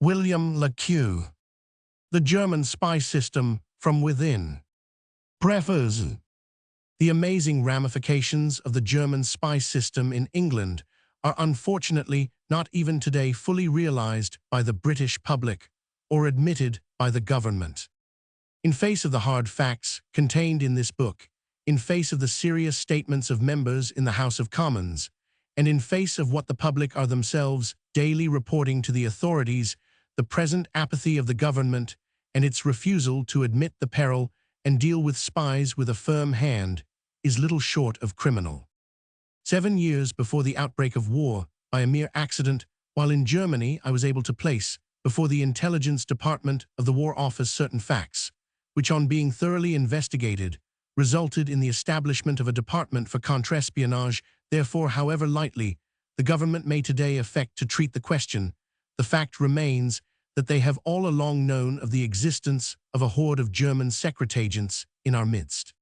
William LeQue. The German Spy System from Within. Preface. The amazing ramifications of the German spy system in England are unfortunately not even today fully realized by the British public or admitted by the government. In face of the hard facts contained in this book, in face of the serious statements of members in the House of Commons, and in face of what the public are themselves daily reporting to the authorities, the present apathy of the government and its refusal to admit the peril and deal with spies with a firm hand is little short of criminal. 7 years before the outbreak of war, by a mere accident, while in Germany, I was able to place before the intelligence department of the War Office certain facts, which on being thoroughly investigated, resulted in the establishment of a department for contre-espionage. Therefore, however lightly the government may today affect to treat the question, the fact remains that they have all along known of the existence of a horde of German secret-agents in our midst.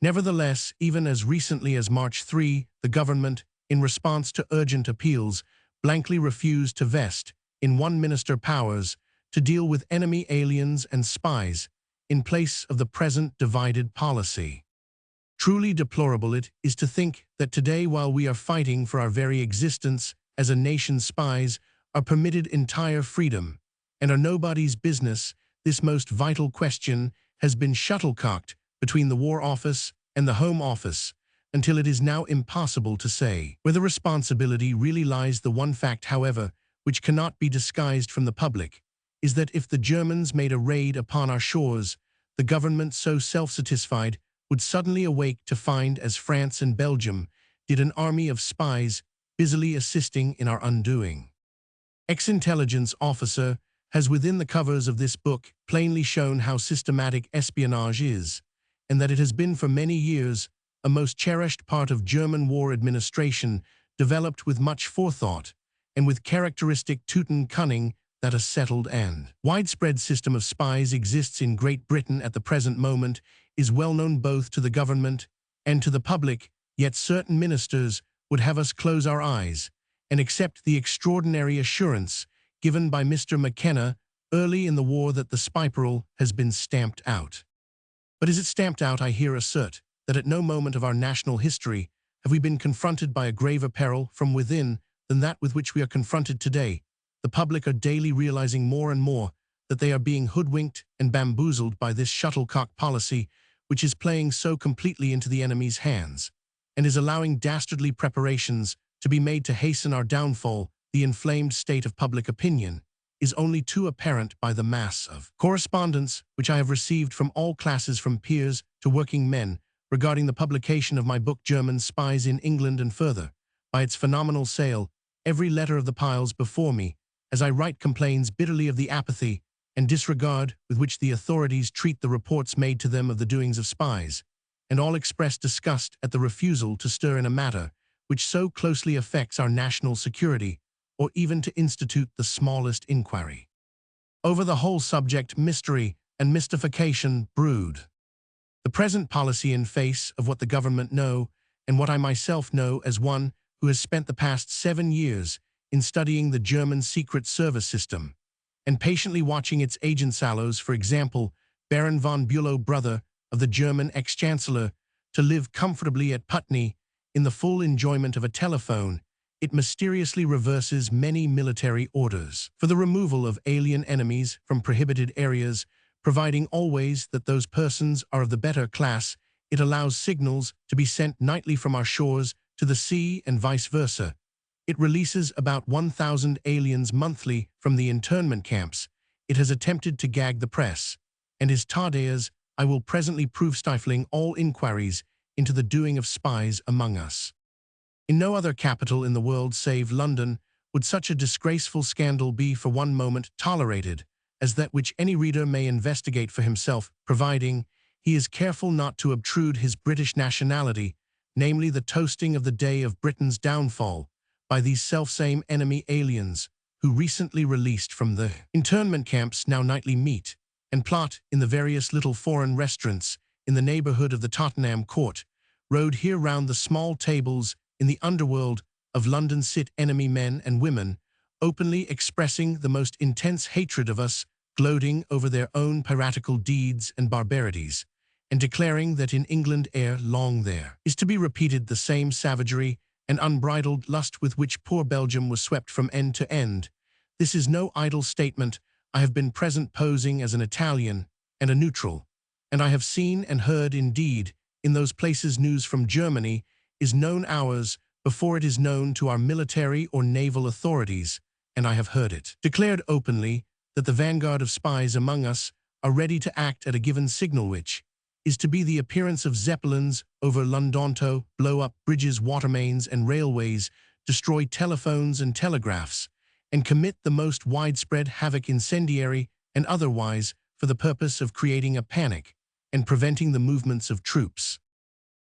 Nevertheless, even as recently as March 3, the government, in response to urgent appeals, blankly refused to vest in one minister powers to deal with enemy aliens and spies in place of the present divided policy. Truly deplorable it is to think that today, while we are fighting for our very existence as a nation, spies are permitted entire freedom and are nobody's business. This most vital question has been shuttlecocked between the War Office and the Home Office until it is now impossible to say where the responsibility really lies. The one fact, however, which cannot be disguised from the public, is that if the Germans made a raid upon our shores, the government, so self-satisfied, would suddenly awake to find, as France and Belgium did, an army of spies busily assisting in our undoing. Ex-intelligence officer has within the covers of this book plainly shown how systematic espionage is, and that it has been for many years a most cherished part of German war administration, developed with much forethought and with characteristic Teuton cunning that a settled and widespread system of spies exists in Great Britain at the present moment is well known both to the government and to the public, yet certain ministers would have us close our eyes and accept the extraordinary assurance given by Mr. McKenna early in the war that the spypearl has been stamped out. But is it stamped out? I here assert that at no moment of our national history have we been confronted by a graver peril from within than that with which we are confronted today. The public are daily realizing more and more that they are being hoodwinked and bamboozled by this shuttlecock policy, which is playing so completely into the enemy's hands, and is allowing dastardly preparations to be made to hasten our downfall. The inflamed state of public opinion is only too apparent by the mass of correspondence which I have received from all classes, from peers to working men, regarding the publication of my book German Spies in England, and further, by its phenomenal sale. Every letter of the piles before me, as I write, complains bitterly of the apathy and disregard with which the authorities treat the reports made to them of the doings of spies, and all express disgust at the refusal to stir in a matter which so closely affects our national security, or even to institute the smallest inquiry. Over the whole subject, mystery and mystification brood. The present policy, in face of what the government know, and what I myself know as one who has spent the past 7 years in studying the German Secret Service system, and patiently watching its agentsallows, for example, Baron von Bülow, brother of the German ex-chancellor, to live comfortably at Putney in the full enjoyment of a telephone, it mysteriously reverses many military orders for the removal of alien enemies from prohibited areas, providing always that those persons are of the better class. It allows signals to be sent nightly from our shores to the sea and vice versa. It releases about 1,000 aliens monthly from the internment camps. It has attempted to gag the press, and is Tadea's, I will presently prove, stifling all inquiries into the doing of spies among us. In no other capital in the world save London would such a disgraceful scandal be for one moment tolerated as that which any reader may investigate for himself, providing he is careful not to obtrude his British nationality, namely the toasting of the day of Britain's downfall by these selfsame enemy aliens who, recently released from the internment camps, now nightly meet and plot in the various little foreign restaurants in the neighborhood of the Tottenham Court Road. Here round the small tables in the underworld of London sit enemy men and women, openly expressing the most intense hatred of us, gloating over their own piratical deeds and barbarities, and declaring that in England ere long there is to be repeated the same savagery and unbridled lust with which poor Belgium was swept from end to end. This is no idle statement. I have been present posing as an Italian and a neutral, and I have seen and heard indeed in those places news from Germany is known hours before it is known to our military or naval authorities, and I have heard it declared openly that the vanguard of spies among us are ready to act at a given signal, which is to be the appearance of zeppelins over Londonto, blow up bridges, water mains, and railways, destroy telephones and telegraphs, and commit the most widespread havoc, incendiary and otherwise, for the purpose of creating a panic and preventing the movements of troops.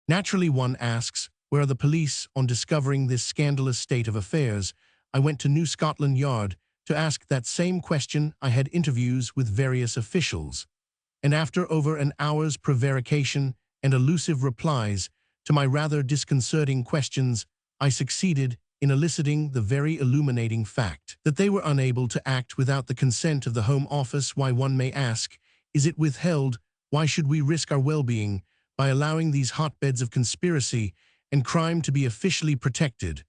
Naturally, one asks, where are the police? On discovering this scandalous state of affairs, I went to New Scotland Yard to ask that same question. I had interviews with various officials, and after over an hour's prevarication and elusive replies to my rather disconcerting questions, I succeeded in eliciting the very illuminating fact that they were unable to act without the consent of the Home Office. Why, one may ask, is it withheld? Why should we risk our well-being by allowing these hotbeds of conspiracy and crime to be officially protected,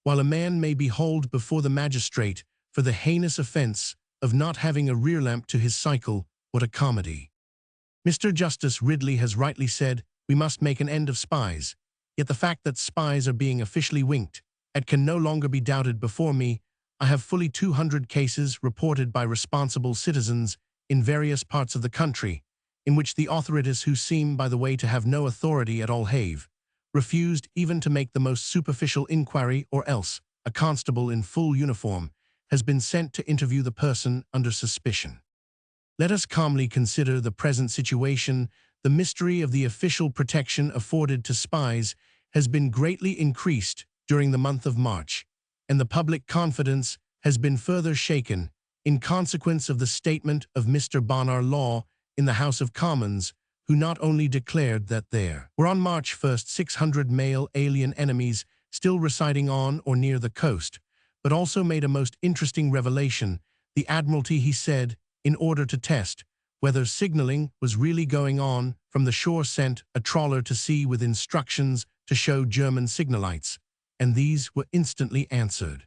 while a man may be hauled before the magistrate for the heinous offense of not having a rear lamp to his cycle? What a comedy! Mr. Justice Ridley has rightly said, we must make an end of spies, yet the fact that spies are being officially winked at can no longer be doubted. Before me, I have fully 200 cases reported by responsible citizens in various parts of the country, in which the authorities, who seem, by the way, to have no authority at all, have refused even to make the most superficial inquiry, or else a constable in full uniform has been sent to interview the person under suspicion. Let us calmly consider the present situation. The mystery of the official protection afforded to spies has been greatly increased during the month of March, and the public confidence has been further shaken in consequence of the statement of Mr. Bonar Law in the House of Commons, who not only declared that there were on March 1st 600 male alien enemies still residing on or near the coast, but also made a most interesting revelation. The Admiralty, he said, in order to test whether signaling was really going on from the shore, sent a trawler to sea with instructions to show German signalites, and these were instantly answered.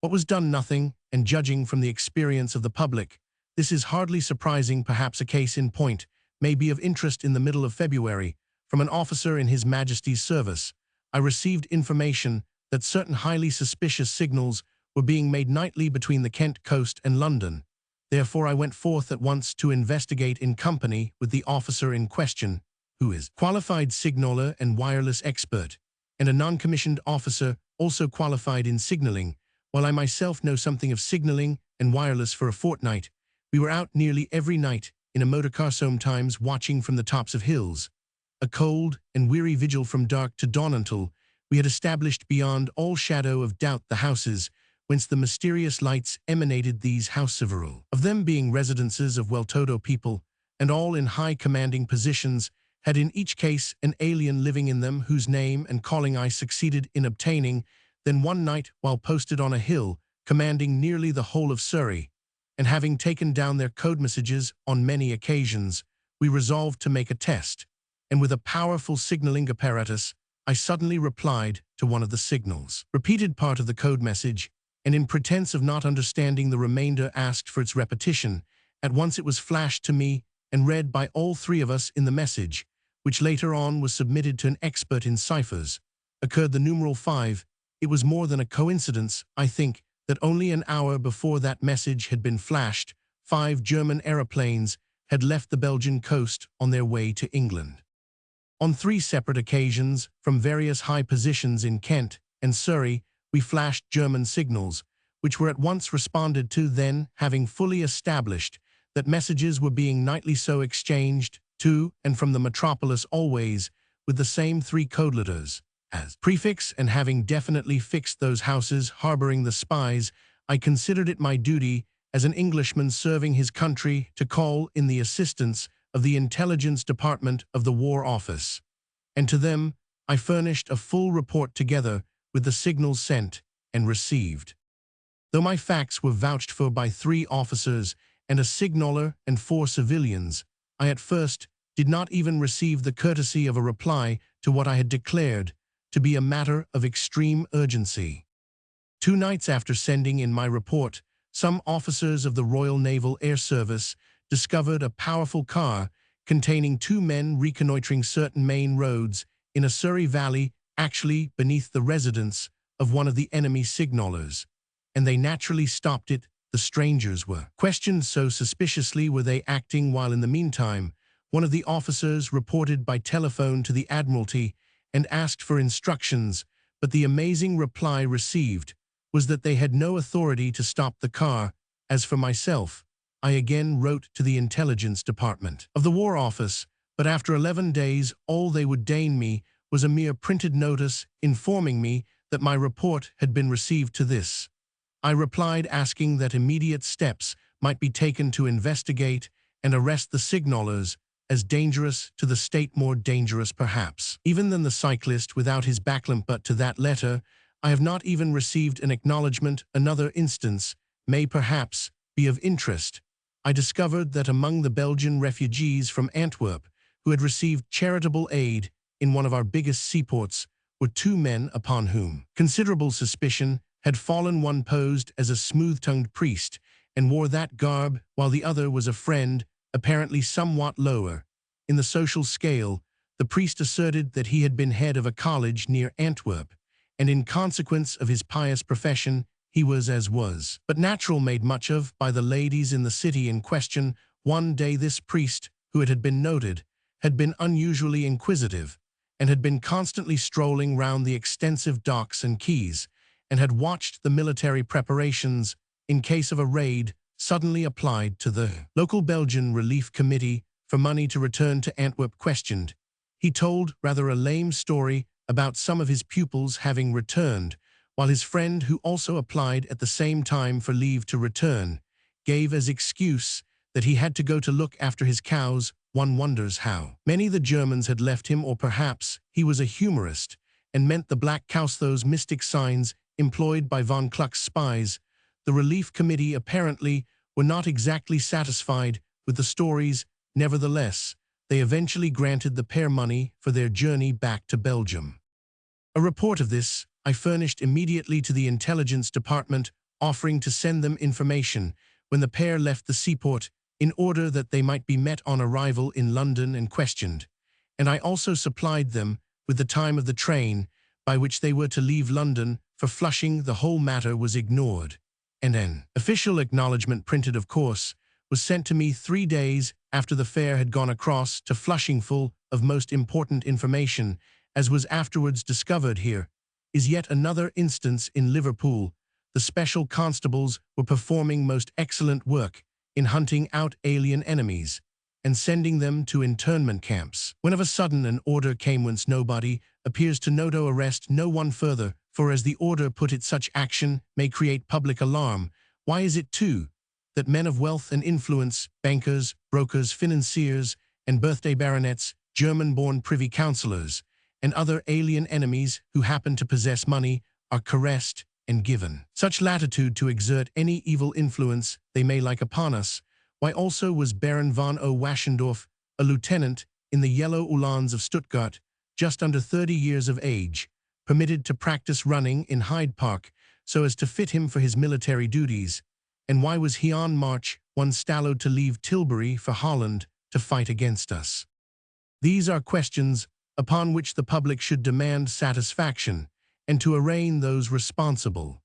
What was done? Nothing, and judging from the experience of the public, this is hardly surprising. Perhaps a case in point may be of interest. In the middle of February, from an officer in His Majesty's service, I received information that certain highly suspicious signals were being made nightly between the Kent coast and London. Therefore, I went forth at once to investigate in company with the officer in question, who is qualified signaller and wireless expert, and a non-commissioned officer also qualified in signaling. While I myself know something of signaling and wireless, for a fortnight, we were out nearly every night in a motorcar, sometimes watching from the tops of hills. A cold and weary vigil from dark to dawn, until we had established beyond all shadow of doubt the houses whence the mysterious lights emanated, these houses, several of them being residences of well-to-do people, and all in high commanding positions, had in each case an alien living in them, whose name and calling I succeeded in obtaining. Then one night, while posted on a hill commanding nearly the whole of Surrey, and having taken down their code messages on many occasions, we resolved to make a test, and with a powerful signaling apparatus, I suddenly replied to one of the signals, repeated part of the code message, and in pretense of not understanding the remainder, asked for its repetition. At once it was flashed to me and read by all three of us in the message, which later on was submitted to an expert in ciphers, occurred the numeral 5. It was more than a coincidence, I think, that only an hour before that message had been flashed, 5 German aeroplanes had left the Belgian coast on their way to England. On 3 separate occasions, from various high positions in Kent and Surrey, we flashed German signals, which were at once responded to. Then, having fully established that messages were being nightly so exchanged to and from the metropolis, always with the same 3 code letters as prefix, and having definitely fixed those houses harboring the spies, I considered it my duty as an Englishman serving his country to call in the assistance of the Intelligence Department of the War Office, and to them I furnished a full report together with the signals sent and received. Though my facts were vouched for by 3 officers and a signaller and 4 civilians, I at first did not even receive the courtesy of a reply to what I had declared to be a matter of extreme urgency. 2 nights after sending in my report, some officers of the Royal Naval Air Service discovered a powerful car containing 2 men reconnoitering certain main roads in a Surrey valley, actually beneath the residence of one of the enemy signallers, and they naturally stopped it. The strangers were questioned so suspiciously were they acting, while in the meantime, one of the officers reported by telephone to the Admiralty and asked for instructions, but the amazing reply received was that they had no authority to stop the car. As for myself, I again wrote to the Intelligence Department of the War Office, but after 11 days all they would deign me was a mere printed notice informing me that my report had been received. To this I replied asking that immediate steps might be taken to investigate and arrest the signallers, as dangerous to the state, more dangerous perhaps even than the cyclist without his backlamp. But to that letter I have not even received an acknowledgement. Another instance may perhaps be of interest. I discovered that among the Belgian refugees from Antwerp who had received charitable aid in one of our biggest seaports were 2 men upon whom considerable suspicion had fallen. One posed as a smooth-tongued priest and wore that garb, while the other was a friend, apparently somewhat lower in the social scale. The priest asserted that he had been head of a college near Antwerp, and in consequence of his pious profession, he was as was but natural made much of by the ladies in the city in question. One day this priest, who it had been noted, had been unusually inquisitive, and had been constantly strolling round the extensive docks and quays, and had watched the military preparations in case of a raid, suddenly applied to the local Belgian Relief Committee for money to return to Antwerp. Questioned, he told rather a lame story about some of his pupils having returned, while his friend, who also applied at the same time for leave to return, gave as excuse that he had to go to look after his cows. One wonders how many the Germans had left him, or perhaps he was a humorist and meant the black cows, those mystic signs employed by von Kluck's spies. The Relief Committee apparently were not exactly satisfied with the stories. Nevertheless, they eventually granted the pair money for their journey back to Belgium. A report of this I furnished immediately to the Intelligence Department, offering to send them information when the pair left the seaport in order that they might be met on arrival in London and questioned, and I also supplied them with the time of the train by which they were to leave London for Flushing. The whole matter was ignored, and an official acknowledgement, printed of course, was sent to me 3 days after the fare had gone across to Flushing, full of most important information. As was afterwards discovered, here is yet another instance in Liverpool. The special constables were performing most excellent work in hunting out alien enemies and sending them to internment camps, when of a sudden an order came whence nobody appears to know to arrest no one further, for as the order put it, such action may create public alarm. Why is it too that men of wealth and influence, bankers, brokers, financiers, and birthday baronets, German-born privy councillors, and other alien enemies who happen to possess money, are caressed and given such latitude to exert any evil influence they may like upon us? Why also was Baron von O. Waschendorf, a lieutenant in the Yellow Uhlans of Stuttgart, just under 30 years of age, permitted to practice running in Hyde Park so as to fit him for his military duties? And why was he on march one Stallowed to leave Tilbury for Holland to fight against us? These are questions upon which the public should demand satisfaction, and to arraign those responsible.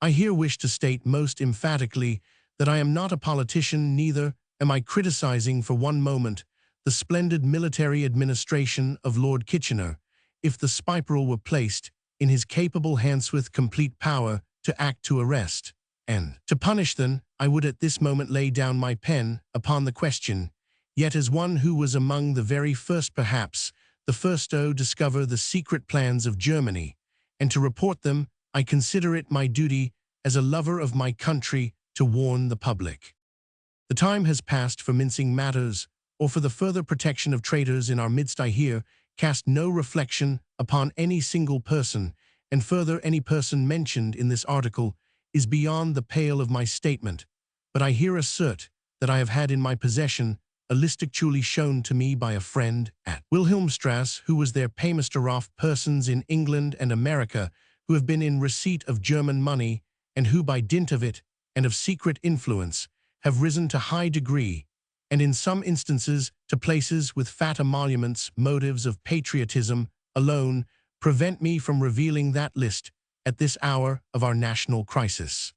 I here wish to state most emphatically that I am not a politician, neither am I criticizing for one moment the splendid military administration of Lord Kitchener. If the Spiperal were placed in his capable hands with complete power to act, to arrest, and to punish, then I would at this moment lay down my pen upon the question. Yet as one who was among the very first, perhaps the first to discover the secret plans of Germany, and to report them, I consider it my duty as a lover of my country to warn the public. The time has passed for mincing matters, or for the further protection of traitors in our midst. I here cast no reflection upon any single person, and further any person mentioned in this article is beyond the pale of my statement, but I here assert that I have had in my possession a list actually shown to me by a friend at Wilhelmstrasse, who was their paymaster of persons in England and America who have been in receipt of German money and who by dint of it and of secret influence have risen to high degree, and in some instances to places with fat emoluments. Motives of patriotism alone prevent me from revealing that list at this hour of our national crisis.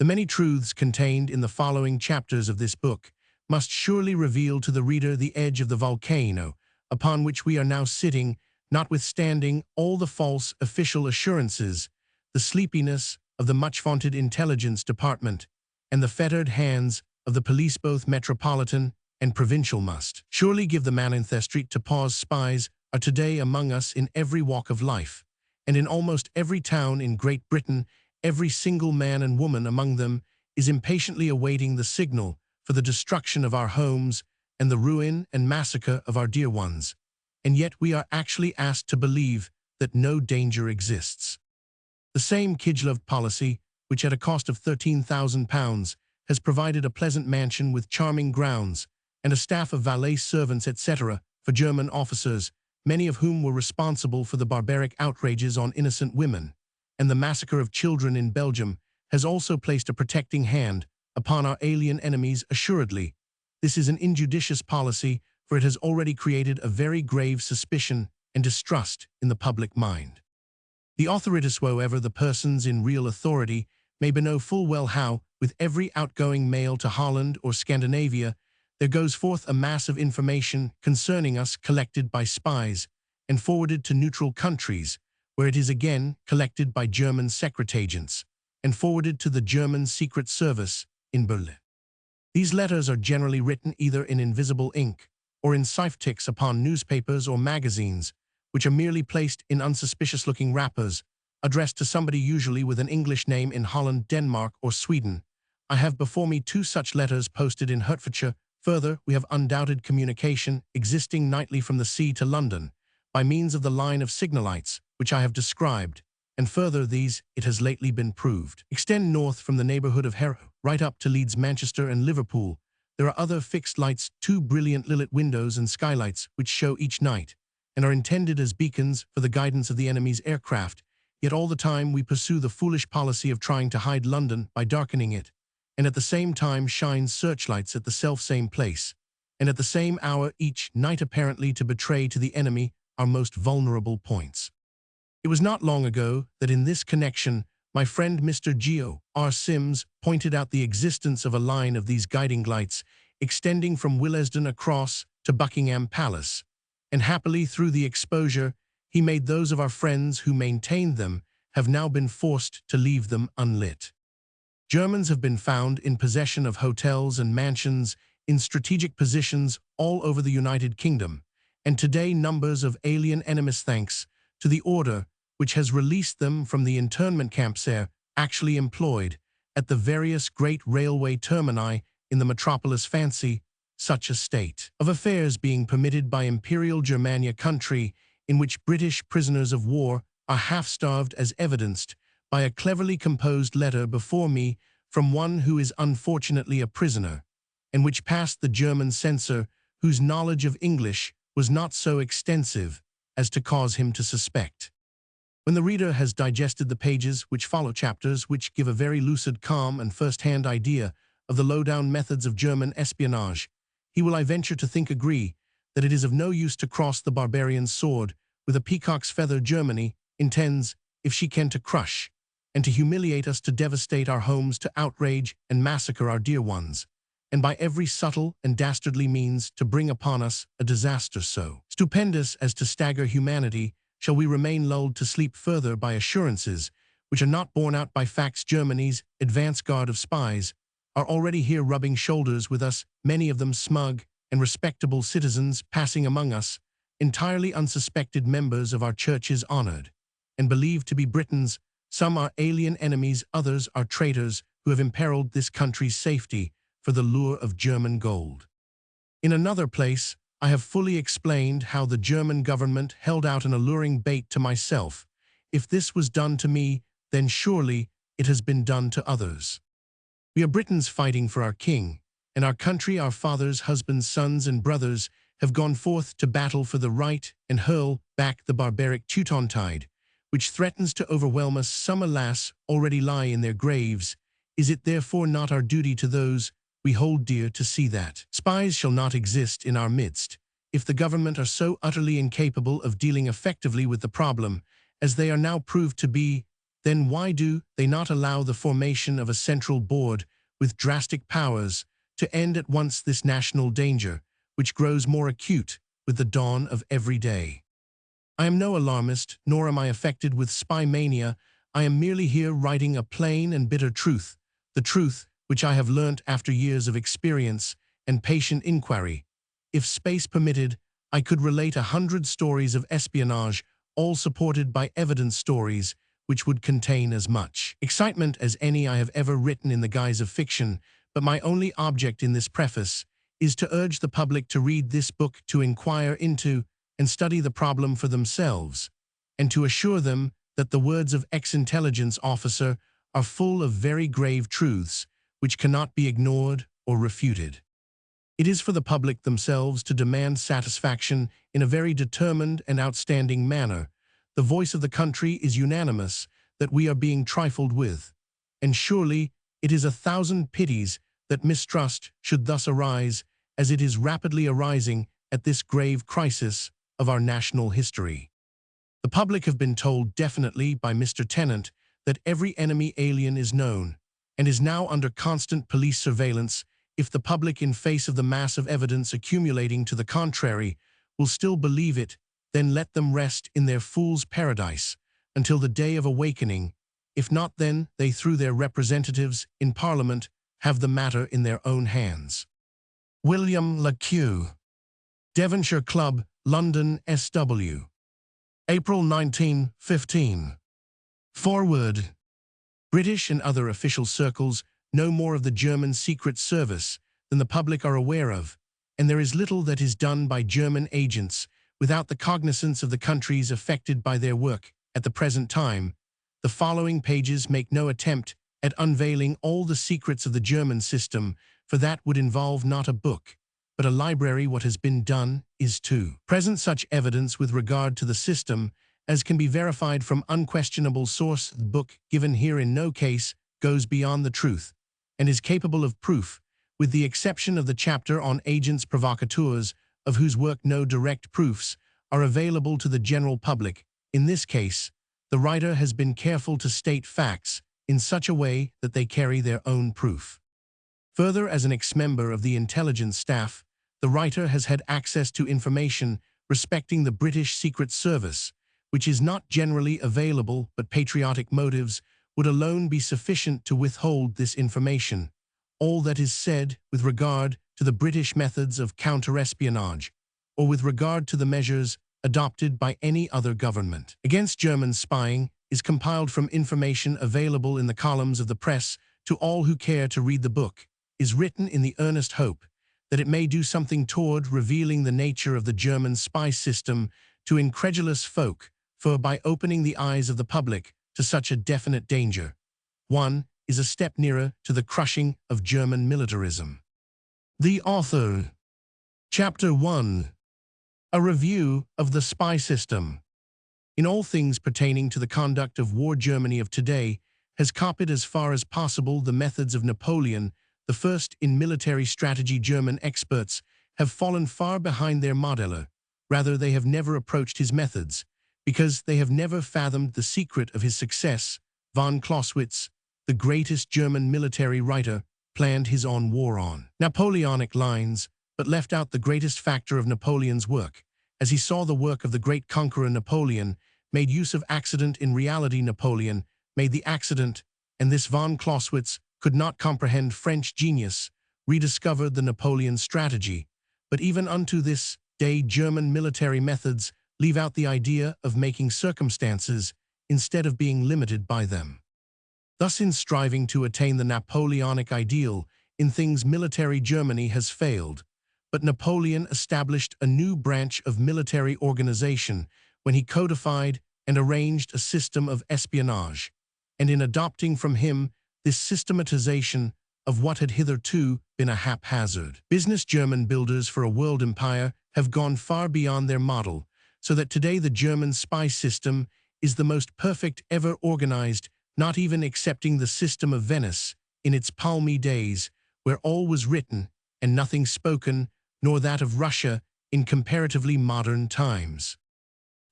The many truths contained in the following chapters of this book must surely reveal to the reader the edge of the volcano upon which we are now sitting, notwithstanding all the false official assurances, the sleepiness of the much-vaunted intelligence department, and the fettered hands of the police, both metropolitan and provincial, must surely give the man in the street to pause. Spies are today among us in every walk of life, and in almost every town in Great Britain. Every single man and woman among them is impatiently awaiting the signal for the destruction of our homes and the ruin and massacre of our dear ones, and yet we are actually asked to believe that no danger exists. The same Kijlov policy, which at a cost of £13,000 has provided a pleasant mansion with charming grounds and a staff of valet servants, etc., for German officers, many of whom were responsible for the barbaric outrages on innocent women and the massacre of children in Belgium, has also placed a protecting hand upon our alien enemies. Assuredly, this is an injudicious policy, for it has already created a very grave suspicion and distrust in the public mind. The authorities, however, the persons in real authority, may know full well how, with every outgoing mail to Holland or Scandinavia, there goes forth a mass of information concerning us collected by spies and forwarded to neutral countries, where it is again collected by German secret agents and forwarded to the German Secret Service in Berlin. These letters are generally written either in invisible ink or in ciphertext upon newspapers or magazines, which are merely placed in unsuspicious-looking wrappers, addressed to somebody usually with an English name in Holland, Denmark, or Sweden. I have before me 2 such letters posted in Hertfordshire. Further, we have undoubted communication existing nightly from the sea to London, by means of the line of signal-lights, which I have described, and further these, it has lately been proved, extend north from the neighbourhood of Harrow, right up to Leeds, Manchester, and Liverpool. There are other fixed lights, 2 brilliant lit windows and skylights, which show each night, and are intended as beacons for the guidance of the enemy's aircraft. Yet all the time we pursue the foolish policy of trying to hide London by darkening it, and at the same time shine searchlights at the self-same place, and at the same hour each night, apparently to betray to the enemy our most vulnerable points. It was not long ago that in this connection my friend Mr. Geo R. Sims pointed out the existence of a line of these guiding lights extending from Willesden across to Buckingham Palace, and happily through the exposure he made, those of our friends who maintained them have now been forced to leave them unlit. Germans have been found in possession of hotels and mansions in strategic positions all over the United Kingdom, and today numbers of alien enemies, thanks to the order which has released them from the internment camps, are actually employed at the various great railway termini in the metropolis. Fancy such a state of affairs being permitted by Imperial Germania, country in which British prisoners of war are half-starved, as evidenced by a cleverly composed letter before me from one who is unfortunately a prisoner, and which passed the German censor, whose knowledge of English was not so extensive as to cause him to suspect. When the reader has digested the pages which follow, chapters which give a very lucid, calm, and first-hand idea of the low-down methods of German espionage, he will, I venture to think, agree that it is of no use to cross the barbarian's sword with a peacock's feather. Germany intends, if she can, to crush and to humiliate us, to devastate our homes, to outrage and massacre our dear ones, and by every subtle and dastardly means to bring upon us a disaster so stupendous as to stagger humanity. Shall we remain lulled to sleep further by assurances which are not borne out by facts? Germany's advance guard of spies are already here rubbing shoulders with us, many of them smug and respectable citizens passing among us, entirely unsuspected members of our churches, honored and believed to be Britons. Some are alien enemies, others are traitors who have imperiled this country's safety for the lure of German gold. In another place, I have fully explained how the German government held out an alluring bait to myself. If this was done to me, then surely it has been done to others. We are Britons fighting for our king, and our country, our fathers, husbands, sons, and brothers have gone forth to battle for the right and hurl back the barbaric Teuton tide, which threatens to overwhelm us. Some, alas, already lie in their graves. Is it therefore not our duty to those we hold dear to see that spies shall not exist in our midst? If the government are so utterly incapable of dealing effectively with the problem, as they are now proved to be, then why do they not allow the formation of a central board with drastic powers to end at once this national danger, which grows more acute with the dawn of every day? I am no alarmist, nor am I affected with spy mania. I am merely here writing a plain and bitter truth, the truth which I have learnt after years of experience and patient inquiry. If space permitted, I could relate 100 stories of espionage, all supported by evidence stories, which would contain as much excitement as any I have ever written in the guise of fiction, but my only object in this preface is to urge the public to read this book, to inquire into and study the problem for themselves, and to assure them that the words of ex-intelligence officer are full of very grave truths, which cannot be ignored or refuted. It is for the public themselves to demand satisfaction in a very determined and outstanding manner. The voice of the country is unanimous that we are being trifled with, and surely it is 1,000 pities that mistrust should thus arise, as it is rapidly arising at this grave crisis of our national history. The public have been told definitely by Mr. Tennant that every enemy alien is known, and is now under constant police surveillance. If the public, in face of the mass of evidence accumulating to the contrary, will still believe it, then let them rest in their fool's paradise until the day of awakening. If not, then they, through their representatives in Parliament, have the matter in their own hands. William LaQ, Devonshire Club, London, SW. April 1915. Forward. British and other official circles know more of the German Secret Service than the public are aware of, and there is little that is done by German agents without the cognizance of the countries affected by their work. At the present time, the following pages make no attempt at unveiling all the secrets of the German system, for that would involve not a book, but a library. What has been done is to present such evidence with regard to the system as can be verified from unquestionable source. The book given here in no case goes beyond the truth, and is capable of proof, with the exception of the chapter on agents provocateurs, of whose work no direct proofs are available to the general public. In this case, the writer has been careful to state facts in such a way that they carry their own proof. Further, as an ex-member of the intelligence staff, the writer has had access to information respecting the British Secret Service, which is not generally available, but patriotic motives would alone be sufficient to withhold this information. All that is said with regard to the British methods of counter-espionage, or with regard to the measures adopted by any other government against German spying, is compiled from information available in the columns of the press to all who care to read the book, is written in the earnest hope that it may do something toward revealing the nature of the German spy system to incredulous folk, for by opening the eyes of the public to such a definite danger, one is a step nearer to the crushing of German militarism. The author. Chapter 1. A review of the spy system. In all things pertaining to the conduct of war, Germany of today has copied as far as possible the methods of Napoleon the First. In military strategy, German experts have fallen far behind their modeler. Rather, they have never approached his methods, because they have never fathomed the secret of his success. Von Clausewitz, the greatest German military writer, planned his own war on Napoleonic lines, but left out the greatest factor of Napoleon's work. As he saw the work of the great conqueror Napoleon, made use of accident. In reality, Napoleon made the accident, and this von Clausewitz could not comprehend French genius, rediscovered the Napoleon strategy. But even unto this day, German military methods leave out the idea of making circumstances instead of being limited by them. Thus, in striving to attain the Napoleonic ideal in things, military Germany has failed. But Napoleon established a new branch of military organization when he codified and arranged a system of espionage. and in adopting from him this systematization of what had hitherto been a haphazard. Business German builders for a world empire have gone far beyond their model, so that today the German spy system is the most perfect ever organized, not even excepting the system of Venice in its palmy days, where all was written and nothing spoken, nor that of Russia in comparatively modern times.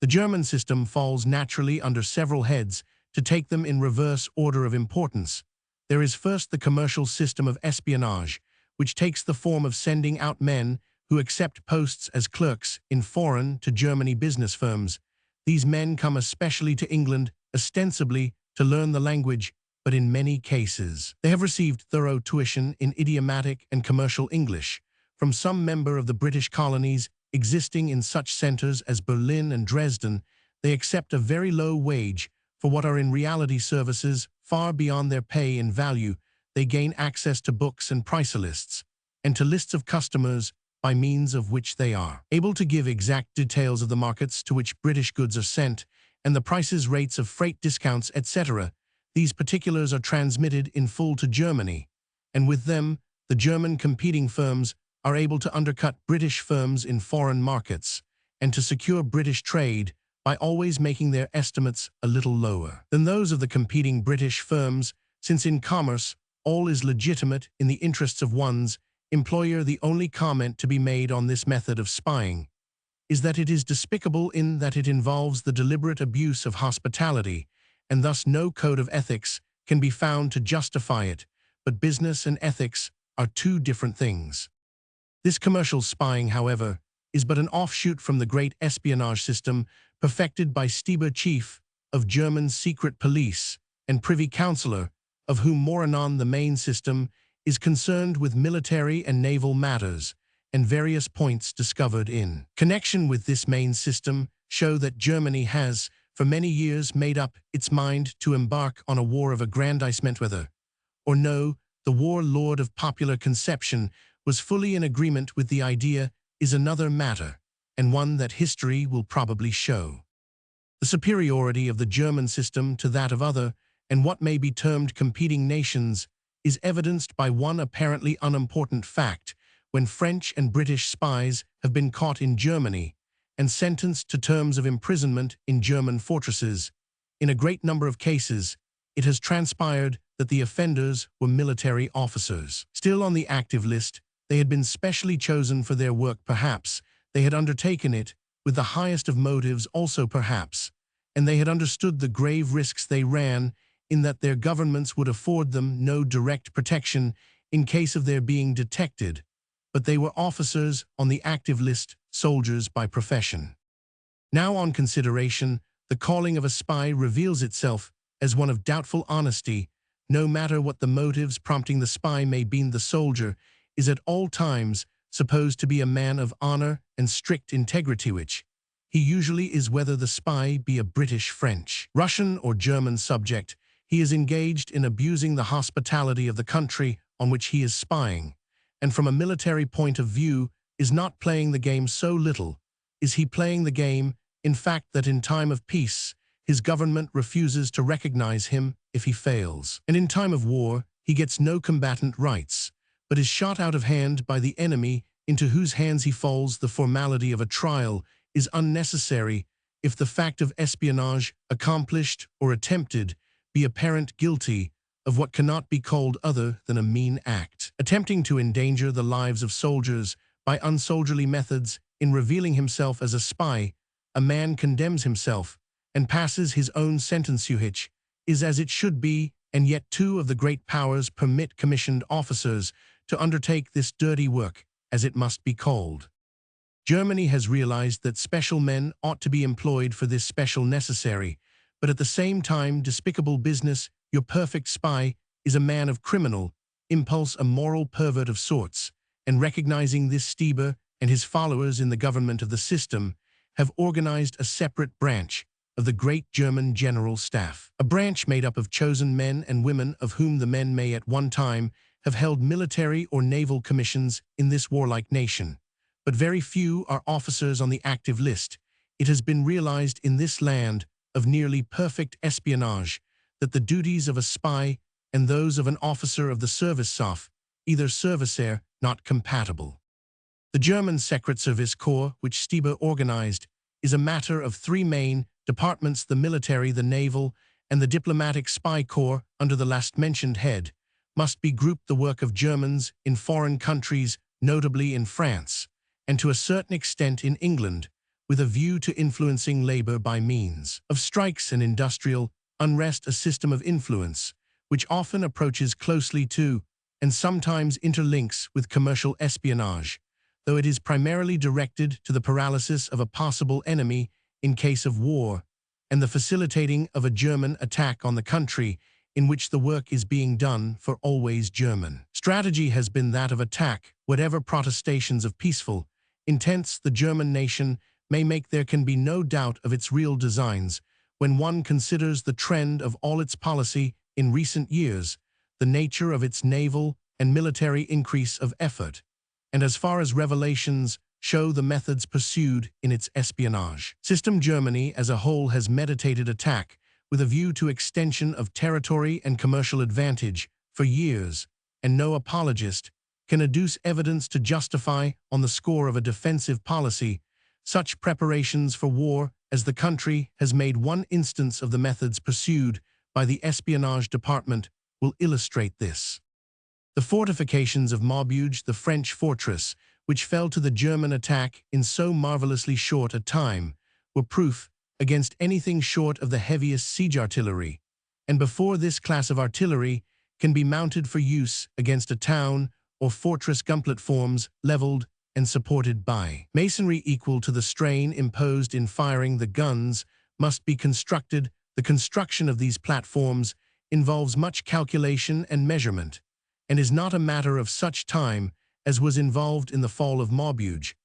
The German system falls naturally under several heads. To take them in reverse order of importance, there is first the commercial system of espionage, which takes the form of sending out men who accept posts as clerks in foreign to Germany business firms. These men come especially to England, ostensibly to learn the language, but in many cases they have received thorough tuition in idiomatic and commercial English from some member of the British colonies existing in such centers as Berlin and Dresden. They accept a very low wage for what are in reality services far beyond their pay and value. They gain access to books and price lists, and to lists of customers by means of which they are able to give exact details of the markets to which British goods are sent, and the prices, rates of freight, discounts, etc. These particulars are transmitted in full to Germany, and with them, the German competing firms are able to undercut British firms in foreign markets, and to secure British trade by always making their estimates a little lower than those of the competing British firms, since in commerce all is legitimate in the interests of one's employer. The only comment to be made on this method of spying is that it is despicable in that it involves the deliberate abuse of hospitality, and thus no code of ethics can be found to justify it. But business and ethics are two different things. This commercial spying, however, is but an offshoot from the great espionage system perfected by Stieber, chief of German secret police and privy councillor, of whom more anon. The main system is concerned with military and naval matters, and various points discovered in connection with this main system show that Germany has, for many years, made up its mind to embark on a war of aggrandizement. Whether or no the warlord of popular conception was fully in agreement with the idea is another matter, and one that history will probably show. The superiority of the German system to that of other, and what may be termed competing nations, is evidenced by one apparently unimportant fact. When French and British spies have been caught in Germany and sentenced to terms of imprisonment in German fortresses, in a great number of cases, it has transpired that the offenders were military officers. Still on the active list, they had been specially chosen for their work. Perhaps they had undertaken it with the highest of motives also, perhaps, and they had understood the grave risks they ran in that their governments would afford them no direct protection in case of their being detected, but they were officers on the active list, soldiers by profession. Now, on consideration, the calling of a spy reveals itself as one of doubtful honesty. No matter what the motives prompting the spy may be, the soldier is at all times supposed to be a man of honor and strict integrity, which he usually is, whether the spy be a British, French, Russian, or German subject. He is engaged in abusing the hospitality of the country on which he is spying, and from a military point of view is not playing the game. So little is he playing the game, in fact, that in time of peace his government refuses to recognize him if he fails, and in time of war he gets no combatant rights, but is shot out of hand by the enemy into whose hands he falls. The formality of a trial is unnecessary if the fact of espionage, accomplished or attempted, be apparent guilty of what cannot be called other than a mean act. Attempting to endanger the lives of soldiers by unsoldierly methods in revealing himself as a spy, a man condemns himself and passes his own sentence, which is as it should be, and yet two of the great powers permit commissioned officers to undertake this dirty work, as it must be called. Germany has realized that special men ought to be employed for this special necessary, but at the same time despicable business. Your perfect spy is a man of criminal impulse, a moral pervert of sorts, and recognizing this, Stieber and his followers in the government of the system have organized a separate branch of the great German General Staff, a branch made up of chosen men and women, of whom the men may at one time have held military or naval commissions in this warlike nation, but very few are officers on the active list. It has been realized in this land of nearly perfect espionage that the duties of a spy and those of an officer of the Service, either Serviceer, not compatible. The German Secret Service Corps, which Stieber organized, is a matter of three main departments: the military, the naval, and the diplomatic spy corps under the last-mentioned head, must be grouped the work of Germans in foreign countries, notably in France, and to a certain extent in England, with a view to influencing labor by means of strikes and industrial unrest, a system of influence which often approaches closely to and sometimes interlinks with commercial espionage, though it is primarily directed to the paralysis of a possible enemy in case of war and the facilitating of a German attack on the country in which the work is being done. For always German strategy has been that of attack. Whatever protestations of peaceful intents the German nation may make, there can be no doubt of its real designs when one considers the trend of all its policy in recent years, the nature of its naval and military increase of effort, and as far as revelations show, the methods pursued in its espionage system. Germany as a whole has meditated attack with a view to extension of territory and commercial advantage for years, and no apologist can adduce evidence to justify, on the score of a defensive policy, such preparations for war as the country has made. One instance of the methods pursued by the espionage department will illustrate this. The fortifications of Maubeuge, the French fortress, which fell to the German attack in so marvelously short a time, were proof against anything short of the heaviest siege artillery, and before this class of artillery can be mounted for use against a town or fortress, gauntlet forms leveled and supported by masonry equal to the strain imposed in firing the guns must be constructed. The construction of these platforms involves much calculation and measurement, and is not a matter of such time as was involved in the fall of Maubeuge,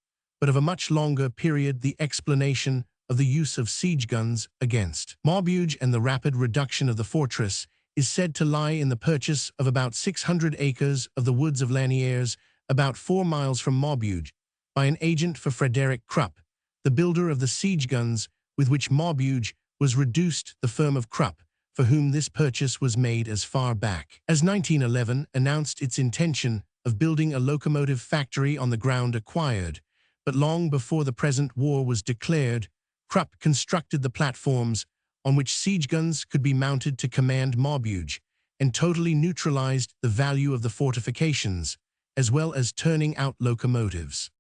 but of a much longer period. The explanation of the use of siege guns against Maubeuge and the rapid reduction of the fortress is said to lie in the purchase of about 600 acres of the woods of Lanières, about 4 miles from Maubeuge, by an agent for Frederick Krupp, the builder of the siege guns with which Maubeuge was reduced. The firm of Krupp, for whom this purchase was made as far back as 1911, announced its intention of building a locomotive factory on the ground acquired, but long before the present war was declared, Krupp constructed the platforms on which siege guns could be mounted to command Maubeuge, and totally neutralized the value of the fortifications, as well as turning out locomotives.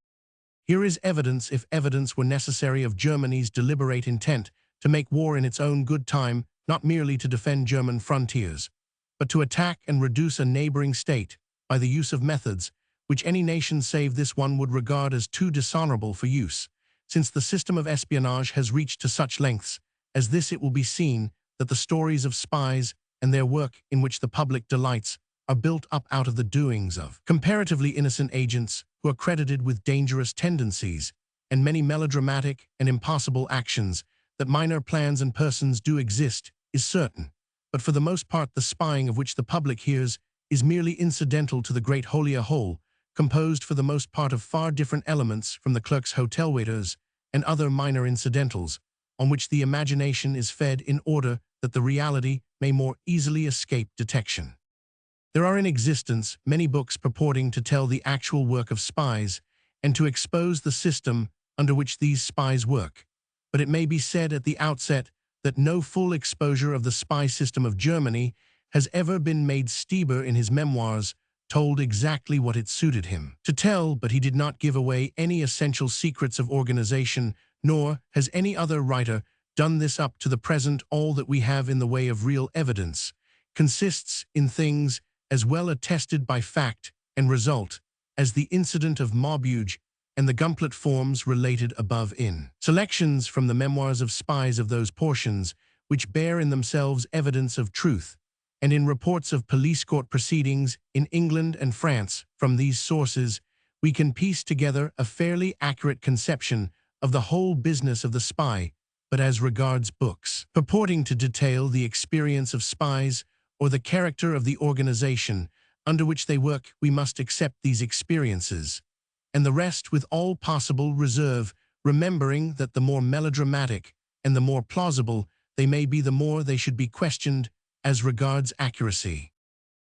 Here is evidence, if evidence were necessary, of Germany's deliberate intent to make war in its own good time, not merely to defend German frontiers, but to attack and reduce a neighboring state by the use of methods which any nation save this one would regard as too dishonorable for use. Since the system of espionage has reached to such lengths as this, it will be seen that the stories of spies and their work in which the public delights are built up out of the doings of comparatively innocent agents who are credited with dangerous tendencies and many melodramatic and impossible actions. That minor plans and persons do exist is certain, but for the most part the spying of which the public hears is merely incidental to the great holier whole, composed for the most part of far different elements from the clerks, hotel waiters, and other minor incidentals, on which the imagination is fed in order that the reality may more easily escape detection. There are in existence many books purporting to tell the actual work of spies and to expose the system under which these spies work, but it may be said at the outset that no full exposure of the spy system of Germany has ever been made. Stieber, in his memoirs, told exactly what it suited him to tell, but he did not give away any essential secrets of organization, nor has any other writer done this up to the present. All that we have in the way of real evidence consists in things as well attested by fact and result as the incident of Maubeuge and the gauntlet forms related above, in selections from the memoirs of spies of those portions which bear in themselves evidence of truth, and in reports of police court proceedings in England and France. From these sources, we can piece together a fairly accurate conception of the whole business of the spy, but as regards books purporting to detail the experience of spies or the character of the organization under which they work, we must accept these experiences, and the rest with all possible reserve, remembering that the more melodramatic and the more plausible they may be, the more they should be questioned as regards accuracy.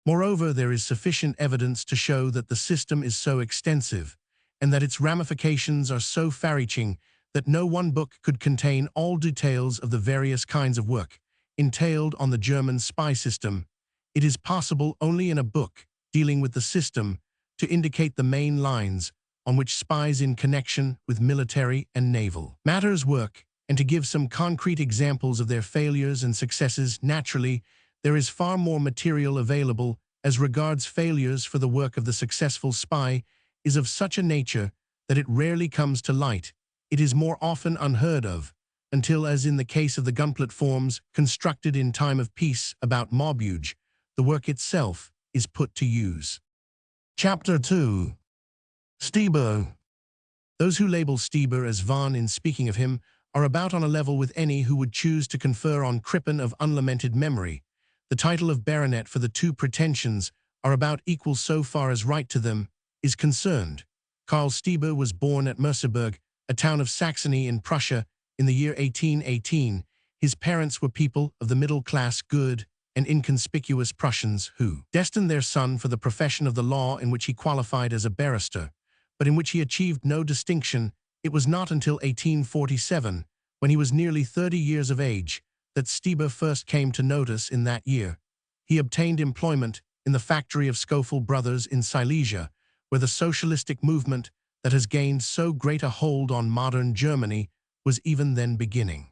Moreover, there is sufficient evidence to show that the system is so extensive, and that its ramifications are so far-reaching that no one book could contain all details of the various kinds of work entailed on the German spy system. It is possible only in a book dealing with the system to indicate the main lines on which spies in connection with military and naval matters work, and to give some concrete examples of their failures and successes. Naturally, there is far more material available as regards failures, for the work of the successful spy is of such a nature that it rarely comes to light. It is more often unheard of, until, as in the case of the gunpowder forms constructed in time of peace about Maubeuge, the work itself is put to use. Chapter 2. Stieber. Those who label Stieber as Vaughan in speaking of him are about on a level with any who would choose to confer on Crippen of unlamented memory. The title of baronet for the two pretensions are about equal so far as right to them is concerned. Karl Stieber was born at Merseburg, a town of Saxony in Prussia, in the year 1818. His parents were people of the middle-class, good and inconspicuous Prussians who destined their son for the profession of the law, in which he qualified as a barrister, but in which he achieved no distinction. It was not until 1847, when he was nearly 30 years of age, that Stieber first came to notice. In that year, he obtained employment in the factory of Schoeffel Brothers in Silesia, where the socialistic movement that has gained so great a hold on modern Germany was even then beginning.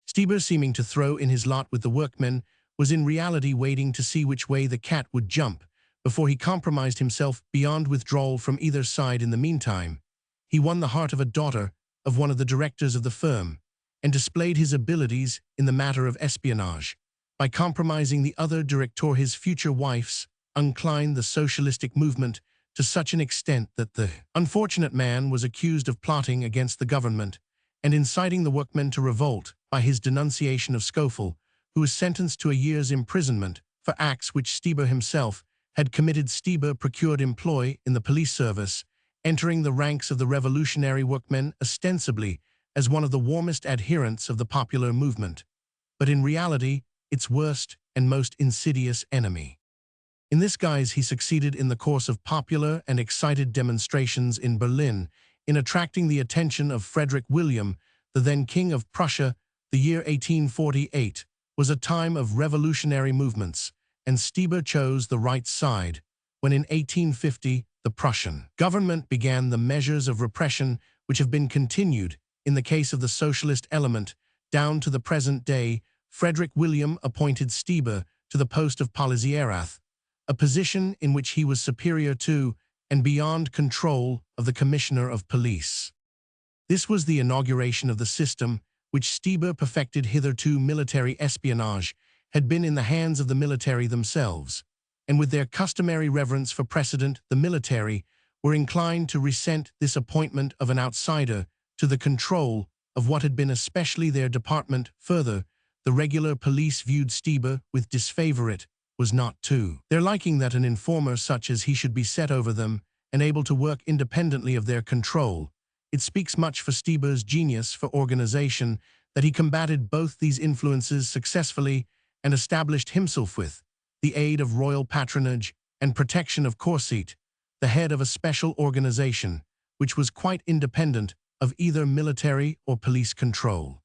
Stieber, seeming to throw in his lot with the workmen, was in reality waiting to see which way the cat would jump before he compromised himself beyond withdrawal from either side. In the meantime, he won the heart of a daughter of one of the directors of the firm, and displayed his abilities in the matter of espionage. By compromising the other director, his future wife's, inclined the socialistic movement to such an extent that the unfortunate man was accused of plotting against the government and inciting the workmen to revolt by his denunciation of Schoeffel, who was sentenced to a year's imprisonment for acts which Stieber himself had committed. Stieber procured employ in the police service, entering the ranks of the revolutionary workmen ostensibly as one of the warmest adherents of the popular movement, but in reality its worst and most insidious enemy. In this guise he succeeded in the course of popular and excited demonstrations in Berlin in attracting the attention of Frederick William, the then King of Prussia. The year 1848 was a time of revolutionary movements, and Stieber chose the right side when in 1850 the Prussian government began the measures of repression which have been continued in the case of the socialist element down to the present day. Frederick William appointed Stieber to the post of Polizeirat, a position in which he was superior to and beyond control of the Commissioner of Police. This was the inauguration of the system which Stieber perfected. Hitherto military espionage had been in the hands of the military themselves, and with their customary reverence for precedent, the military were inclined to resent this appointment of an outsider to the control of what had been especially their department. Further, the regular police viewed Stieber with disfavor. It was not to their liking that an informer such as he should be set over them and able to work independently of their control. It speaks much for Stieber's genius for organization that he combated both these influences successfully and established himself with the aid of royal patronage and protection of Corset, the head of a special organization which was quite independent of either military or police control.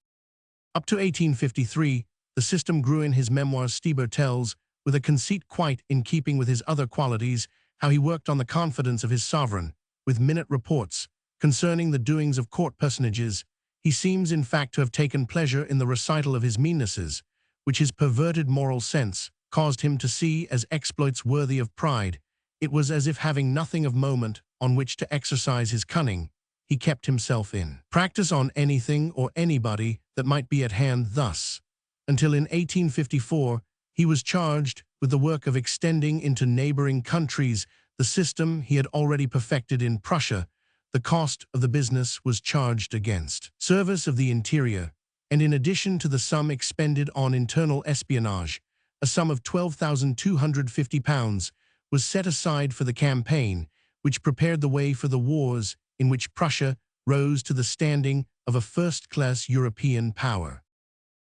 Up to 1853, the system grew. In his memoirs, Stieber tells, with a conceit quite in keeping with his other qualities, how he worked on the confidence of his sovereign, with minute reports concerning the doings of court personages. He seems in fact to have taken pleasure in the recital of his meannesses, which his perverted moral sense caused him to see as exploits worthy of pride. It was as if, having nothing of moment on which to exercise his cunning, he kept himself in practice on anything or anybody that might be at hand. Thus, until in 1854, he was charged with the work of extending into neighboring countries the system he had already perfected in Prussia. The cost of the business was charged against service of the interior, and in addition to the sum expended on internal espionage, a sum of £12,250 was set aside for the campaign, which prepared the way for the wars in which Prussia rose to the standing of a first-class European power.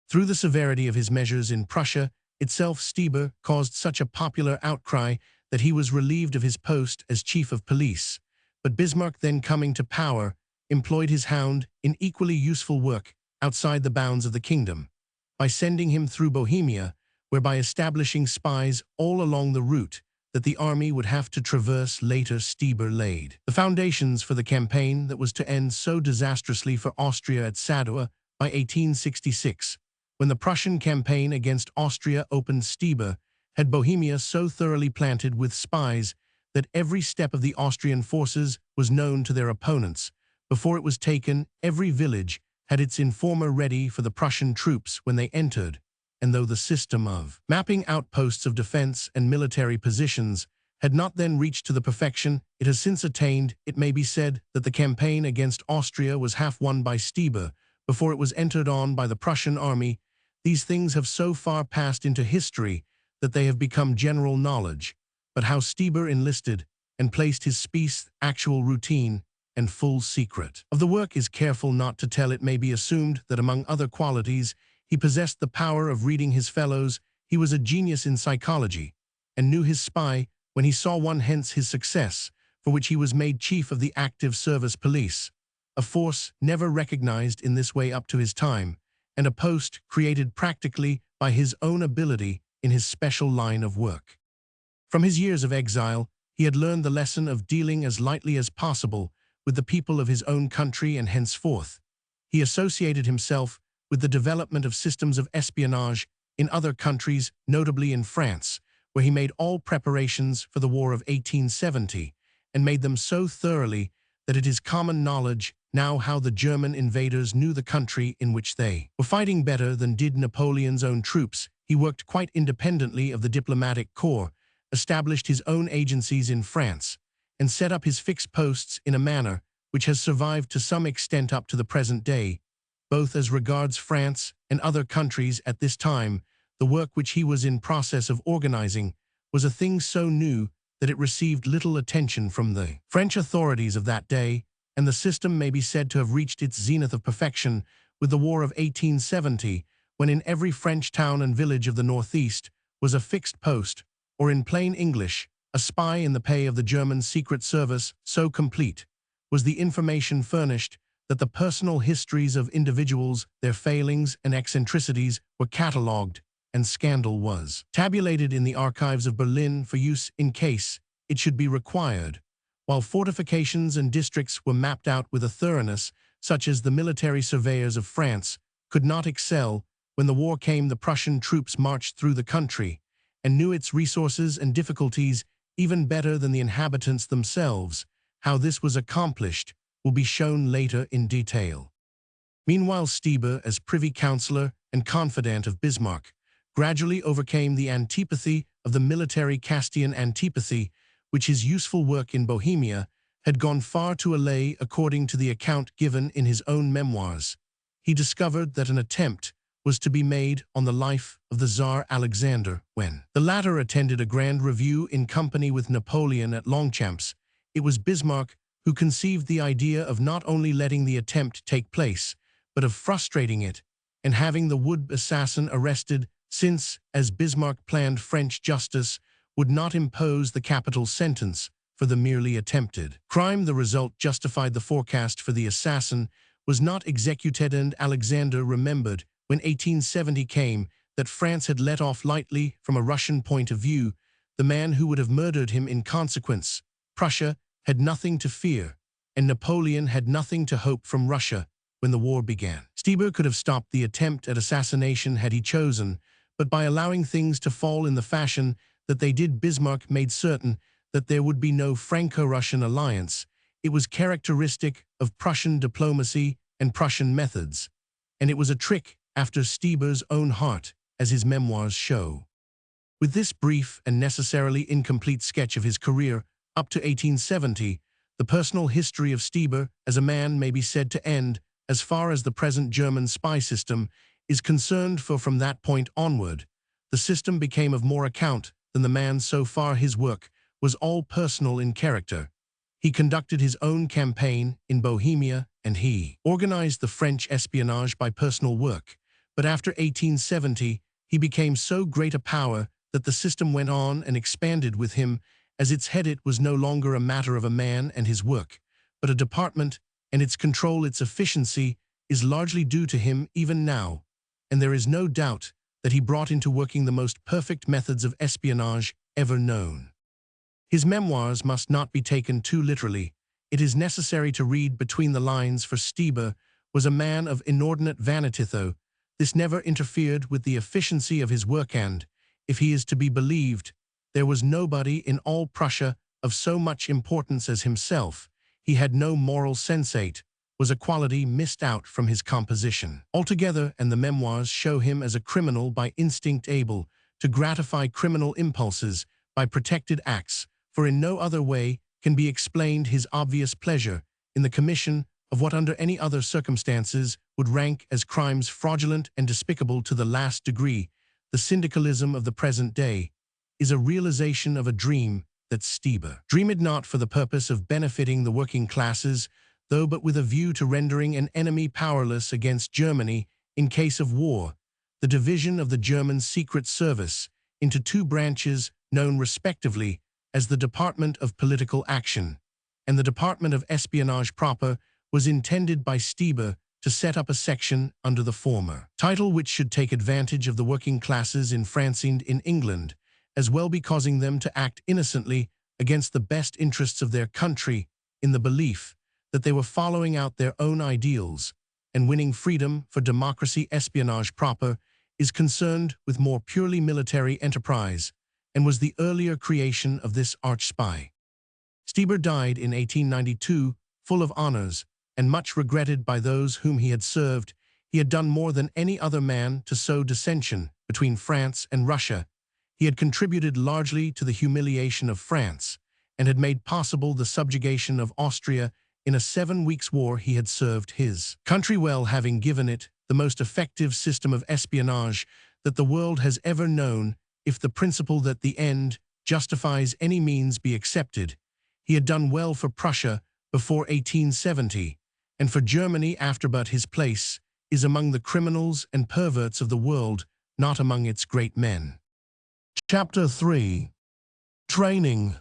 Through the severity of his measures in Prussia itself Stieber caused such a popular outcry that he was relieved of his post as chief of police. But Bismarck, then coming to power, employed his hound in equally useful work outside the bounds of the kingdom, by sending him through Bohemia, whereby establishing spies all along the route that the army would have to traverse. Later Stieber laid the foundations for the campaign that was to end so disastrously for Austria at Sadowa by 1866. When the Prussian campaign against Austria opened, Stieber had Bohemia so thoroughly planted with spies that every step of the Austrian forces was known to their opponents. Before it was taken, every village had its informer ready for the Prussian troops when they entered, and though the system of mapping outposts of defense and military positions had not then reached to the perfection it has since attained, it may be said that the campaign against Austria was half won by Stieber before it was entered on by the Prussian army. These things have so far passed into history that they have become general knowledge, but how Stieber enlisted and placed his spies actual routine and full secret of the work is careful not to tell. It may be assumed that among other qualities he possessed the power of reading his fellows. He was a genius in psychology, and knew his spy when he saw one, hence his success, for which he was made chief of the active service police, a force never recognized in this way up to his time, and a post created practically by his own ability in his special line of work. From his years of exile, he had learned the lesson of dealing as lightly as possible with the people of his own country, and henceforth he associated himself with the development of systems of espionage in other countries, notably in France, where he made all preparations for the War of 1870, and made them so thoroughly that it is common knowledge now how the German invaders knew the country in which they were fighting better than did Napoleon's own troops. He worked quite independently of the diplomatic corps, established his own agencies in France, and set up his fixed posts in a manner which has survived to some extent up to the present day. Both as regards France and other countries at this time, the work which he was in process of organizing was a thing so new that it received little attention from the French authorities of that day, and the system may be said to have reached its zenith of perfection with the War of 1870, when in every French town and village of the Northeast was a fixed post, or in plain English, a spy in the pay of the German Secret Service. So complete was the information furnished that the personal histories of individuals, their failings and eccentricities, were catalogued, and scandal was tabulated in the archives of Berlin for use in case it should be required, while fortifications and districts were mapped out with a thoroughness such as the military surveyors of France could not excel. When the war came, the Prussian troops marched through the country and knew its resources and difficulties even better than the inhabitants themselves. How this was accomplished will be shown later in detail. Meanwhile, Stieber, as privy councillor and confidant of Bismarck, gradually overcame the antipathy of the military Castian antipathy, which his useful work in Bohemia had gone far to allay. According to the account given in his own memoirs, he discovered that an attempt was to be made on the life of the Tsar Alexander when the latter attended a grand review in company with Napoleon at Longchamps. It was Bismarck who conceived the idea of not only letting the attempt take place, but of frustrating it and having the would-be assassin arrested, since, as Bismarck planned, French justice would not impose the capital sentence for the merely attempted crime. The result justified the forecast, for the assassin was not executed, and Alexander remembered, when 1870 came, that France had let off lightly from a Russian point of view the man who would have murdered him in consequence. Prussia had nothing to fear, and Napoleon had nothing to hope from Russia when the war began. Stieber could have stopped the attempt at assassination had he chosen, but by allowing things to fall in the fashion that they did, Bismarck made certain that there would be no Franco-Russian alliance. It was characteristic of Prussian diplomacy and Prussian methods, and it was a trick after Stieber's own heart, as his memoirs show. With this brief and necessarily incomplete sketch of his career up to 1870, the personal history of Stieber as a man may be said to end as far as the present German spy system is concerned, for from that point onward, the system became of more account than the man. So far his work was all personal in character. He conducted his own campaign in Bohemia, and he organized the French espionage by personal work. But after 1870, he became so great a power that the system went on and expanded with him. As its head, it was no longer a matter of a man and his work, but a department, and its control, its efficiency, is largely due to him even now, and there is no doubt that he brought into working the most perfect methods of espionage ever known. His memoirs must not be taken too literally. It is necessary to read between the lines, for Stieber was a man of inordinate vanity, though this never interfered with the efficiency of his work, and, if he is to be believed, there was nobody in all Prussia of so much importance as himself. He had no moral sensate, was a quality missed out from his composition altogether, and the memoirs show him as a criminal by instinct, able to gratify criminal impulses by protected acts, for in no other way can be explained his obvious pleasure in the commission of what under any other circumstances would rank as crimes fraudulent and despicable to the last degree. The syndicalism of the present day is a realization of a dream that Stieber dreamed not for the purpose of benefiting the working classes, though but with a view to rendering an enemy powerless against Germany in case of war. The division of the German Secret Service into two branches known respectively as the Department of Political Action and the Department of Espionage proper was intended by Stieber to set up a section under the former title which should take advantage of the working classes in France and in England, as well be causing them to act innocently against the best interests of their country, in the belief that they were following out their own ideals and winning freedom. For democracy, espionage proper is concerned with more purely military enterprise and was the earlier creation of this arch-spy. Stieber died in 1892, full of honors and much regretted by those whom he had served. He had done more than any other man to sow dissension between France and Russia. He had contributed largely to the humiliation of France and had made possible the subjugation of Austria. In a 7 weeks' war he had served his country well, having given it the most effective system of espionage that the world has ever known. If the principle that the end justifies any means be accepted, he had done well for Prussia before 1870, and for Germany after, but his place is among the criminals and perverts of the world, not among its great men. Chapter 3. Training.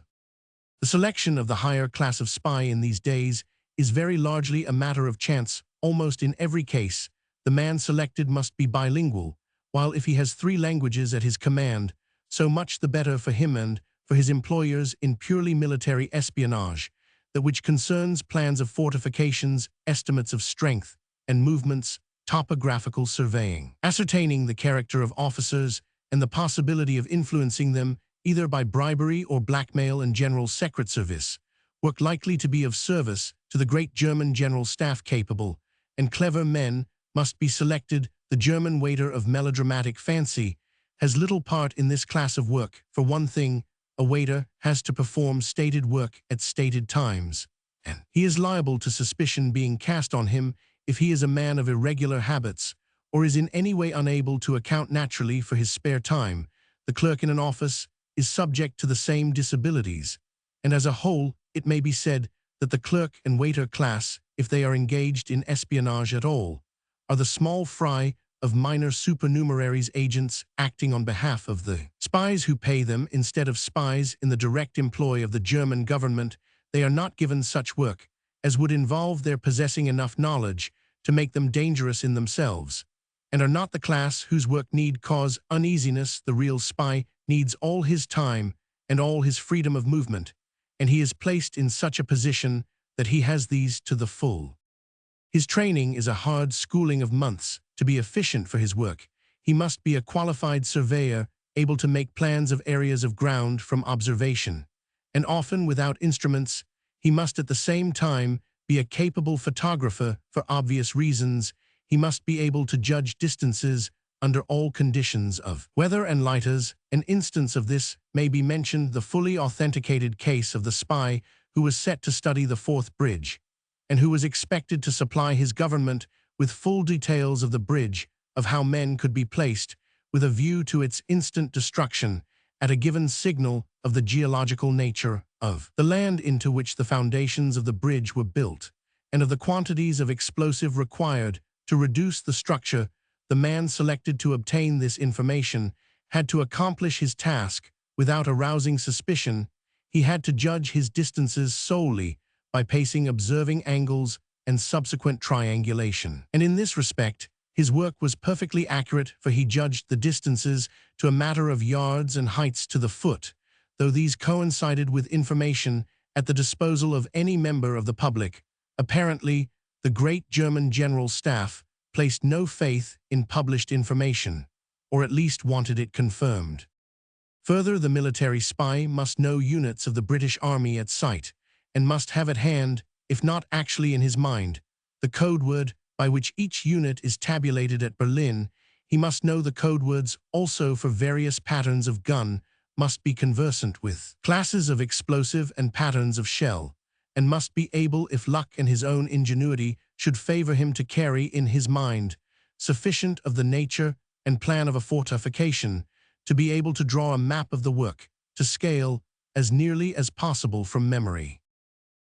The selection of the higher class of spy in these days is very largely a matter of chance. Almost in every case, the man selected must be bilingual, while if he has 3 languages at his command, so much the better for him and for his employers in purely military espionage, that which concerns plans of fortifications, estimates of strength and movements, topographical surveying, ascertaining the character of officers and the possibility of influencing them either by bribery or blackmail, and general secret service work likely to be of service to the great German general staff. Capable and clever men must be selected. The German waiter of melodramatic fancy has little part in this class of work. For one thing, a waiter has to perform stated work at stated times, and he is liable to suspicion being cast on him if he is a man of irregular habits or is in any way unable to account naturally for his spare time. The clerk in an office is subject to the same disabilities, and as a whole, it may be said that the clerk and waiter class, if they are engaged in espionage at all, are the small fry of minor supernumeraries, agents acting on behalf of the spies who pay them instead of spies in the direct employ of the German government. They are not given such work as would involve their possessing enough knowledge to make them dangerous in themselves, and are not the class whose work need cause uneasiness. The real spy needs all his time and all his freedom of movement, and he is placed in such a position that he has these to the full. His training is a hard schooling of months. To be efficient for his work, he must be a qualified surveyor, able to make plans of areas of ground from observation, and often without instruments. He must at the same time be a capable photographer. For obvious reasons, he must be able to judge distances under all conditions of weather and lighters. An instance of this may be mentioned: the fully authenticated case of the spy who was set to study the Forth Bridge, and who was expected to supply his government with full details of the bridge, of how men could be placed, with a view to its instant destruction, at a given signal, of the geological nature of the land into which the foundations of the bridge were built, and of the quantities of explosive required to reduce the structure. the man selected to obtain this information had to accomplish his task without arousing suspicion. He had to judge his distances solely by pacing observing angles and subsequent triangulation. And in this respect, his work was perfectly accurate, for he judged the distances to a matter of yards and heights to the foot, though these coincided with information at the disposal of any member of the public. Apparently, the great German General Staff placed no faith in published information, or at least wanted it confirmed. Further, the military spy must know units of the British Army at sight, and must have at hand, if not actually in his mind, the code word by which each unit is tabulated at Berlin. He must know the code words also for various patterns of gun, must be conversant with classes of explosive and patterns of shell, and must be able, if luck and his own ingenuity should favor him, to carry in his mind sufficient of the nature and plan of a fortification, to be able to draw a map of the work, to scale as nearly as possible from memory.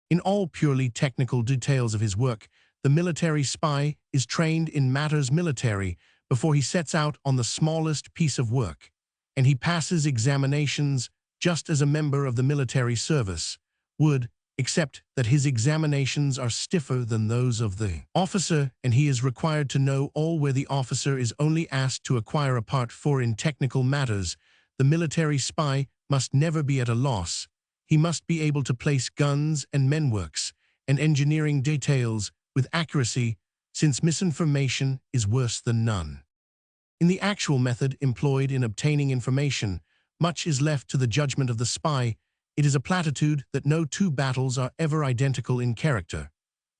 In all purely technical details of his work, the military spy is trained in matters military before he sets out on the smallest piece of work, and he passes examinations just as a member of the military service would, except that his examinations are stiffer than those of the officer, and he is required to know all where the officer is only asked to acquire a part. For in technical matters, the military spy must never be at a loss. He must be able to place guns and menworks and engineering details with accuracy, since misinformation is worse than none. In the actual method employed in obtaining information, much is left to the judgment of the spy. It is a platitude that no two battles are ever identical in character,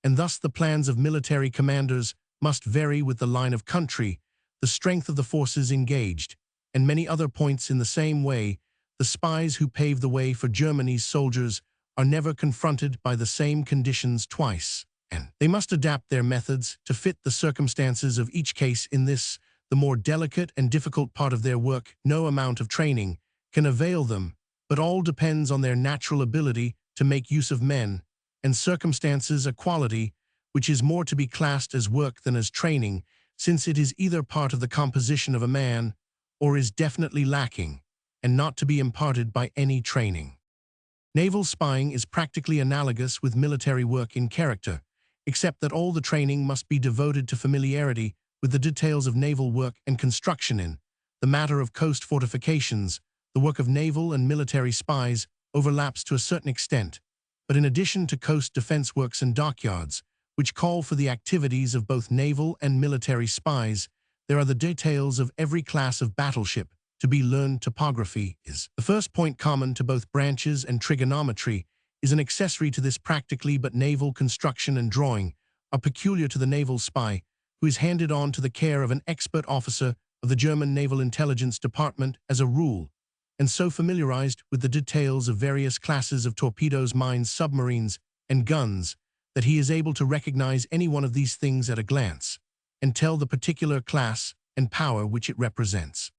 and thus the plans of military commanders must vary with the line of country, the strength of the forces engaged, and many other points. In the same way, the spies who pave the way for Germany's soldiers are never confronted by the same conditions twice, and they must adapt their methods to fit the circumstances of each case. In this, the more delicate and difficult part of their work, no amount of training can avail them, but all depends on their natural ability to make use of men and circumstances, a quality which is more to be classed as work than as training, since it is either part of the composition of a man or is definitely lacking, and not to be imparted by any training. Naval spying is practically analogous with military work in character, except that all the training must be devoted to familiarity with the details of naval work and construction. In the matter of coast fortifications, the work of naval and military spies overlaps to a certain extent, but in addition to coast defense works and dockyards, which call for the activities of both naval and military spies, there are the details of every class of battleship to be learned. Topography is the first point. Common to both branches, and trigonometry is an accessory to this practically, but naval construction and drawing are peculiar to the naval spy, who is handed on to the care of an expert officer of the German Naval Intelligence Department as a rule, and so familiarized with the details of various classes of torpedoes, mines, submarines, and guns that he is able to recognize any one of these things at a glance and tell the particular class and power which it represents.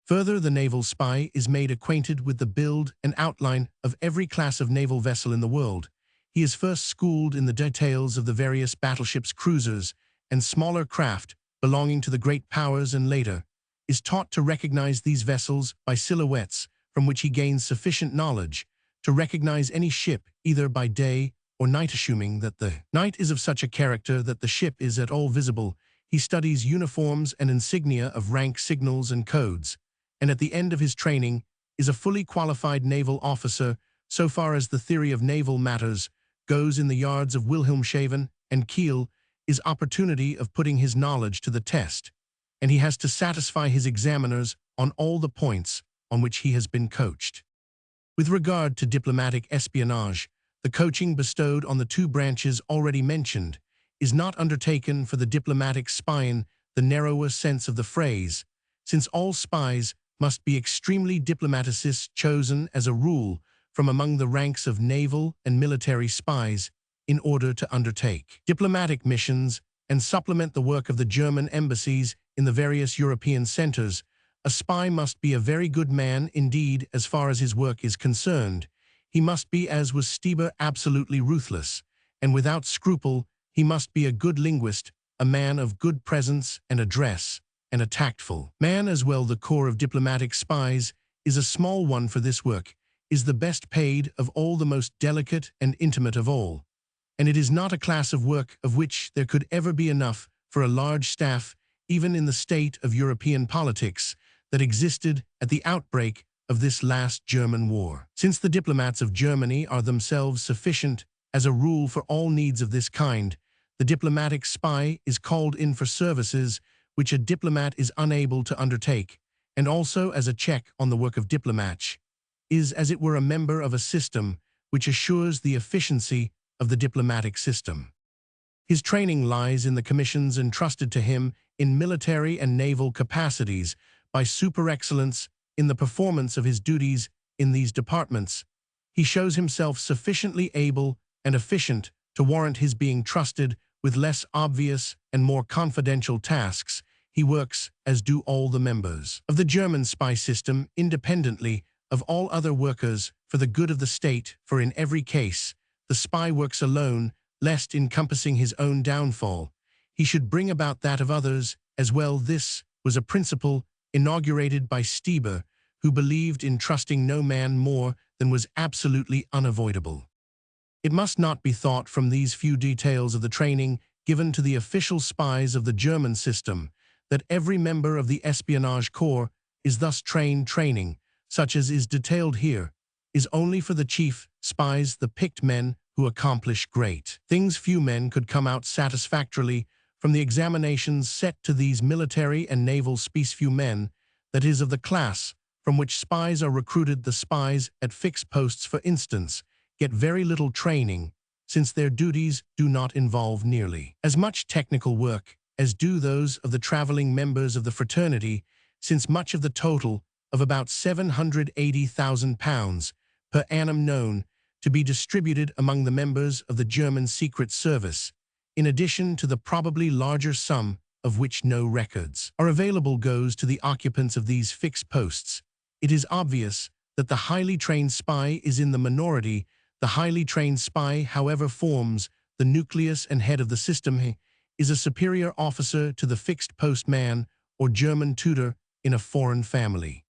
Further, the naval spy is made acquainted with the build and outline of every class of naval vessel in the world. He is first schooled in the details of the various battleships, cruisers, and smaller craft belonging to the great powers, and later is taught to recognize these vessels by silhouettes, from which he gains sufficient knowledge to recognize any ship either by day or night. Assuming that the night is of such a character that the ship is at all visible, he studies uniforms and insignia of rank, signals, and codes, and at the end of his training is a fully qualified naval officer so far as the theory of naval matters goes. In the yards of Wilhelmshaven and Kiel is opportunity of putting his knowledge to the test, and he has to satisfy his examiners on all the points on which he has been coached. With regard to diplomatic espionage, the coaching bestowed on the two branches already mentioned is not undertaken for the diplomatic spy in the narrower sense of the phrase, since all spies must be extremely diplomatists chosen as a rule from among the ranks of naval and military spies in order to undertake diplomatic missions and supplement the work of the German embassies in the various European centers. A spy must be a very good man indeed as far as his work is concerned. He must be, as was Stieber, absolutely ruthless, and without scruple. He must be a good linguist, a man of good presence and address, and a tactful man as well. The core of diplomatic spies is a small one, for this work is the best paid of all, the most delicate and intimate of all. And it is not a class of work of which there could ever be enough for a large staff, even in the state of European politics that existed at the outbreak of this last German war. Since the diplomats of Germany are themselves sufficient as a rule for all needs of this kind, the diplomatic spy is called in for services which a diplomat is unable to undertake, and also as a check on the work of diplomats, is as it were a member of a system which assures the efficiency of the diplomatic system. His training lies in the commissions entrusted to him in military and naval capacities by super-excellence in the performance of his duties in these departments. He shows himself sufficiently able and efficient to warrant his being trusted with less obvious and more confidential tasks. He works, as do all the members of the German spy system, independently of all other workers for the good of the state, for in every case, the spy works alone, lest encompassing his own downfall, he should bring about that of others as well. This was a principle inaugurated by Stieber, who believed in trusting no man more than was absolutely unavoidable. It must not be thought from these few details of the training given to the official spies of the German system that every member of the espionage corps is thus trained. Training, such as is detailed here, is only for the chief spies, the picked men who accomplish great things. Few men could come out satisfactorily from the examinations set to these military and naval spies. Few men, that is, of the class from which spies are recruited. The spies at fixed posts, for instance, get very little training, since their duties do not involve nearly as much technical work as do those of the traveling members of the fraternity, since much of the total of about £780,000 per annum known to be distributed among the members of the German Secret Service, in addition to the probably larger sum of which no records are available, goes to the occupants of these fixed posts. It is obvious that the highly trained spy is in the minority. The highly trained spy, however, forms the nucleus and head of the system. He is a superior officer to the fixed post man or German tutor in a foreign family.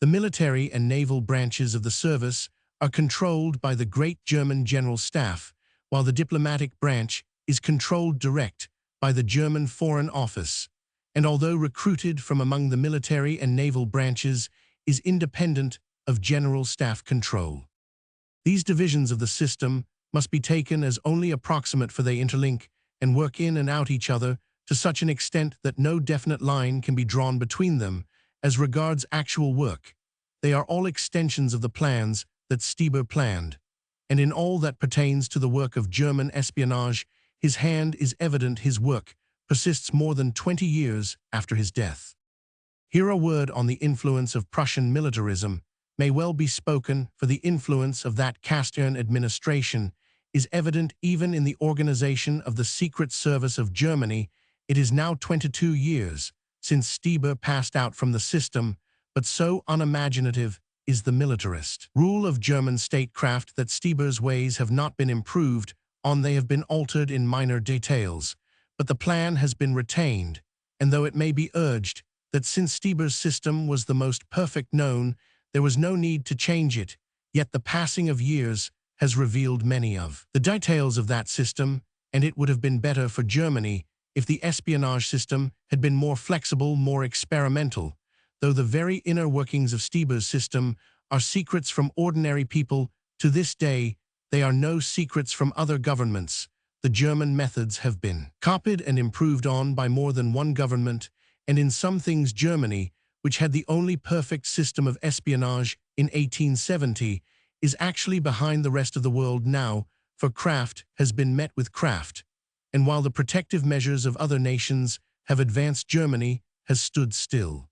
The military and naval branches of the service are controlled by the great German General Staff, while the diplomatic branch is controlled direct by the German Foreign Office, and although recruited from among the military and naval branches, is independent of General Staff control. These divisions of the system must be taken as only approximate, for they interlink and work in and out each other to such an extent that no definite line can be drawn between them. As regards actual work, they are all extensions of the plans that Stieber planned, and in all that pertains to the work of German espionage, his hand is evident. His work persists more than 20 years after his death. Here a word on the influence of Prussian militarism may well be spoken, for the influence of that clandestine administration is evident even in the organization of the Secret Service of Germany. It is now 22 years since Stieber passed out from the system, but so unimaginative is the militarist rule of German statecraft that Stieber's ways have not been improved on. They have been altered in minor details, but the plan has been retained, and though it may be urged that since Stieber's system was the most perfect known, there was no need to change it, yet the passing of years has revealed many of the details of that system, and it would have been better for Germany if the espionage system had been more flexible, more experimental. Though the very inner workings of Stieber's system are secrets from ordinary people, to this day they are no secrets from other governments. The German methods have been copied and improved on by more than one government, and in some things Germany, which had the only perfect system of espionage in 1870, is actually behind the rest of the world now, for craft has been met with craft, and while the protective measures of other nations have advanced, Germany has stood still.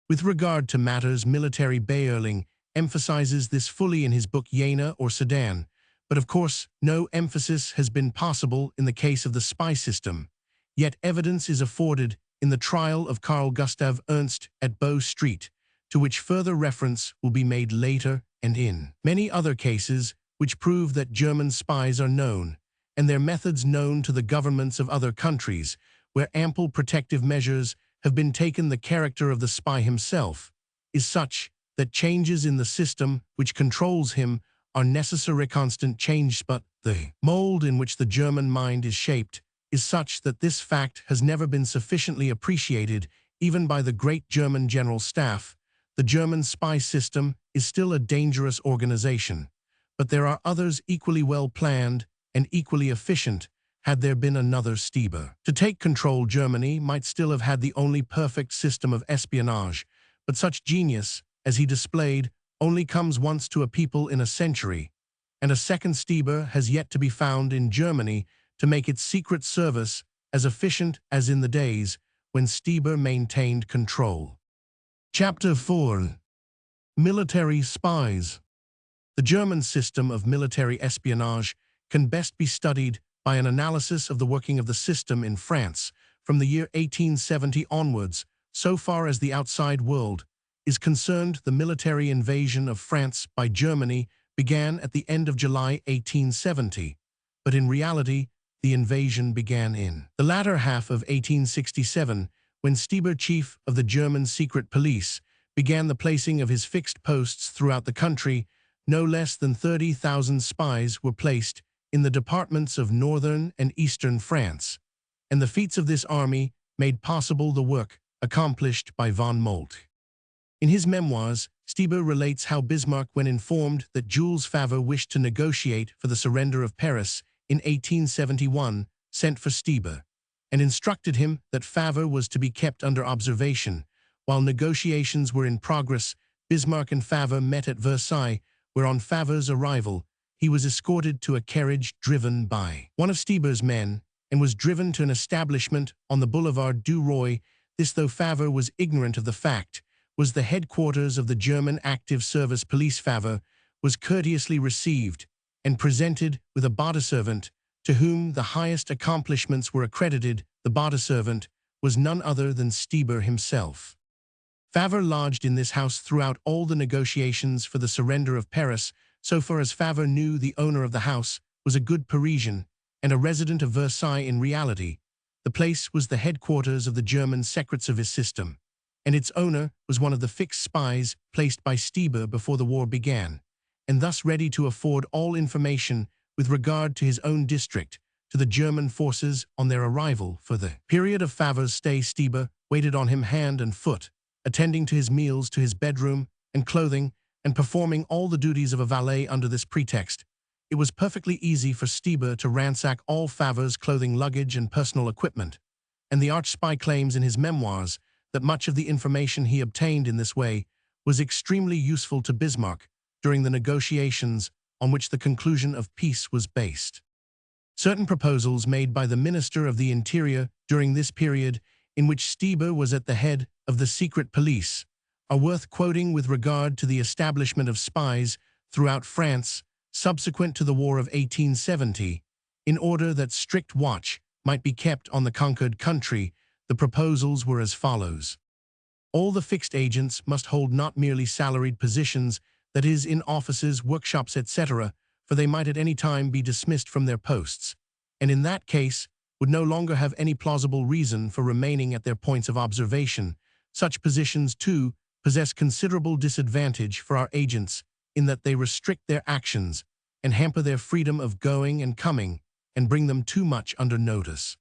With regard to matters military, Bayerling emphasizes this fully in his book Jena or Sedan, but of course no emphasis has been possible in the case of the spy system. Yet evidence is afforded in the trial of Carl Gustav Ernst at Bow Street, to which further reference will be made later, and in many other cases which prove that German spies are known, and their methods known to the governments of other countries, where ample protective measures have been taken. The character of the spy himself is such that changes in the system which controls him are necessary constant change, but the mold in which the German mind is shaped is such that this fact has never been sufficiently appreciated even by the great German General Staff. The German spy system is still a dangerous organization, but there are others equally well planned and equally efficient. Had there been another Stieber to take control, Germany might still have had the only perfect system of espionage, but such genius as he displayed only comes once to a people in a century, and a second Stieber has yet to be found in Germany to make its secret service as efficient as in the days when Stieber maintained control. Chapter 4. Military Spies. The German system of military espionage can best be studied by an analysis of the working of the system in France from the year 1870 onwards. So far as the outside world is concerned, the military invasion of France by Germany began at the end of July 1870, but in reality, the invasion began in the latter half of 1867, when Stieber, chief of the German secret police, began the placing of his fixed posts throughout the country. No less than 30,000 spies were placed in the departments of northern and eastern France, and the feats of this army made possible the work accomplished by von Moltke. In his memoirs, Stieber relates how Bismarck, when informed that Jules Favre wished to negotiate for the surrender of Paris in 1871, sent for Stieber and instructed him that Favre was to be kept under observation. While negotiations were in progress, Bismarck and Favre met at Versailles, where on Favre's arrival, he was escorted to a carriage driven by one of Stieber's men and was driven to an establishment on the Boulevard du Roi. This, though Favre was ignorant of the fact, was the headquarters of the German active service police. Favre was courteously received and presented with a bodyservant to whom the highest accomplishments were accredited. The bodyservant was none other than Stieber himself. Favre lodged in this house throughout all the negotiations for the surrender of Paris. So far as Favre knew, the owner of the house was a good Parisian and a resident of Versailles. In reality, the place was the headquarters of the German secret service system, and its owner was one of the fixed spies placed by Stieber before the war began, and thus ready to afford all information with regard to his own district to the German forces on their arrival. For the period of Favre's stay, Stieber waited on him hand and foot, attending to his meals, to his bedroom and clothing, and performing all the duties of a valet. Under this pretext, it was perfectly easy for Stieber to ransack all Favre's clothing, luggage, and personal equipment, and the arch-spy claims in his memoirs that much of the information he obtained in this way was extremely useful to Bismarck during the negotiations on which the conclusion of peace was based. Certain proposals made by the Minister of the Interior during this period, in which Stieber was at the head of the secret police, are worth quoting with regard to the establishment of spies throughout France subsequent to the War of 1870, in order that strict watch might be kept on the conquered country. The proposals were as follows. All the fixed agents must hold not merely salaried positions, that is, in offices, workshops, etc., for they might at any time be dismissed from their posts, and in that case would no longer have any plausible reason for remaining at their points of observation. Such positions, too, possess considerable disadvantage for our agents in that they restrict their actions and hamper their freedom of going and coming and bring them too much under notice.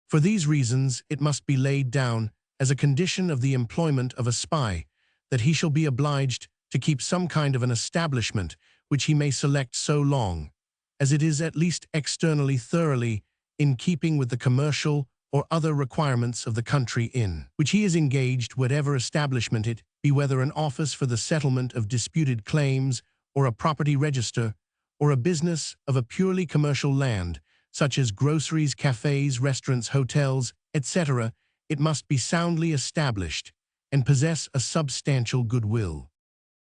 For these reasons, it must be laid down as a condition of the employment of a spy that he shall be obliged to keep some kind of an establishment which he may select, so long as it is at least externally thoroughly in keeping with the commercial or other requirements of the country in which he is engaged, whatever establishment it be, whether an office for the settlement of disputed claims, or a property register, or a business of a purely commercial land, such as groceries, cafes, restaurants, hotels, etc., it must be soundly established and possess a substantial goodwill.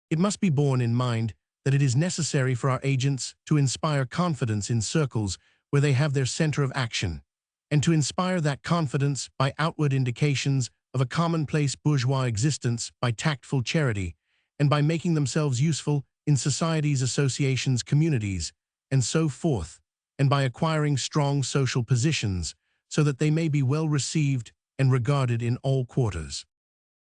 It must be borne in mind that it is necessary for our agents to inspire confidence in circles where they have their center of action, and to inspire that confidence by outward indications of a commonplace bourgeois existence, by tactful charity, and by making themselves useful in societies, associations, communities, and so forth, and by acquiring strong social positions, so that they may be well received and regarded in all quarters.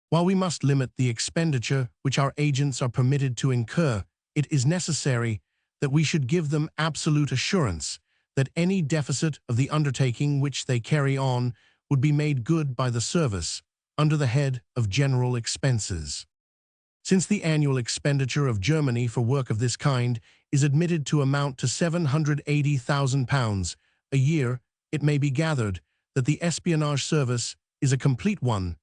While we must limit the expenditure which our agents are permitted to incur, it is necessary that we should give them absolute assurance that any deficit of the undertaking which they carry on would be made good by the service under the head of general expenses. Since the annual expenditure of Germany for work of this kind is admitted to amount to £780,000 a year, it may be gathered that the espionage service is a complete one.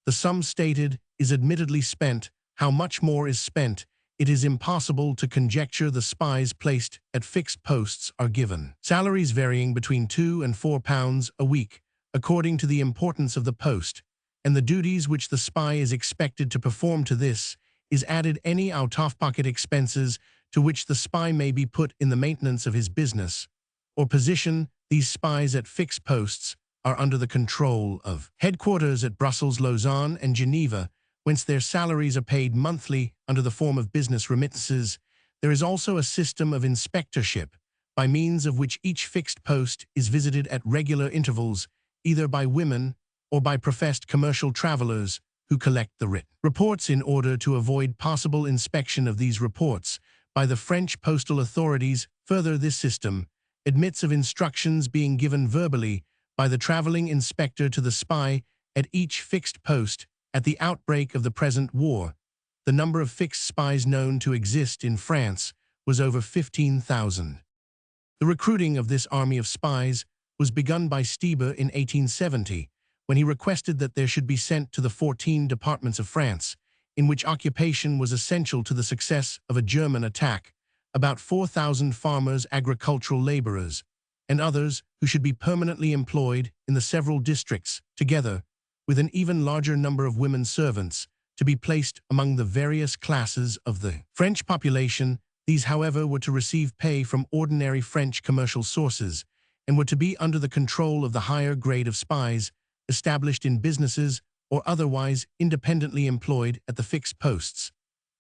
The sum stated is admittedly spent. How much more is spent, it is impossible to conjecture. The spies placed at fixed posts are given salaries varying between £2 and £4 a week, according to the importance of the post, and the duties which the spy is expected to perform. To this is added any out-of-pocket expenses to which the spy may be put in the maintenance of his business or position. These spies at fixed posts are under the control of headquarters at Brussels, Lausanne, and Geneva, whence their salaries are paid monthly under the form of business remittances. There is also a system of inspectorship, by means of which each fixed post is visited at regular intervals, either by women or by professed commercial travelers who collect the written reports in order to avoid possible inspection of these reports by the French postal authorities. Further, this system admits of instructions being given verbally by the traveling inspector to the spy at each fixed post. At the outbreak of the present war, the number of fixed spies known to exist in France was over 15,000. The recruiting of this army of spies was begun by Stieber in 1870, when he requested that there should be sent to the 14 departments of France, in which occupation was essential to the success of a German attack, about 4,000 farmers, agricultural laborers, and others who should be permanently employed in the several districts, together with an even larger number of women servants, to be placed among the various classes of the French population. These, however, were to receive pay from ordinary French commercial sources, and were to be under the control of the higher grade of spies, established in businesses or otherwise independently employed at the fixed posts.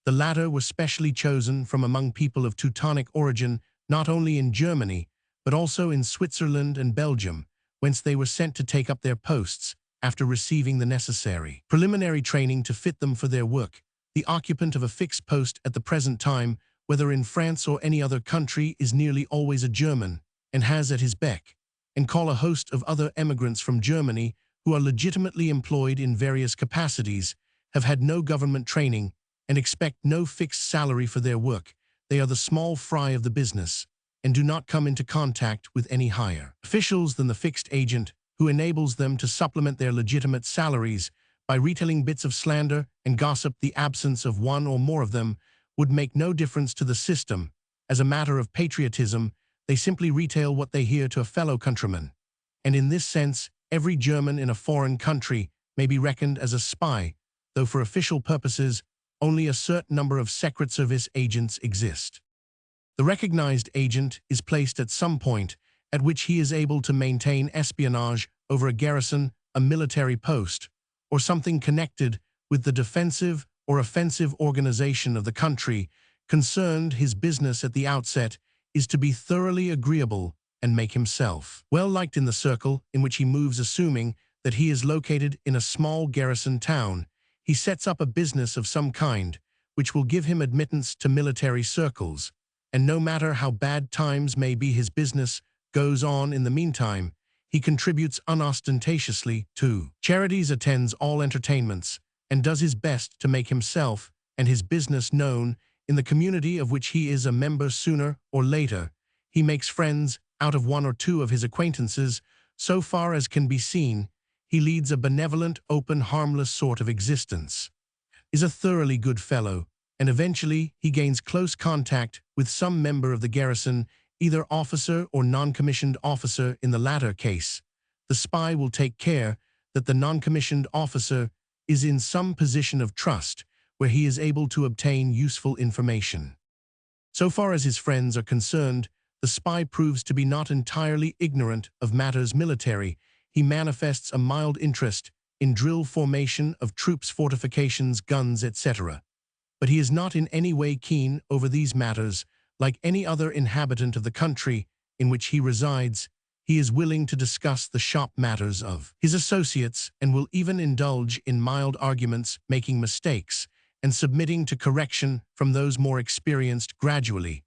The latter were specially chosen from among people of Teutonic origin, not only in Germany, but also in Switzerland and Belgium, whence they were sent to take up their posts, after receiving the necessary preliminary training to fit them for their work. The occupant of a fixed post at the present time, whether in France or any other country, is nearly always a German, and has at his beck and call a host of other emigrants from Germany who are legitimately employed in various capacities, have had no government training, and expect no fixed salary for their work. They are the small fry of the business, and do not come into contact with any higher officials than the fixed agent, who enables them to supplement their legitimate salaries by retailing bits of slander and gossip. The absence of one or more of them would make no difference to the system. As a matter of patriotism, they simply retail what they hear to a fellow countryman. And in this sense, every German in a foreign country may be reckoned as a spy, though for official purposes, only a certain number of Secret Service agents exist. The recognized agent is placed at some point at which he is able to maintain espionage over a garrison, a military post, or something connected with the defensive or offensive organization of the country concerned. His business at the outset is to be thoroughly agreeable and make himself well liked in the circle in which he moves. Assuming that he is located in a small garrison town, he sets up a business of some kind which will give him admittance to military circles, and no matter how bad times may be, his business goes on. In the meantime, he contributes unostentatiously to charities, attends all entertainments, and does his best to make himself and his business known in the community of which he is a member. Sooner or later, he makes friends out of one or two of his acquaintances. So far as can be seen, he leads a benevolent, open, harmless sort of existence, is a thoroughly good fellow, and eventually he gains close contact with some member of the garrison, either officer or non-commissioned officer. In the latter case, the spy will take care that the non-commissioned officer is in some position of trust where he is able to obtain useful information. So far as his friends are concerned, the spy proves to be not entirely ignorant of matters military. He manifests a mild interest in drill formation of troops, fortifications, guns, etc. But he is not in any way keen over these matters. Like any other inhabitant of the country in which he resides, he is willing to discuss the shop matters of his associates and will even indulge in mild arguments, making mistakes, and submitting to correction from those more experienced gradually.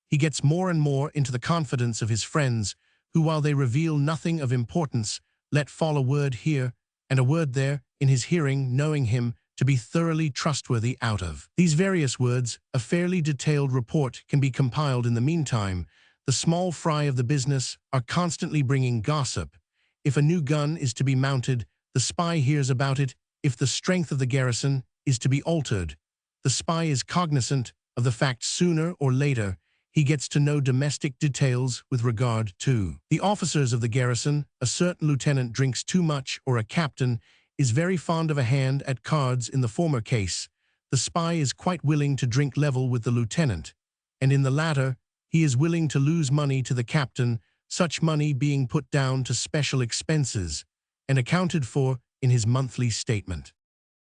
He gets more and more into the confidence of his friends, who, while they reveal nothing of importance, let fall a word here and a word there in his hearing, knowing him to be thoroughly trustworthy. Out of these various words, a fairly detailed report can be compiled. In the meantime, the small fry of the business are constantly bringing gossip. If a new gun is to be mounted, the spy hears about it. If the strength of the garrison is to be altered, the spy is cognizant of the fact. Sooner or later, he gets to know domestic details with regard to the officers of the garrison. A certain lieutenant drinks too much, or a captain is very fond of a hand at cards. In the former case, the spy is quite willing to drink level with the lieutenant, and in the latter, he is willing to lose money to the captain, such money being put down to special expenses and accounted for in his monthly statement.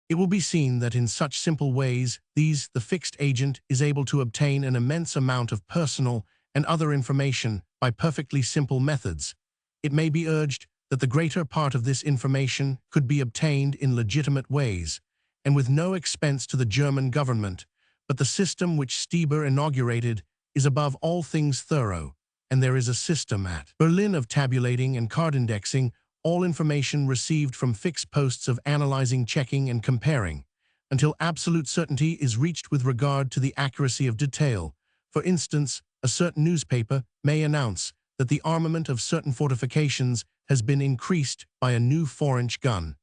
It will be seen that in such simple ways, the fixed agent is able to obtain an immense amount of personal and other information by perfectly simple methods. It may be urged that the greater part of this information could be obtained in legitimate ways, and with no expense to the German government, but the system which Stieber inaugurated is above all things thorough, and there is a system at Berlin of tabulating and card indexing all information received from fixed posts, of analyzing, checking, and comparing, until absolute certainty is reached with regard to the accuracy of detail. For instance, a certain newspaper may announce that the armament of certain fortifications has been increased by a new 4-inch gun.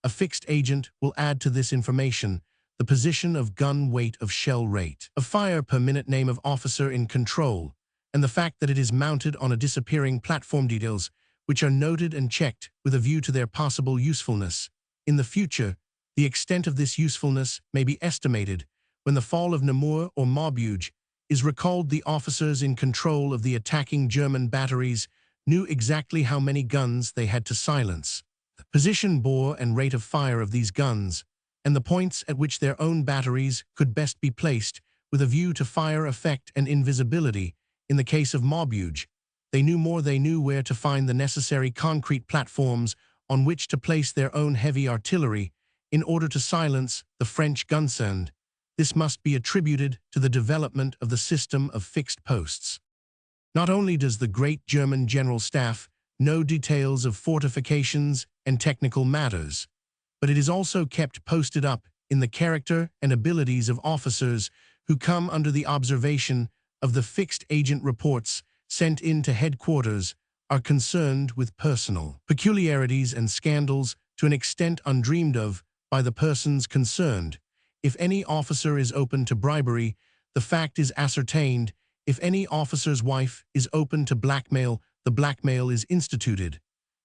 A fixed agent will add to this information the position of gun weight, of shell rate of fire per minute, name of officer in control, and the fact that it is mounted on a disappearing platform. Details which are noted and checked with a view to their possible usefulness. In the future, the extent of this usefulness may be estimated when the fall of Namur or Maubeuge is recalled. The officers in control of the attacking German batteries knew exactly how many guns they had to silence, the position, bore, and rate of fire of these guns, and the points at which their own batteries could best be placed with a view to fire effect and invisibility. In the case of Maubeuge, they knew more. They knew where to find the necessary concrete platforms on which to place their own heavy artillery in order to silence the French guns, and this must be attributed to the development of the system of fixed posts. Not only does the great German General Staff know details of fortifications and technical matters, but it is also kept posted up in the character and abilities of officers who come under the observation of the fixed agent. Reports sent in to headquarters are concerned with personal peculiarities and scandals to an extent undreamed of by the persons concerned. If any officer is open to bribery, the fact is ascertained. If any officer's wife is open to blackmail, the blackmail is instituted,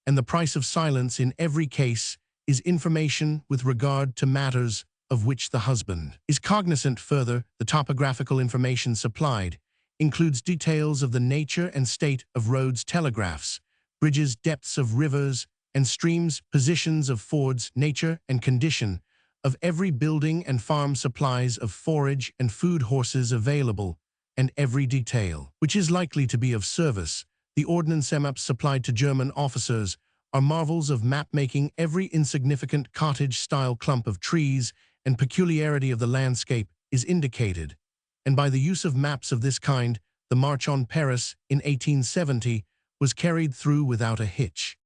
and the price of silence in every case is information with regard to matters of which the husband is cognizant. Further, the topographical information supplied includes details of the nature and state of roads, telegraphs, bridges, depths of rivers and streams, positions of fords, nature and condition of every building and farm, supplies of forage and food, horses available, and every detail which is likely to be of service. The ordnance maps supplied to German officers are marvels of map-making. Every insignificant cottage-style clump of trees and peculiarity of the landscape is indicated, and by the use of maps of this kind, the March on Paris in 1870 was carried through without a hitch.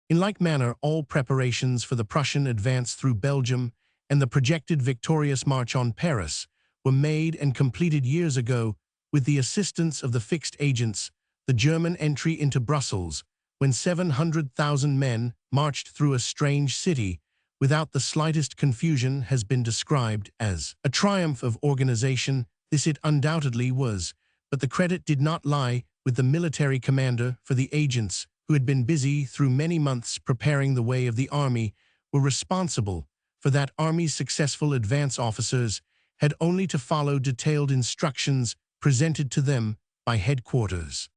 In like manner, all preparations for the Prussian advance through Belgium and the projected victorious March on Paris were made and completed years ago with the assistance of the fixed agents. The German entry into Brussels, when 700,000 men marched through a strange city without the slightest confusion, has been described as a triumph of organization. This it undoubtedly was, but the credit did not lie with the military commander, for the agents, who had been busy through many months preparing the way of the army, were responsible for that army's successful advance. Officers had only to follow detailed instructions presented to them by headquarters.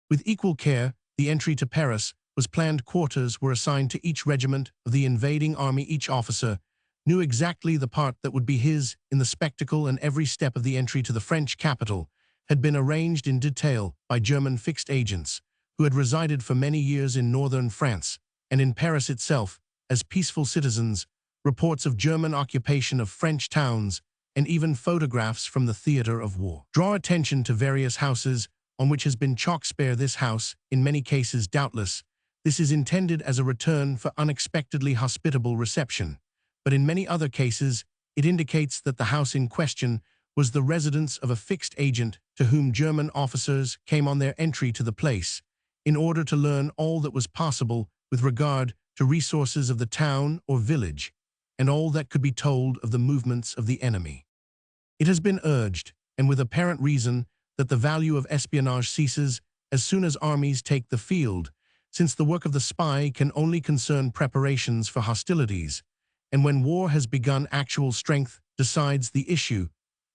With equal care, the entry to Paris was planned. Quarters were assigned to each regiment of the invading army. Each officer knew exactly the part that would be his in the spectacle, and every step of the entry to the French capital had been arranged in detail by German fixed agents, who had resided for many years in northern France and in Paris itself as peaceful citizens, reports of German occupation of French towns, and even photographs from the theater of war. Draw attention to various houses on which has been chalk spare this house, in many cases doubtless. This is intended as a return for unexpectedly hospitable reception, but in many other cases it indicates that the house in question was the residence of a fixed agent to whom German officers came on their entry to the place, in order to learn all that was possible with regard to resources of the town or village, and all that could be told of the movements of the enemy. It has been urged, and with apparent reason, that the value of espionage ceases as soon as armies take the field, since the work of the spy can only concern preparations for hostilities, and when war has begun, actual strength decides the issue.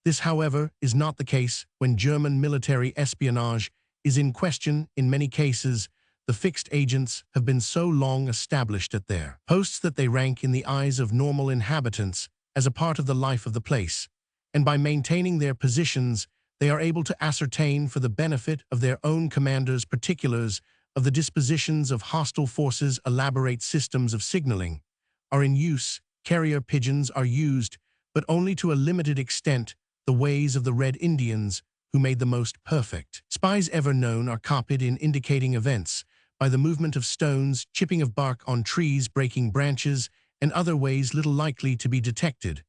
This, however, is not the case when German military espionage is in question. In many cases, the fixed agents have been so long established at their posts that they rank in the eyes of normal inhabitants as a part of the life of the place, and by maintaining their positions, they are able to ascertain for the benefit of their own commanders particulars of the dispositions of hostile forces. Elaborate systems of signaling are in use. Carrier pigeons are used, but only to a limited extent. The ways of the Red Indians, who made the most perfect spies ever known, are copied in indicating events by the movement of stones, chipping of bark on trees, breaking branches, and other ways little likely to be detected,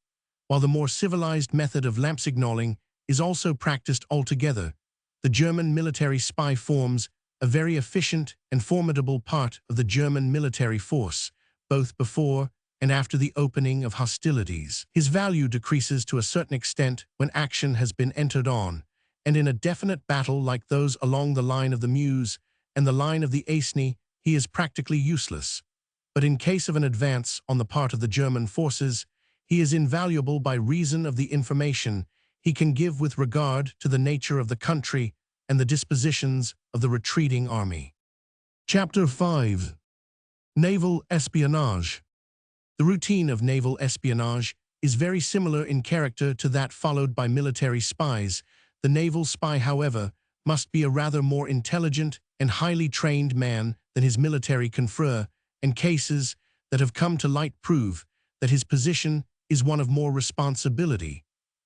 while the more civilized method of lamp signaling is also practiced altogether. The German military spy forms a very efficient and formidable part of the German military force, both before and after the opening of hostilities. His value decreases to a certain extent when action has been entered on, and in a definite battle like those along the line of the Meuse and the line of the Aisne, he is practically useless. But in case of an advance on the part of the German forces, he is invaluable by reason of the information he can give with regard to the nature of the country and the dispositions of the retreating army. Chapter 5. Naval Espionage. The routine of naval espionage is very similar in character to that followed by military spies. The naval spy, however, must be a rather more intelligent and highly trained man than his military confrere, and cases that have come to light prove that his position is one of more responsibility,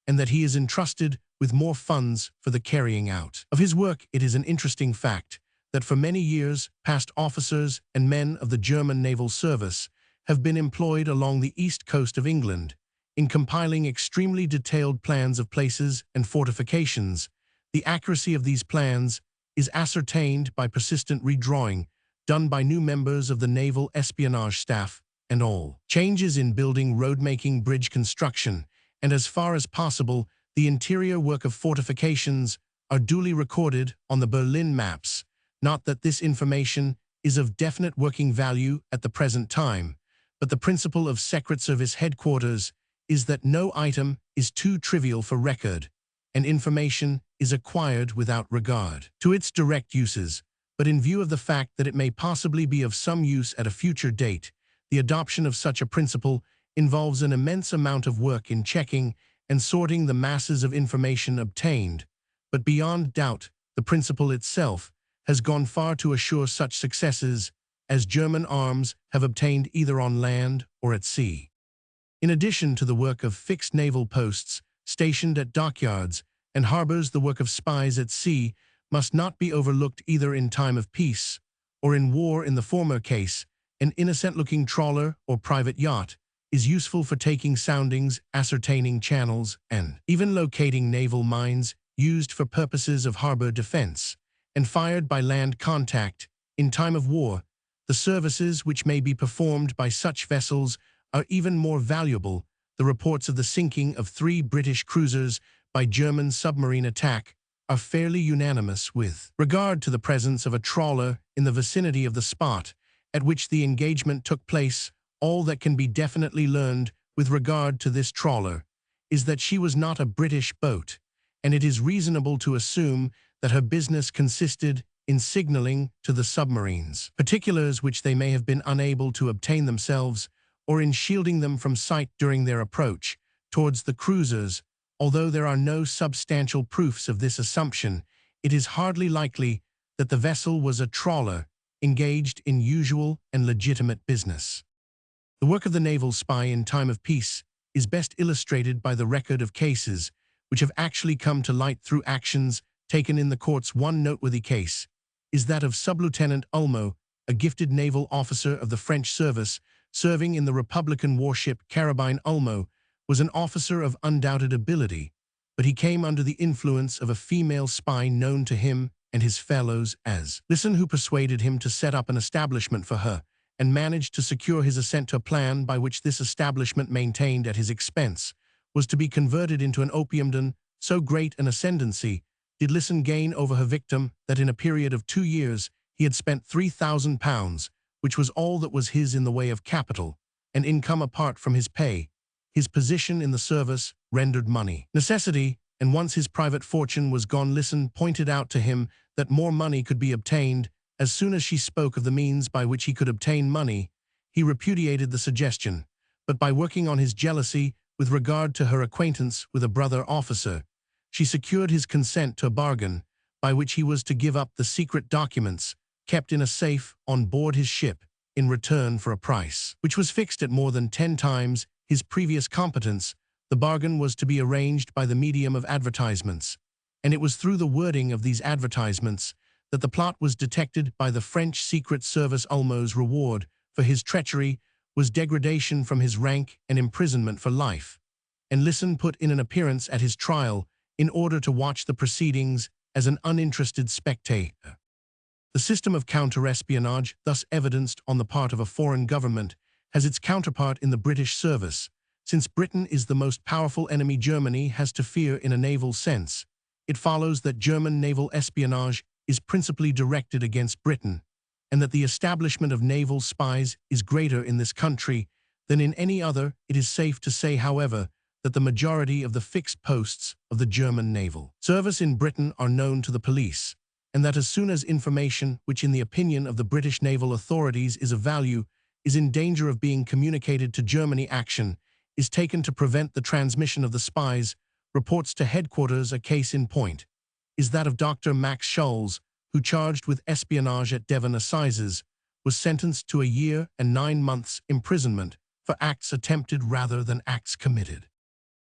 and that he is entrusted with more funds for the carrying out of his work. It is an interesting fact that for many years past officers and men of the German naval service have been employed along the east coast of England in compiling extremely detailed plans of places and fortifications. The accuracy of these plans is ascertained by persistent redrawing done by new members of the naval espionage staff, and all changes in building, road-making, bridge construction, and as far as possible, the interior work of fortifications are duly recorded on the Berlin maps. Not that this information is of definite working value at the present time, but the principle of Secret Service headquarters is that no item is too trivial for record, and information is acquired without regard to its direct uses, but in view of the fact that it may possibly be of some use at a future date. The adoption of such a principle involves an immense amount of work in checking and sorting the masses of information obtained, but beyond doubt, the principle itself has gone far to assure such successes as German arms have obtained either on land or at sea. In addition to the work of fixed naval posts stationed at dockyards and harbors, the work of spies at sea must not be overlooked either in time of peace or in war. In the former case, an innocent-looking trawler or private yacht is useful for taking soundings, ascertaining channels, and even locating naval mines used for purposes of harbor defense and fired by land contact. In time of war, the services which may be performed by such vessels are even more valuable. The reports of the sinking of 3 British cruisers by German submarine attack are fairly unanimous with regard to the presence of a trawler in the vicinity of the spot at which the engagement took place. All that can be definitely learned with regard to this trawler is that she was not a British boat, and it is reasonable to assume that her business consisted in signaling to the submarines, particulars which they may have been unable to obtain themselves, or in shielding them from sight during their approach towards the cruisers. Although there are no substantial proofs of this assumption, it is hardly likely that the vessel was a trawler engaged in usual and legitimate business. The work of the naval spy in time of peace is best illustrated by the record of cases which have actually come to light through actions taken in the courts. One noteworthy case is that of Sub-Lieutenant Ulmo, a gifted naval officer of the French service serving in the Republican warship Carabine. Ulmo was an officer of undoubted ability, but he came under the influence of a female spy known to him and his fellows as Listen, who persuaded him to set up an establishment for her and managed to secure his assent to a plan by which this establishment, maintained at his expense, was to be converted into an opium den. So great an ascendancy did Listen gain over her victim that in a period of 2 years he had spent £3,000, which was all that was his in the way of capital and income apart from his pay. His position in the service rendered money necessity, and once his private fortune was gone, Listen pointed out to him that more money could be obtained. As soon as she spoke of the means by which he could obtain money, he repudiated the suggestion, but by working on his jealousy with regard to her acquaintance with a brother officer, she secured his consent to a bargain by which he was to give up the secret documents kept in a safe on board his ship in return for a price which was fixed at more than 10 times his previous competence. The bargain was to be arranged by the medium of advertisements, and it was through the wording of these advertisements that the plot was detected by the French Secret Service. Ulmo's reward for his treachery was degradation from his rank and imprisonment for life, and Listen put in an appearance at his trial in order to watch the proceedings as an uninterested spectator. The system of counter-espionage, thus evidenced on the part of a foreign government, has its counterpart in the British service. Since Britain is the most powerful enemy Germany has to fear in a naval sense, it follows that German naval espionage is principally directed against Britain, and that the establishment of naval spies is greater in this country than in any other. It is safe to say, however, that the majority of the fixed posts of the German naval service in Britain are known to the police, and that as soon as information which in the opinion of the British naval authorities is of value is in danger of being communicated to Germany, action is taken to prevent the transmission of the spies. Reports to headquarters. A case in point is that of Dr. Max Schulz, who, charged with espionage at Devon Assizes, was sentenced to 1 year and 9 months imprisonment for acts attempted rather than acts committed.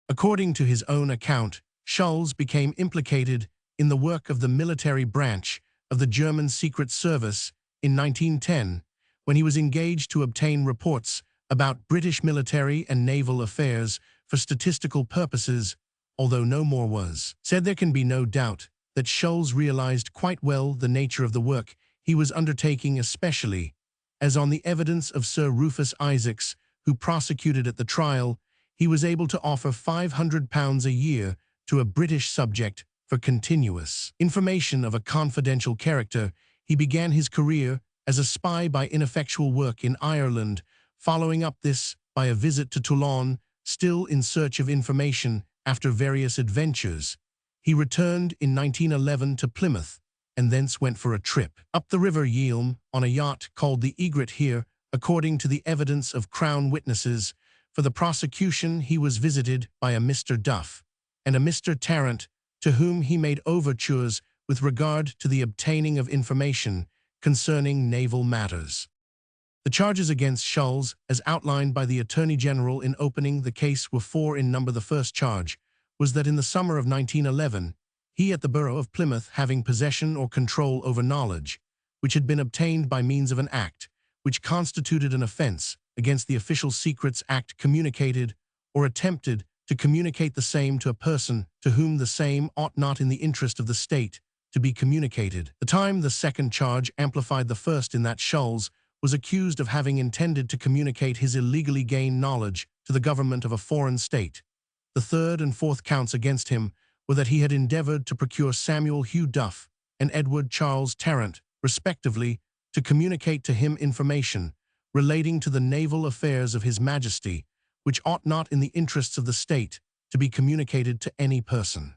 According to his own account, Schulz became implicated in the work of the military branch of the German Secret Service in 1910, when he was engaged to obtain reports about British military and naval affairs for statistical purposes. Although no more was said, there can be no doubt that Schulz realized quite well the nature of the work he was undertaking, especially as on the evidence of Sir Rufus Isaacs, who prosecuted at the trial, he was able to offer £500 a year to a British subject for continuous information of a confidential character. He began his career as a spy by ineffectual work in Ireland, following up this by a visit to Toulon. Still in search of information after various adventures, he returned in 1911 to Plymouth, and thence went for a trip up the River Yelm on a yacht called the Egret. Here, according to the evidence of Crown witnesses for the prosecution, he was visited by a Mr. Duff and a Mr. Tarrant, to whom he made overtures with regard to the obtaining of information concerning naval matters. The charges against Schulz, as outlined by the Attorney General in opening the case, were 4 in number. The first charge was that in the summer of 1911, he, at the Borough of Plymouth, having possession or control over knowledge which had been obtained by means of an act which constituted an offense against the Official Secrets Act, communicated or attempted to communicate the same to a person to whom the same ought not in the interest of the state to be communicated. The second charge amplified the first, in that Schulz was accused of having intended to communicate his illegally gained knowledge to the government of a foreign state. The third and fourth counts against him were that he had endeavored to procure Samuel Hugh Duff and Edward Charles Tarrant, respectively, to communicate to him information relating to the naval affairs of His Majesty, which ought not in the interests of the state to be communicated to any person.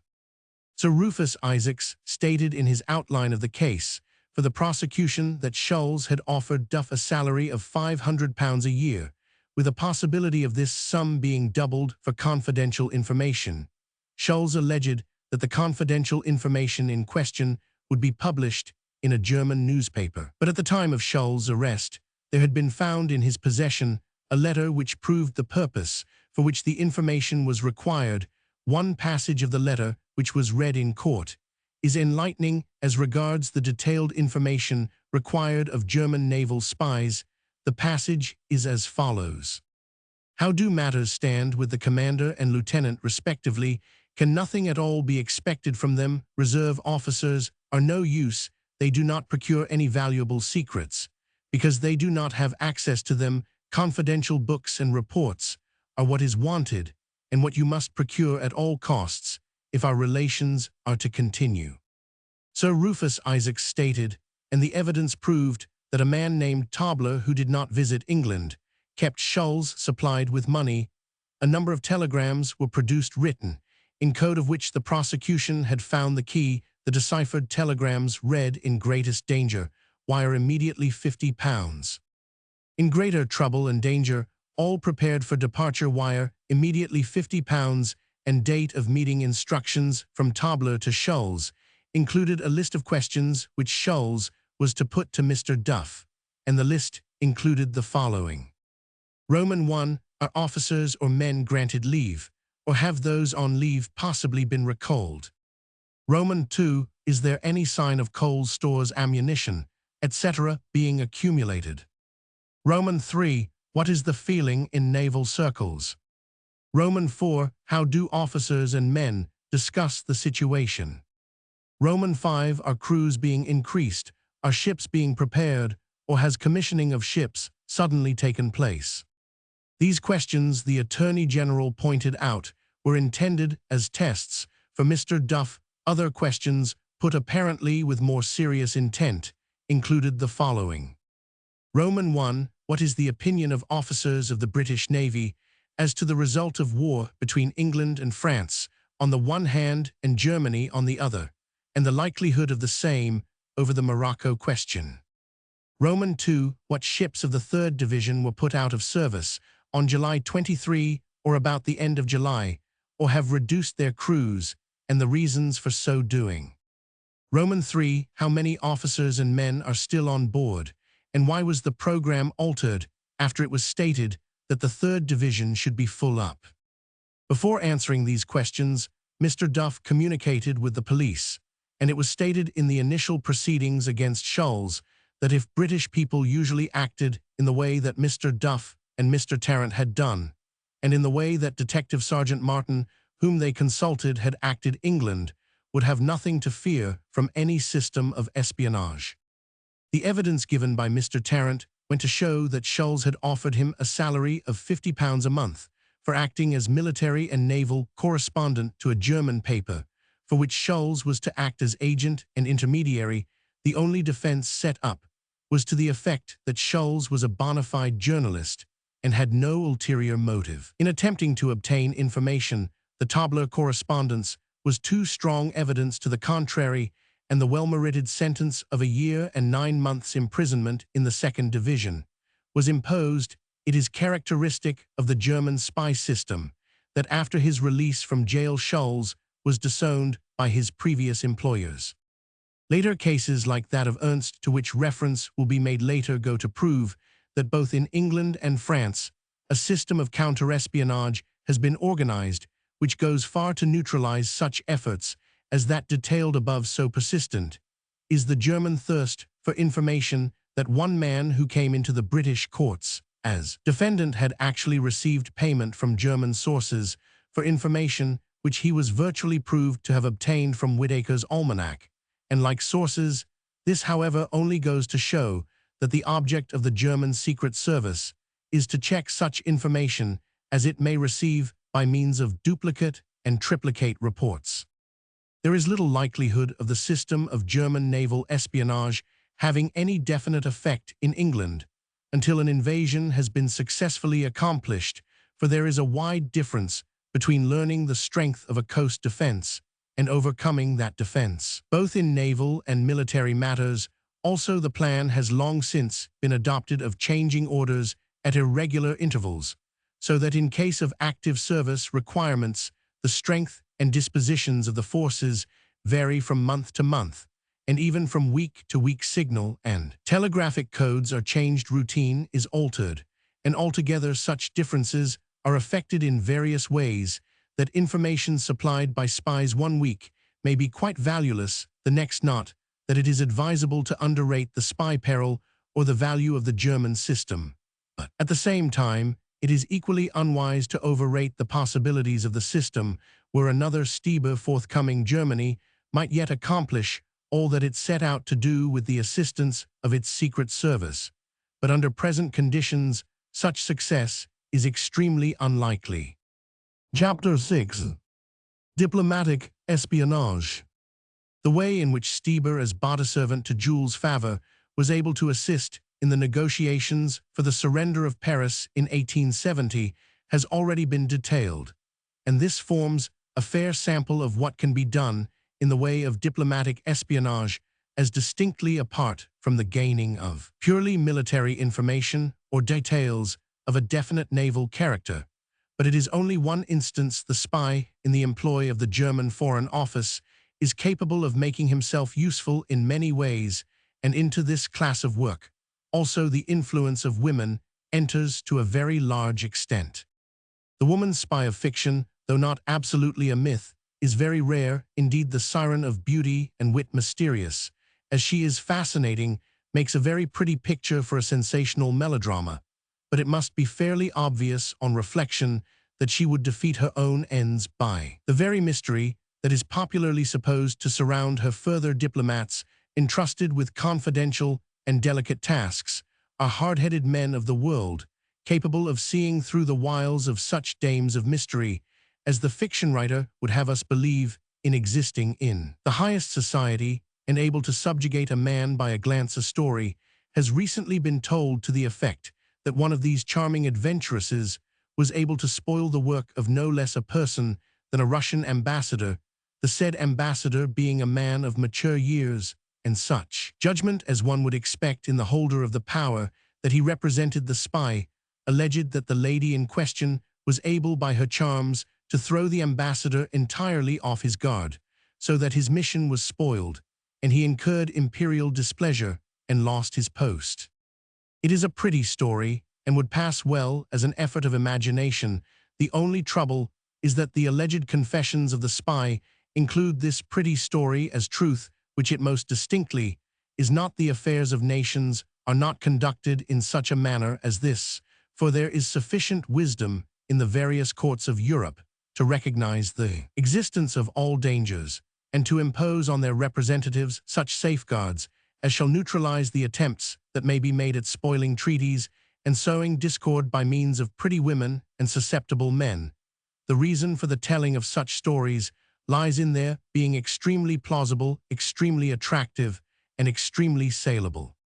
Sir Rufus Isaacs stated in his outline of the case for the prosecution that Schulz had offered Duff a salary of £500 a year, with a possibility of this sum being doubled for confidential information. Schulz alleged that the confidential information in question would be published in a German newspaper. But at the time of Scholl's arrest, there had been found in his possession a letter which proved the purpose for which the information was required. One passage of the letter, which was read in court, is enlightening as regards the detailed information required of German naval spies. The passage is as follows. How do matters stand with the commander and lieutenant respectively? Can nothing at all be expected from them? Reserve officers are no use. They do not procure any valuable secrets, because they do not have access to them. Confidential books and reports are what is wanted and what you must procure at all costs if our relations are to continue. Sir Rufus Isaacs stated, and the evidence proved that a man named Tobler, who did not visit England, kept Scholl's supplied with money. A number of telegrams were produced written, in code of which the prosecution had found the key. The deciphered telegrams read, "In greatest danger, wire immediately £50. In greater trouble and danger, all prepared for departure, wire immediately £50, and date of meeting. Instructions from Tobler to Scholl's included a list of questions which Scholl's was to put to Mr. Duff, and the list included the following. Roman 1. Are officers or men granted leave, or have those on leave possibly been recalled? Roman 2. Is there any sign of coal stores, ammunition, etc. being accumulated? Roman 3. What is the feeling in naval circles? Roman 4. How do officers and men discuss the situation? Roman 5. Are crews being increased? Are ships being prepared, or has commissioning of ships suddenly taken place? These questions, the Attorney General pointed out, were intended as tests for Mr. Duff. Other questions, put apparently with more serious intent, included the following. Roman 1. What is the opinion of officers of the British Navy as to the result of war between England and France on the one hand and Germany on the other, and the likelihood of the same over the Morocco question? Roman 2. What ships of the 3rd Division were put out of service on July 23 or about the end of July, or have reduced their crews, and the reasons for so doing? Roman 3. How many officers and men are still on board, and why was the program altered after it was stated that the 3rd Division should be full up? Before answering these questions, Mr. Duff communicated with the police, and it was stated in the initial proceedings against Scholl's that if British people usually acted in the way that Mr. Duff and Mr. Tarrant had done, and in the way that Detective Sergeant Martin, whom they consulted, had acted, England would have nothing to fear from any system of espionage. The evidence given by Mr. Tarrant went to show that Scholl's had offered him a salary of £50 a month for acting as military and naval correspondent to a German paper, for which Scholl's was to act as agent and intermediary. The only defense set up was to the effect that Scholl's was a bona fide journalist and had no ulterior motive. In attempting to obtain information, the Tobler correspondence was too strong evidence to the contrary, and the well-merited sentence of 1 year and 9 months imprisonment in the 2nd Division was imposed. It is characteristic of the German spy system that after his release from jail, Scholl's was disowned by his previous employers. Later cases like that of Ernst, to which reference will be made later, go to prove that both in England and France, a system of counter-espionage has been organized which goes far to neutralize such efforts as that detailed above. So persistent is the German thirst for information that one man who came into the British courts as defendant had actually received payment from German sources for information which he was virtually proved to have obtained from Whitaker's Almanac and like sources. This, however, only goes to show that the object of the German Secret Service is to check such information as it may receive by means of duplicate and triplicate reports. There is little likelihood of the system of German naval espionage having any definite effect in England until an invasion has been successfully accomplished, for there is a wide difference between learning the strength of a coast defense and overcoming that defense. Both in naval and military matters, also the plan has long since been adopted of changing orders at irregular intervals, so that in case of active service requirements, the strength and dispositions of the forces vary from month to month, and even from week to week signal and telegraphic codes are changed, routine is altered, and altogether such differences are affected in various ways that information supplied by spies one week may be quite valueless, the next not, that it is advisable to underrate the spy peril or the value of the German system. But at the same time, it is equally unwise to overrate the possibilities of the system where another Stieber forthcoming Germany might yet accomplish all that it set out to do with the assistance of its secret service. But under present conditions, such success is extremely unlikely. Chapter 6. Diplomatic Espionage. The way in which Stieber, as bodyservant to Jules Favre, was able to assist in the negotiations for the surrender of Paris in 1870 has already been detailed, and this forms a fair sample of what can be done in the way of diplomatic espionage as distinctly apart from the gaining of purely military information or details of a definite naval character. But it is only one instance the spy in the employ of the German Foreign Office is capable of making himself useful in many ways, and into this class of work also the influence of women enters to a very large extent. The woman spy of fiction, though not absolutely a myth, is very rare, indeed the siren of beauty and wit mysterious, as she is fascinating, makes a very pretty picture for a sensational melodrama, but it must be fairly obvious on reflection that she would defeat her own ends by the very mystery that is popularly supposed to surround her. Further, diplomats entrusted with confidential and delicate tasks are hard-headed men of the world, capable of seeing through the wiles of such dames of mystery as the fiction writer would have us believe in existing in the highest society, and able to subjugate a man by a glance. A story has recently been told to the effect that one of these charming adventuresses was able to spoil the work of no less a person than a Russian ambassador, the said ambassador being a man of mature years and such judgment as one would expect in the holder of the power that he represented. The spy alleged that the lady in question was able by her charms to throw the ambassador entirely off his guard, so that his mission was spoiled, and he incurred imperial displeasure and lost his post. It is a pretty story, and would pass well as an effort of imagination. The only trouble is that the alleged confessions of the spy include this pretty story as truth, which it most distinctly is not. The affairs of nations are not conducted in such a manner as this, for there is sufficient wisdom in the various courts of Europe to recognize the existence of all dangers, and to impose on their representatives such safeguards as shall neutralize the attempts that may be made at spoiling treaties and sowing discord by means of pretty women and susceptible men. The reason for the telling of such stories lies in their being extremely plausible, extremely attractive, and extremely saleable.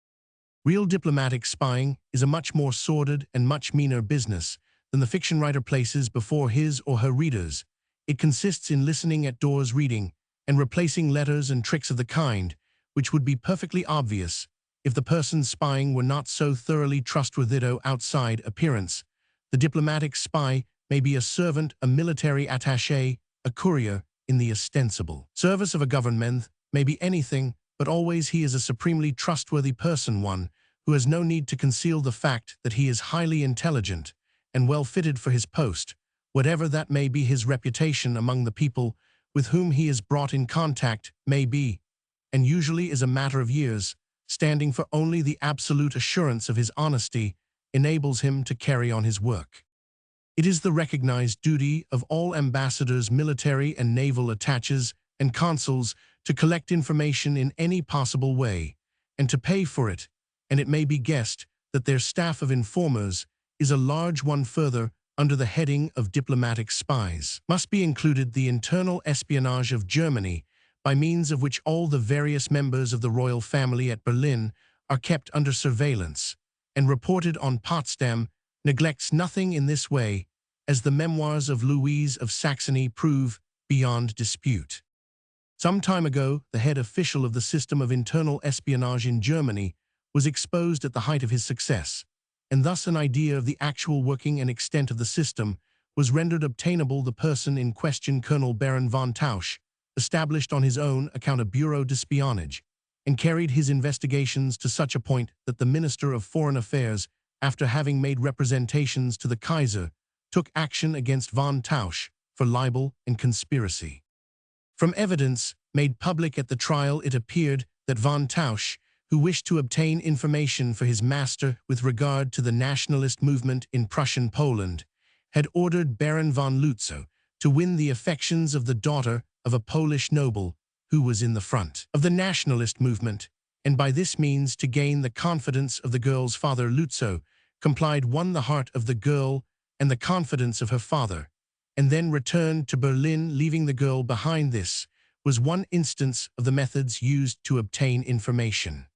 Real diplomatic spying is a much more sordid and much meaner business than the fiction writer places before his or her readers. It consists in listening at doors, reading, and replacing letters and tricks of the kind, which would be perfectly obvious if the person spying were not so thoroughly trustworthy. Outside appearance, the diplomatic spy may be a servant, a military attaché, a courier in the ostensible service of a government, may be anything, but always he is a supremely trustworthy person, one who has no need to conceal the fact that he is highly intelligent and well fitted for his post, whatever that may be his reputation among the people with whom he is brought in contact may be, and usually is a matter of years. Standing for only the absolute assurance of his honesty enables him to carry on his work. It is the recognized duty of all ambassadors, military and naval attaches, and consuls to collect information in any possible way, and to pay for it, and it may be guessed that their staff of informers is a large one. Further, under the heading of diplomatic spies, must be included the internal espionage of Germany, by means of which all the various members of the royal family at Berlin are kept under surveillance, and reported on. Potsdam neglects nothing in this way, as the memoirs of Louise of Saxony prove beyond dispute. Some time ago, the head official of the system of internal espionage in Germany was exposed at the height of his success, and thus an idea of the actual working and extent of the system was rendered obtainable. The person in question, Colonel Baron von Tausch, established on his own account a bureau d'espionnage, and carried his investigations to such a point that the Minister of Foreign Affairs, after having made representations to the Kaiser, took action against von Tausch for libel and conspiracy. From evidence made public at the trial, it appeared that von Tausch, who wished to obtain information for his master with regard to the nationalist movement in Prussian Poland, had ordered Baron von Lutzow to win the affections of the daughter of a Polish noble who was in the front of the nationalist movement, and by this means to gain the confidence of the girl's father. Lutzow won the heart of the girl and the confidence of her father, and then returned to Berlin, leaving the girl behind. This was one instance of the methods used to obtain information.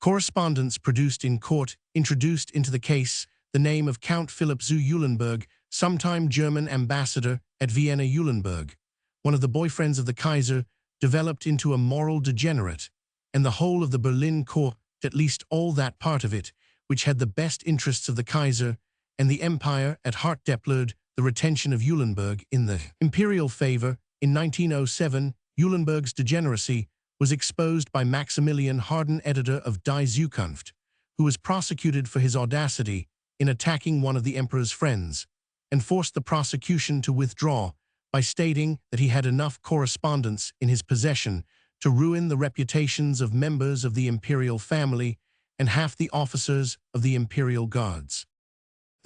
Correspondence produced in court introduced into the case the name of Count Philipp zu Eulenburg, sometime German ambassador at Vienna. Eulenburg, one of the boyfriends of the Kaiser, developed into a moral degenerate, and the whole of the Berlin court, at least all that part of it, which had the best interests of the Kaiser and the Empire at heart, deplored the retention of Eulenburg in the imperial favor. In 1907, Eulenburg's degeneracy was exposed by Maximilian Harden, editor of Die Zukunft, who was prosecuted for his audacity in attacking one of the emperor's friends, and forced the prosecution to withdraw by stating that he had enough correspondence in his possession to ruin the reputations of members of the imperial family and half the officers of the imperial guards.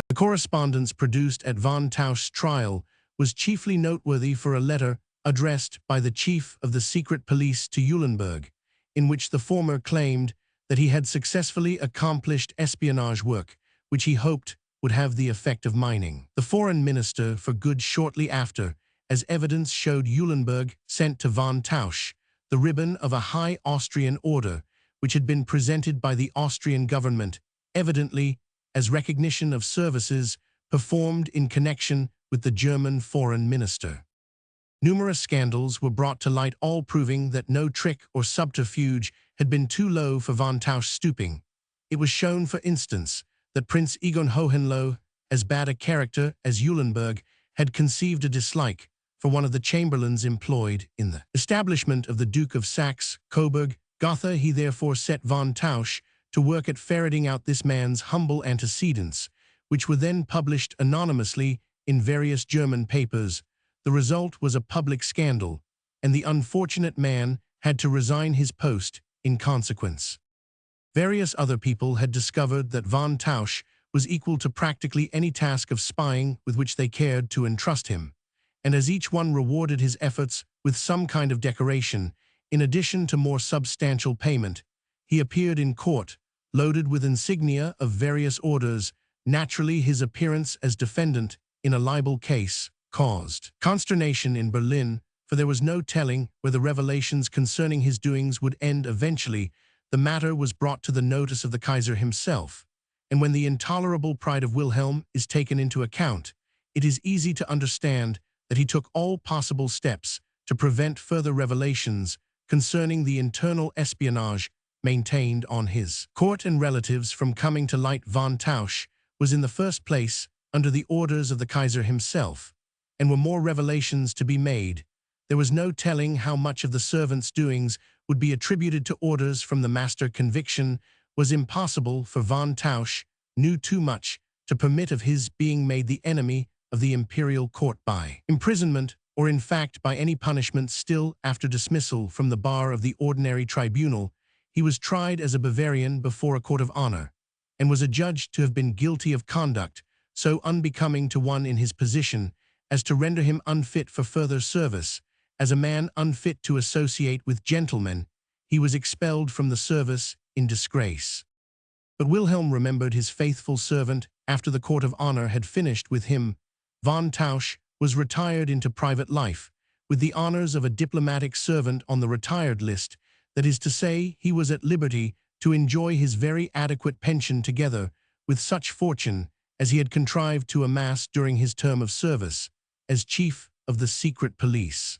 The correspondence produced at von Tausch's trial was chiefly noteworthy for a letter addressed by the chief of the secret police to Eulenburg, in which the former claimed that he had successfully accomplished espionage work, which he hoped would have the effect of mining the foreign minister for good. Shortly after, as evidence showed, Eulenburg sent to von Tausch the ribbon of a high Austrian order, which had been presented by the Austrian government, evidently as recognition of services performed in connection with the German foreign minister. Numerous scandals were brought to light, all proving that no trick or subterfuge had been too low for von Tausch's stooping. It was shown, for instance, that Prince Egon Hohenlohe, as bad a character as Eulenburg, had conceived a dislike for one of the chamberlains employed in the establishment of the Duke of Saxe-Coburg-Gotha. He therefore set von Tausch to work at ferreting out this man's humble antecedents, which were then published anonymously in various German papers. The result was a public scandal, and the unfortunate man had to resign his post in consequence. Various other people had discovered that von Tausch was equal to practically any task of spying with which they cared to entrust him, and as each one rewarded his efforts with some kind of decoration, in addition to more substantial payment, he appeared in court, loaded with insignia of various orders. Naturally, his appearance as defendant in a libel case caused consternation in Berlin, for there was no telling where the revelations concerning his doings would end. Eventually, the matter was brought to the notice of the Kaiser himself, and when the intolerable pride of Wilhelm is taken into account, it is easy to understand that he took all possible steps to prevent further revelations concerning the internal espionage maintained on his court and relatives from coming to light. Von Tausch was in the first place under the orders of the Kaiser himself, and were more revelations to be made, there was no telling how much of the servant's doings would be attributed to orders from the master. Conviction was impossible, for von Tausch knew too much to permit of his being made the enemy of the imperial court by imprisonment, or in fact by any punishment. Still, after dismissal from the bar of the ordinary tribunal, he was tried as a Bavarian before a court of honor, and was adjudged to have been guilty of conduct so unbecoming to one in his position as to render him unfit for further service. As a man unfit to associate with gentlemen, he was expelled from the service in disgrace. But Wilhelm remembered his faithful servant. After the court of honor had finished with him, von Tausch was retired into private life, with the honors of a diplomatic servant on the retired list. That is to say, he was at liberty to enjoy his very adequate pension together with such fortune as he had contrived to amass during his term of service as chief of the secret police.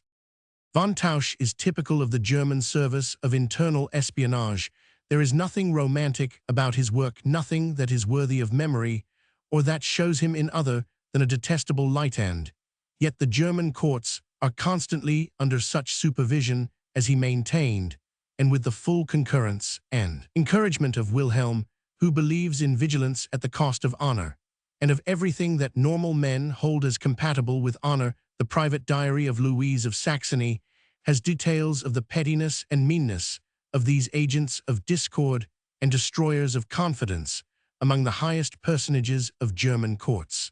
Von Tausch is typical of the German service of internal espionage. There is nothing romantic about his work, nothing that is worthy of memory, or that shows him in other than a detestable light, and yet the German courts are constantly under such supervision as he maintained, and with the full concurrence and encouragement of Wilhelm, who believes in vigilance at the cost of honor, and of everything that normal men hold as compatible with honor. The private diary of Louise of Saxony has details of the pettiness and meanness of these agents of discord and destroyers of confidence among the highest personages of German courts.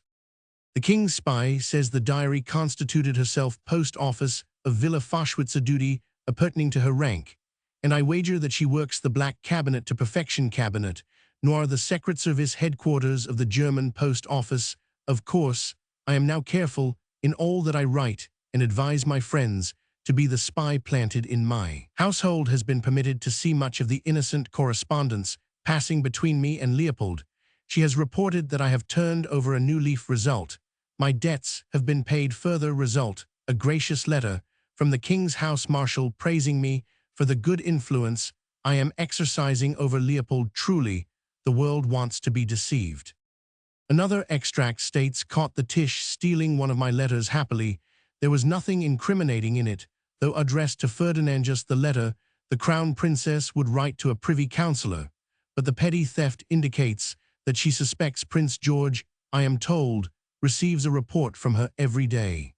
The king's spy says the diary constituted herself post office of Villa Foschwitzer duty appertaining to her rank, and I wager that she works the black cabinet to perfection cabinet, nor the Secret Service headquarters of the German post office. Of course, I am now careful in all that I write and advise my friends to be the spy planted in my household has been permitted to see much of the innocent correspondence passing between me and Leopold. She has reported that I have turned over a new leaf. Result: my debts have been paid. Further result: a gracious letter from the King's House Marshal praising me for the good influence I am exercising over Leopold. Truly, the world wants to be deceived. Another extract states, caught the Tisch stealing one of my letters. Happily, there was nothing incriminating in it, though addressed to Ferdinand. Just the letter the Crown Princess would write to a Privy Councillor, but the petty theft indicates that she suspects Prince George. I am told, receives a report from her every day.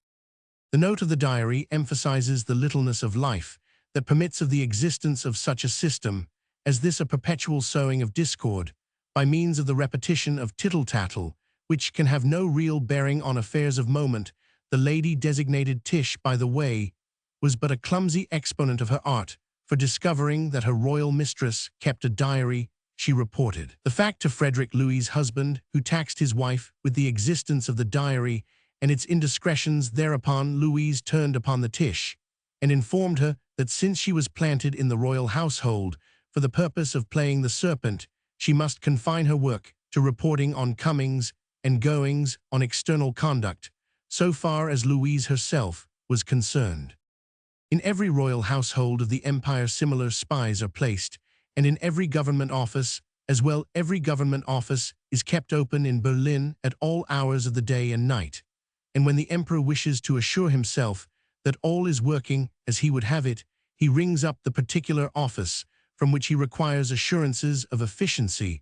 The note of the diary emphasizes the littleness of life that permits of the existence of such a system as this, a perpetual sowing of discord by means of the repetition of tittle-tattle, which can have no real bearing on affairs of moment. The lady designated Tisch, by the way, was but a clumsy exponent of her art for discovering that her royal mistress kept a diary. She reported the fact to Frederick Louis's husband, who taxed his wife with the existence of the diary and its indiscretions. Thereupon Louise turned upon the Tisch and informed her that since she was planted in the royal household for the purpose of playing the serpent, she must confine her work to reporting on comings and goings, on external conduct, so far as Louise herself was concerned. In every royal household of the empire similar spies are placed, and in every government office as well. Every government office is kept open in Berlin at all hours of the day and night, and when the emperor wishes to assure himself that all is working as he would have it, he rings up the particular office from which he requires assurances of efficiency,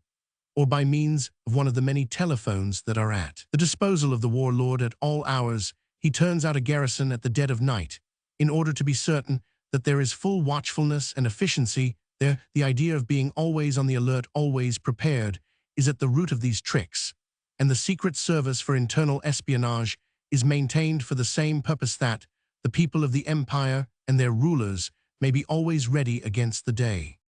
or by means of one of the many telephones that are at the disposal of the warlord at all hours, he turns out a garrison at the dead of night, in order to be certain that there is full watchfulness and efficiency there. The idea of being always on the alert, always prepared, is at the root of these tricks, and the Secret Service for internal espionage is maintained for the same purpose, that the people of the empire and their rulers may be always ready against the day.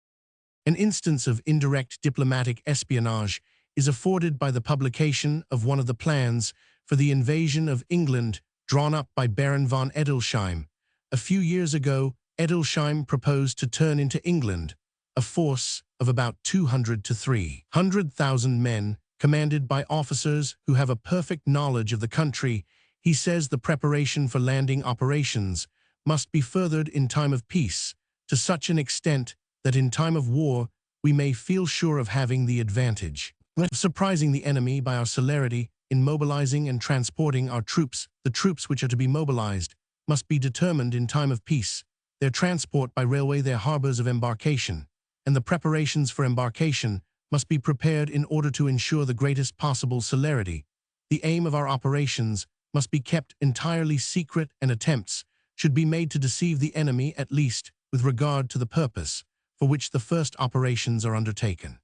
An instance of indirect diplomatic espionage is afforded by the publication of one of the plans for the invasion of England drawn up by Baron von Edelsheim. A few years ago, Edelsheim proposed to turn into England a force of about 200 to 300,000 men, commanded by officers who have a perfect knowledge of the country. He says the preparation for landing operations must be furthered in time of peace to such an extent that in time of war we may feel sure of having the advantage of surprising the enemy by our celerity in mobilizing and transporting our troops. The troops which are to be mobilized must be determined in time of peace, their transport by railway, their harbors of embarkation, and the preparations for embarkation must be prepared in order to ensure the greatest possible celerity. The aim of our operations must be kept entirely secret, and attempts should be made to deceive the enemy, at least with regard to the purpose for which the first operations are undertaken.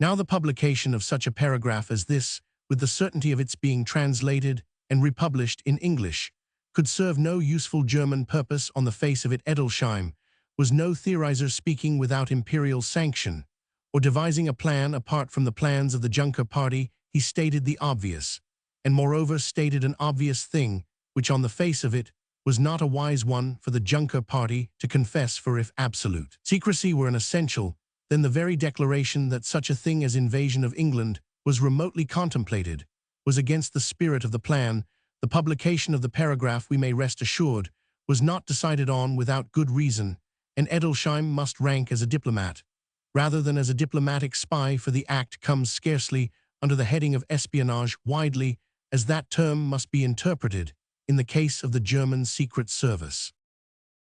Now the publication of such a paragraph as this, with the certainty of its being translated and republished in English, could serve no useful German purpose on the face of it. Edelsheim was no theorizer speaking without imperial sanction, or devising a plan apart from the plans of the Junker party. He stated the obvious, and moreover stated an obvious thing, which on the face of it was not a wise one for the Junker party to confess, for if absolute secrecy were an essential, then the very declaration that such a thing as invasion of England was remotely contemplated was against the spirit of the plan. The publication of the paragraph, we may rest assured, was not decided on without good reason, and Edelsheim must rank as a diplomat, rather than as a diplomatic spy, for the act comes scarcely under the heading of espionage, widely as that term must be interpreted in the case of the German Secret Service.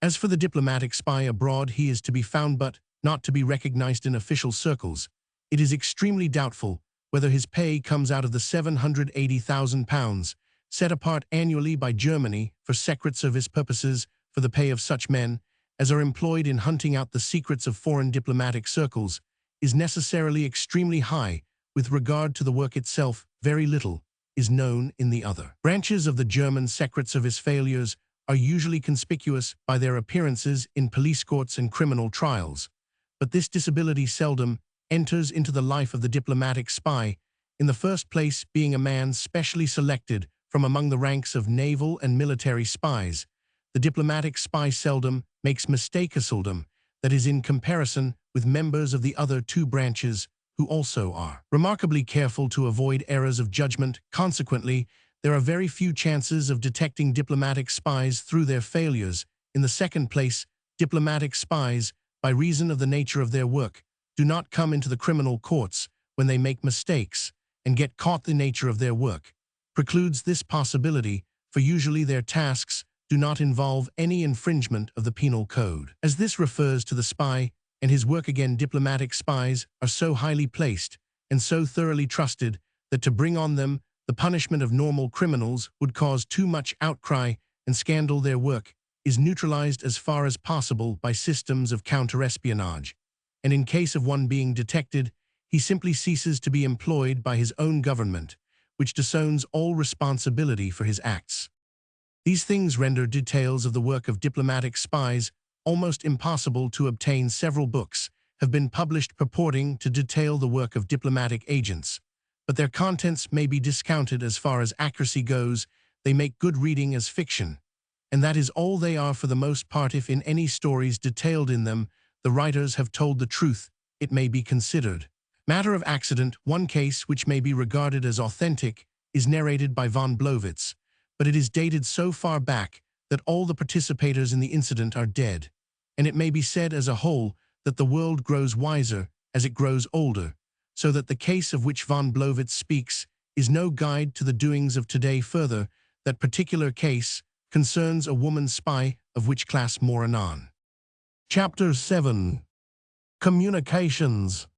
As for the diplomatic spy abroad, he is to be found but not to be recognized in official circles. It is extremely doubtful whether his pay comes out of the £780,000 set apart annually by Germany for Secret Service purposes for the pay of such men as are employed in hunting out the secrets of foreign diplomatic circles is necessarily extremely high. With regard to the work itself, very little is known in the other branches of the German Secret Service. Failures are usually conspicuous by their appearances in police courts and criminal trials, but this disability seldom enters into the life of the diplomatic spy, in the first place being a man specially selected from among the ranks of naval and military spies. The diplomatic spy seldom makes mistakes, that is, in comparison with members of the other two branches who also are remarkably careful to avoid errors of judgment. Consequently, there are very few chances of detecting diplomatic spies through their failures. In the second place, diplomatic spies, by reason of the nature of their work, do not come into the criminal courts when they make mistakes and get caught. The nature of their work precludes this possibility, for usually their tasks do not involve any infringement of the penal code. As this refers to the spy and his work, again, diplomatic spies are so highly placed and so thoroughly trusted that to bring on them the punishment of normal criminals would cause too much outcry and scandal. Their work is neutralized as far as possible by systems of counter-espionage, and in case of one being detected, he simply ceases to be employed by his own government, which disowns all responsibility for his acts. These things render details of the work of diplomatic spies almost impossible to obtain. Several books have been published purporting to detail the work of diplomatic agents, but their contents may be discounted as far as accuracy goes. They make good reading as fiction, and that is all they are for the most part. If in any stories detailed in them the writers have told the truth, it may be considered matter of accident. One case which may be regarded as authentic is narrated by von Blowitz, but it is dated so far back that all the participators in the incident are dead, and it may be said as a whole that the world grows wiser as it grows older, so that the case of which von Blowitz speaks is no guide to the doings of today. Further, that particular case concerns a woman spy, of which class more anon. Chapter 7. Communications.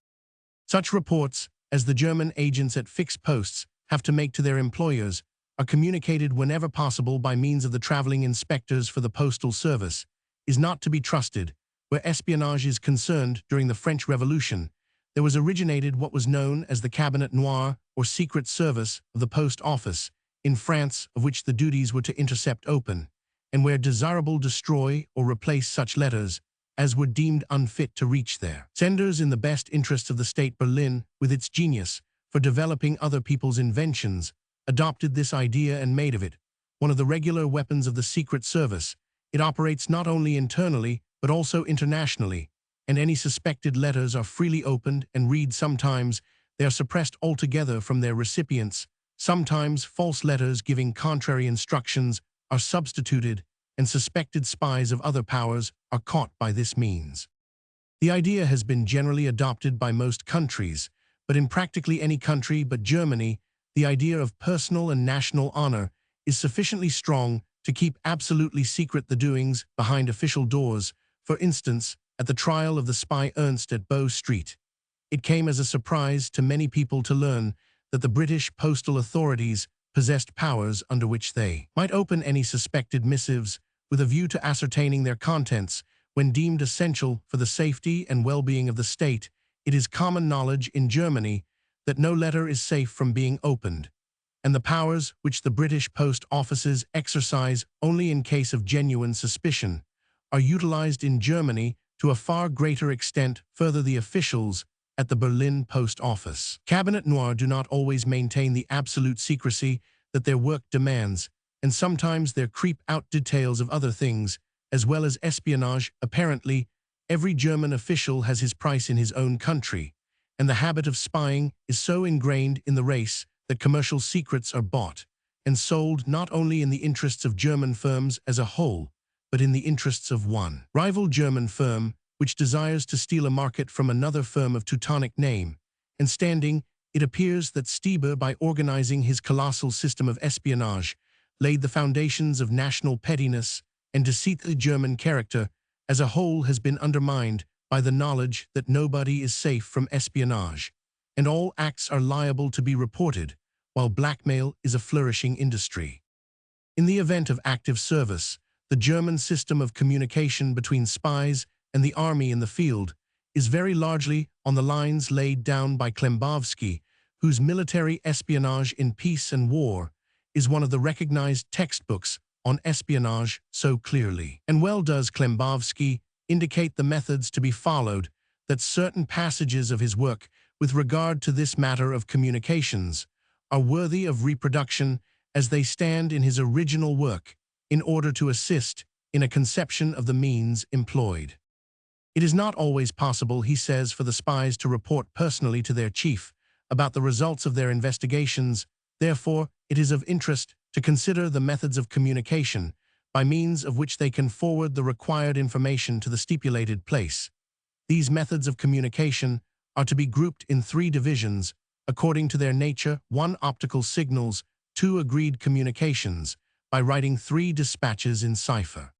Such reports as the German agents at fixed posts have to make to their employers are communicated whenever possible by means of the traveling inspectors for the postal service, is not to be trusted. Where espionage is concerned, during the French Revolution, there was originated what was known as the cabinet noir, or secret service of the post office, in France, of which the duties were to intercept open, and where desirable destroy or replace such letters as were deemed unfit to reach their senders in the best interests of the state. Berlin, with its genius for developing other people's inventions, adopted this idea and made of it one of the regular weapons of the Secret Service. It operates not only internally, but also internationally, and any suspected letters are freely opened and read. Sometimes they are suppressed altogether from their recipients. Sometimes false letters giving contrary instructions are substituted, and suspected spies of other powers are caught by this means. The idea has been generally adopted by most countries, but in practically any country but Germany, the idea of personal and national honor is sufficiently strong to keep absolutely secret the doings behind official doors. For instance, at the trial of the spy Ernst at Bow Street, it came as a surprise to many people to learn that the British postal authorities possessed powers under which they might open any suspected missives with a view to ascertaining their contents when deemed essential for the safety and well-being of the state. It is common knowledge in Germany that no letter is safe from being opened, and the powers which the British post offices exercise only in case of genuine suspicion are utilized in Germany to a far greater extent. Further, the officials at the Berlin post office cabinet noir do not always maintain the absolute secrecy that their work demands, and sometimes there creep out details of other things, as well as espionage. Apparently, every German official has his price in his own country, and the habit of spying is so ingrained in the race that commercial secrets are bought and sold not only in the interests of German firms as a whole, but in the interests of one rival German firm which desires to steal a market from another firm of Teutonic name and standing. It appears that Stieber, by organizing his colossal system of espionage, laid the foundations of national pettiness and deceitful German character as a whole has been undermined by the knowledge that nobody is safe from espionage, and all acts are liable to be reported, while blackmail is a flourishing industry. In the event of active service, the German system of communication between spies and the army in the field is very largely on the lines laid down by Klembowski, whose Military Espionage in Peace and War is one of the recognized textbooks on espionage so clearly. And well does Klembowski indicate the methods to be followed, that certain passages of his work with regard to this matter of communications are worthy of reproduction as they stand in his original work, in order to assist in a conception of the means employed. It is not always possible, he says, for the spies to report personally to their chief about the results of their investigations. Therefore, it is of interest to consider the methods of communication by means of which they can forward the required information to the stipulated place. These methods of communication are to be grouped in 3 divisions, according to their nature: 1. Optical signals, 2. Agreed communications, by writing 3 dispatches in cipher.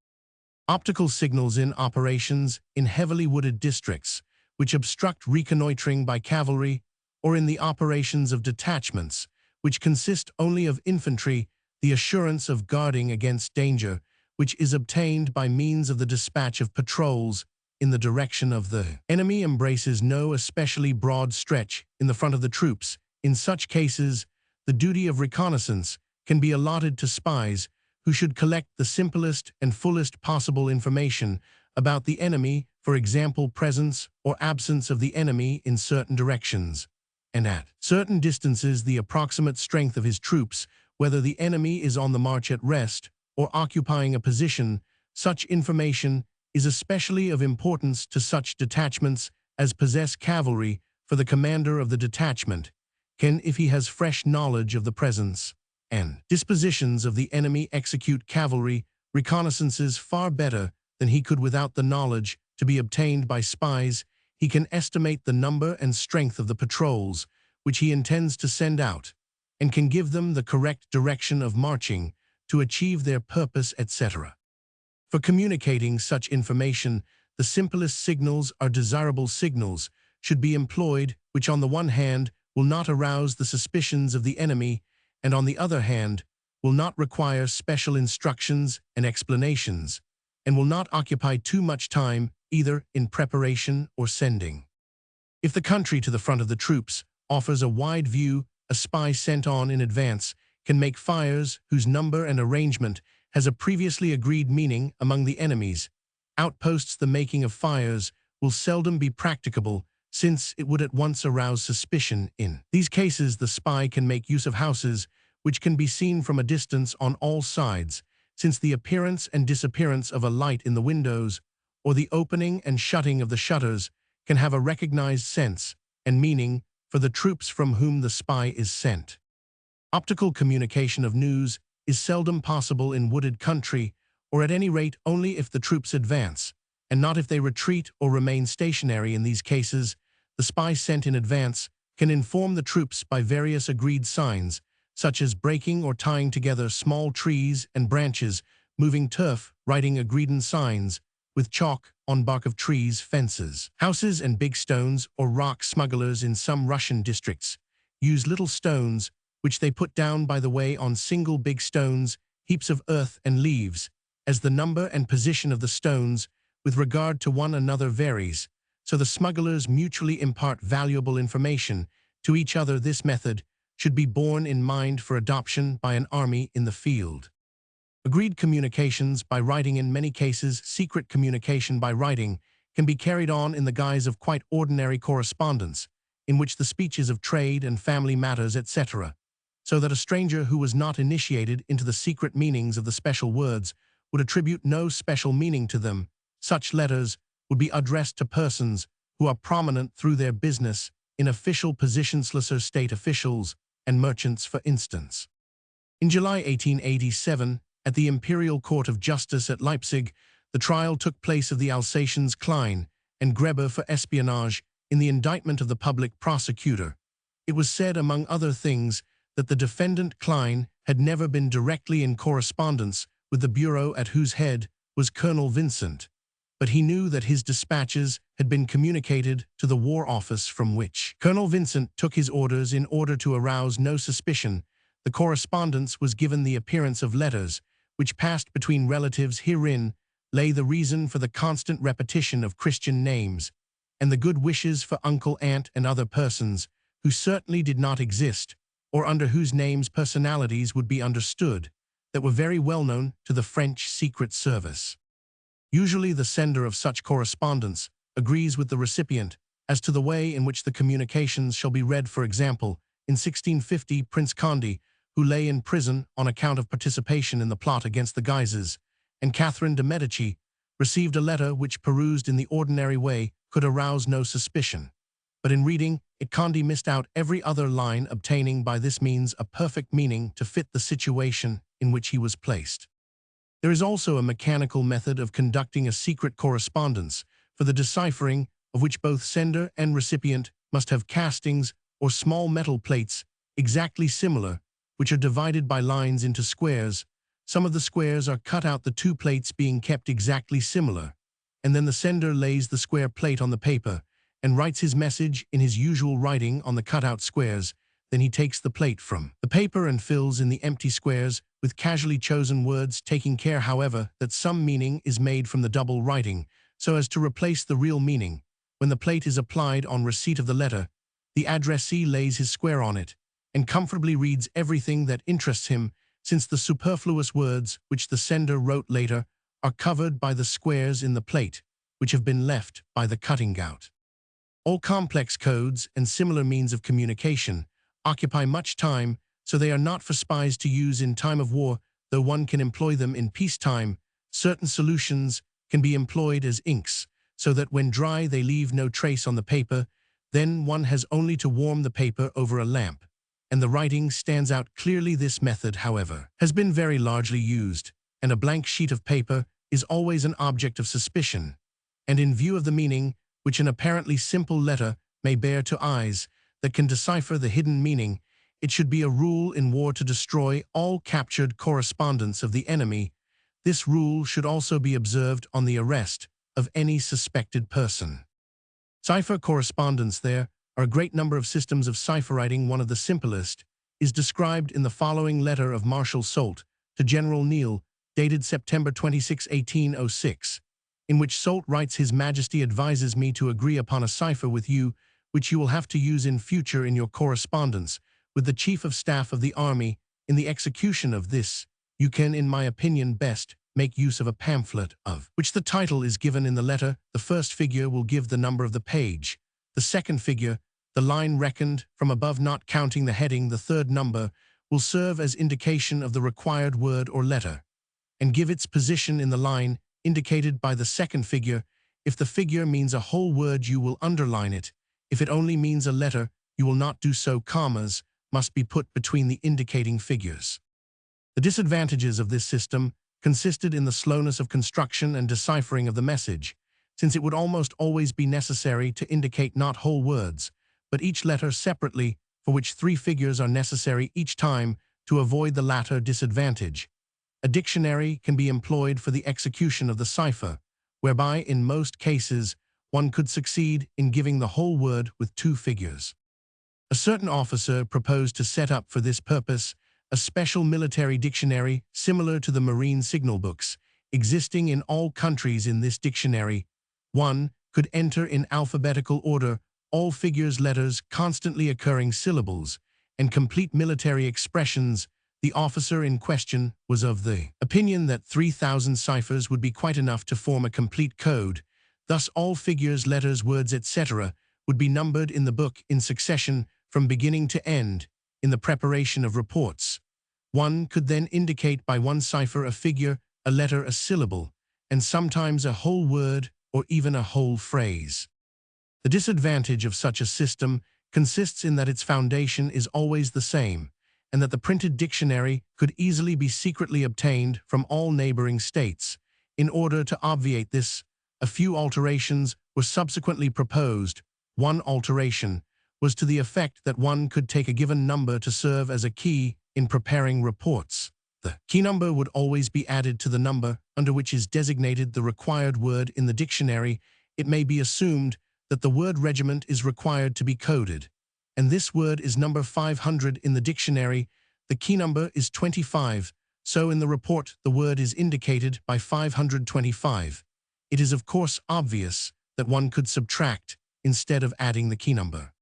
Optical signals in operations in heavily wooded districts, which obstruct reconnoitering by cavalry, or in the operations of detachments, which consist only of infantry, the assurance of guarding against danger, which is obtained by means of the dispatch of patrols in the direction of the enemy, embraces no especially broad stretch in the front of the troops. In such cases, the duty of reconnaissance can be allotted to spies who should collect the simplest and fullest possible information about the enemy, for example, presence or absence of the enemy in certain directions, and at certain distances the approximate strength of his troops, whether the enemy is on the march at rest or occupying a position. Such information is especially of importance to such detachments as possess cavalry, for the commander of the detachment can, if he has fresh knowledge of the presence and dispositions of the enemy, execute cavalry reconnaissances far better than he could without the knowledge to be obtained by spies. He can estimate the number and strength of the patrols which he intends to send out, and can give them the correct direction of marching to achieve their purpose, etc. For communicating such information, the simplest signals are desirable signals should be employed, which on the one hand will not arouse the suspicions of the enemy, and on the other hand will not require special instructions and explanations, and will not occupy too much time either in preparation or sending. If the country to the front of the troops offers a wide view, a spy sent on in advance can make fires whose number and arrangement has a previously agreed meaning among the enemies. Outposts, the making of fires will seldom be practicable, since it would at once arouse suspicion. In these cases, the spy can make use of houses which can be seen from a distance on all sides, since the appearance and disappearance of a light in the windows, or the opening and shutting of the shutters, can have a recognized sense and meaning for the troops from whom the spy is sent. Optical communication of news is seldom possible in wooded country, or at any rate only if the troops advance, and not if they retreat or remain stationary. In these cases, the spy sent in advance can inform the troops by various agreed signs, such as breaking or tying together small trees and branches, moving turf, writing agreed signs with chalk on bark of trees, fences, houses, and big stones or rock. Smugglers in some Russian districts use little stones which they put down by the way on single big stones, heaps of earth and leaves, as the number and position of the stones with regard to one another varies, so the smugglers mutually impart valuable information to each other. This method should be borne in mind for adoption by an army in the field. Agreed communications by writing. In many cases, secret communication by writing can be carried on in the guise of quite ordinary correspondence, in which the speeches of trade and family matters, etc., so that a stranger who was not initiated into the secret meanings of the special words would attribute no special meaning to them. Such letters would be addressed to persons who are prominent through their business in official positions, state officials and merchants, for instance. In July 1887, at the Imperial Court of Justice at Leipzig, the trial took place of the Alsatians Klein and Grebbe for espionage in the indictment of the public prosecutor. It was said, among other things, that the defendant Klein had never been directly in correspondence with the bureau at whose head was Colonel Vincent, but he knew that his dispatches had been communicated to the War Office from which Colonel Vincent took his orders in order to arouse no suspicion. The correspondence was given the appearance of letters, which passed between relatives. Herein lay the reason for the constant repetition of Christian names, and the good wishes for uncle, aunt, and other persons, who certainly did not exist, or under whose names personalities would be understood, that were very well known to the French Secret Service. Usually the sender of such correspondence agrees with the recipient as to the way in which the communications shall be read. For example, in 1650, Prince Condé, who lay in prison on account of participation in the plot against the Guises, and Catherine de' Medici, received a letter which, perused in the ordinary way, could arouse no suspicion. But in reading it, Condé missed out every other line, obtaining by this means a perfect meaning to fit the situation in which he was placed. There is also a mechanical method of conducting a secret correspondence, for the deciphering of which both sender and recipient must have castings or small metal plates exactly similar, which are divided by lines into squares. Some of the squares are cut out, the two plates being kept exactly similar, and then the sender lays the square plate on the paper and writes his message in his usual writing on the cut-out squares. Then he takes the plate from the paper and fills in the empty squares with casually chosen words, taking care, however, that some meaning is made from the double writing, so as to replace the real meaning. When the plate is applied on receipt of the letter, the addressee lays his square on it and comfortably reads everything that interests him, since the superfluous words which the sender wrote later are covered by the squares in the plate, which have been left by the cutting out. All complex codes and similar means of communication occupy much time, so they are not for spies to use in time of war, though one can employ them in peacetime. Certain solutions can be employed as inks, so that when dry they leave no trace on the paper. Then one has only to warm the paper over a lamp, and the writing stands out clearly. This method, however, has been very largely used, and a blank sheet of paper is always an object of suspicion. And in view of the meaning which an apparently simple letter may bear to eyes that can decipher the hidden meaning, it should be a rule in war to destroy all captured correspondence of the enemy. This rule should also be observed on the arrest of any suspected person. Cipher correspondence. There are a great number of systems of cipher writing. One of the simplest is described in the following letter of Marshal Soult to General Neil, dated September 26, 1806, in which Soult writes, "His Majesty advises me to agree upon a cipher with you, which you will have to use in future in your correspondence with the Chief of Staff of the Army. In the execution of this, you can, in my opinion, best make use of a pamphlet of which the title is given in the letter. The first figure will give the number of the page, the second figure, the line reckoned from above not counting the heading, the third number will serve as indication of the required word or letter, and give its position in the line indicated by the second figure. If the figure means a whole word, you will underline it. If it only means a letter, you will not do so. Commas must be put between the indicating figures." The disadvantages of this system consisted in the slowness of construction and deciphering of the message, since it would almost always be necessary to indicate not whole words, but each letter separately, for which 3 figures are necessary each time. To avoid the latter disadvantage, a dictionary can be employed for the execution of the cipher, whereby in most cases one could succeed in giving the whole word with 2 figures. A certain officer proposed to set up for this purpose a special military dictionary similar to the marine signal books existing in all countries. In this dictionary, one could enter in alphabetical order all figures, letters, constantly occurring syllables, and complete military expressions. The officer in question was of the opinion that 3,000 ciphers would be quite enough to form a complete code. Thus all figures, letters, words, etc. would be numbered in the book in succession from beginning to end. In the preparation of reports, one could then indicate by one cipher a figure, a letter, a syllable, and sometimes a whole word or even a whole phrase. The disadvantage of such a system consists in that its foundation is always the same, and that the printed dictionary could easily be secretly obtained from all neighboring states. In order to obviate this, a few alterations were subsequently proposed. One alteration was to the effect that one could take a given number to serve as a key in preparing reports. The key number would always be added to the number under which is designated the required word in the dictionary. It may be assumed that the word regiment is required to be coded, and this word is number 500 in the dictionary. The key number is 25, so in the report the word is indicated by 525. It is of course obvious that one could subtract instead of adding the key number.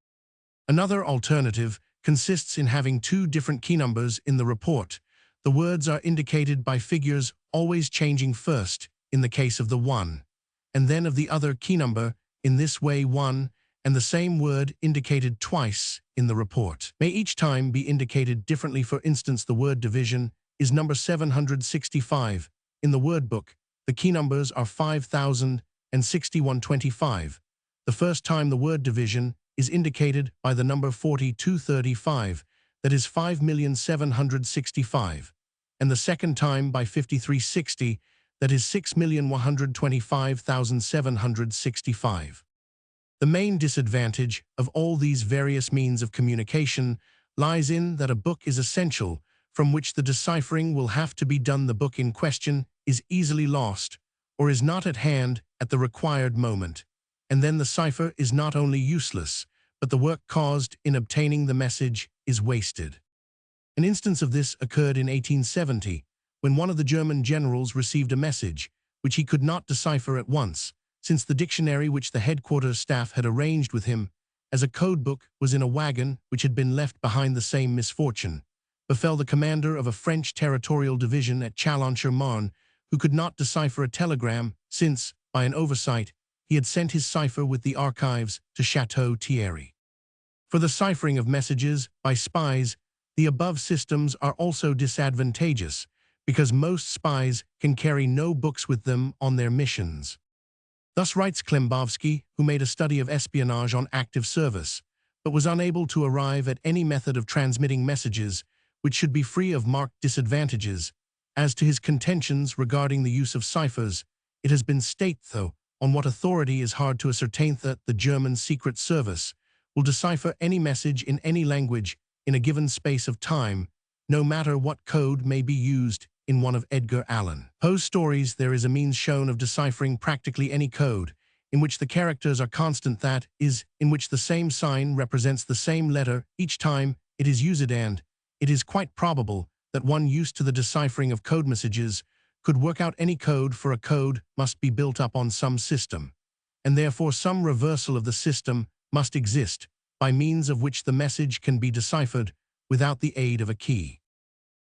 Another alternative consists in having two different key numbers in the report. The words are indicated by figures always changing first in the case of the one, and then of the other key number, in this way one and the same word indicated twice in the report may each time be indicated differently. For instance, the word division is number 765. In the word book, the key numbers are 5000 and 6125. The first time the word division is indicated by the number 4235, that is 5,765, and the second time by 5360, that is 6,125,765. The main disadvantage of all these various means of communication lies in that a book is essential from which the deciphering will have to be done. The book in question is easily lost or is not at hand at the required moment, and then the cipher is not only useless, but the work caused in obtaining the message is wasted. An instance of this occurred in 1870, when one of the German generals received a message which he could not decipher at once, since the dictionary which the headquarters staff had arranged with him as a codebook was in a wagon which had been left behind. The same misfortune befell the commander of a French territorial division at Chalon-sur-Marne, who could not decipher a telegram since, by an oversight, he had sent his cipher with the archives to Chateau Thierry. For the ciphering of messages by spies, the above systems are also disadvantageous, because most spies can carry no books with them on their missions. Thus writes Klembovsky, who made a study of espionage on active service, but was unable to arrive at any method of transmitting messages which should be free of marked disadvantages. As to his contentions regarding the use of ciphers, it has been stated, though on what authority is hard to ascertain, that the German Secret Service will decipher any message in any language in a given space of time, no matter what code may be used. In one of Edgar Allan Poe's stories, there is a means shown of deciphering practically any code, in which the characters are constant, that is, in which the same sign represents the same letter each time it is used, and it is quite probable that one used to the deciphering of code messages could work out any code, for a code must be built up on some system, and therefore some reversal of the system must exist, by means of which the message can be deciphered without the aid of a key.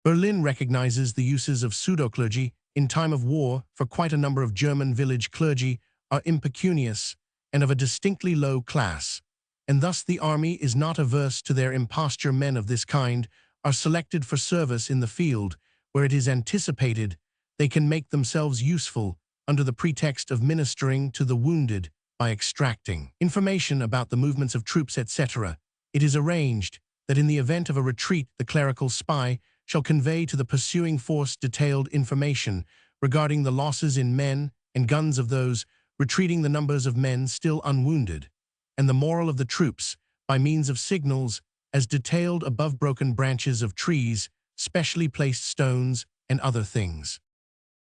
Berlin recognizes the uses of pseudoclergy in time of war, for quite a number of German village clergy are impecunious and of a distinctly low class, and thus the army is not averse to their imposture. Men of this kind are selected for service in the field, where it is anticipated they can make themselves useful under the pretext of ministering to the wounded by extracting information about the movements of troops, etc. It is arranged that in the event of a retreat, the clerical spy shall convey to the pursuing force detailed information regarding the losses in men and guns of those retreating, the numbers of men still unwounded, and the moral of the troops, by means of signals as detailed above, broken branches of trees, specially placed stones, and other things.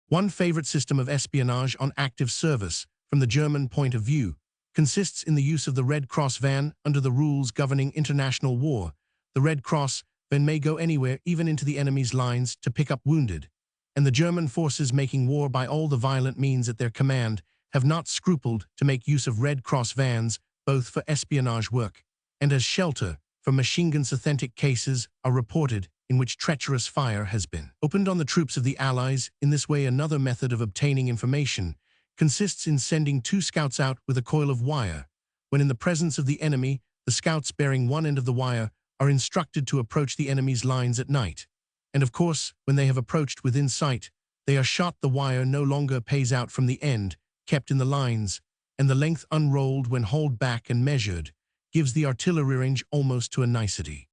One favorite system of espionage on active service, from the German point of view, consists in the use of the Red Cross van under the rules governing international war. The Red Cross van may go anywhere, even into the enemy's lines, to pick up wounded, and the German forces, making war by all the violent means at their command, have not scrupled to make use of Red Cross vans, both for espionage work and as shelter for machine guns. Authentic cases are reported in which treacherous fire has been opened on the troops of the Allies. In this way, another method of obtaining information consists in sending two scouts out with a coil of wire. When in the presence of the enemy, the scouts bearing one end of the wire are instructed to approach the enemy's lines at night. And of course, when they have approached within sight, they are shot. The wire no longer pays out from the end kept in the lines, and the length unrolled when hauled back and measured gives the artillery range almost to a nicety.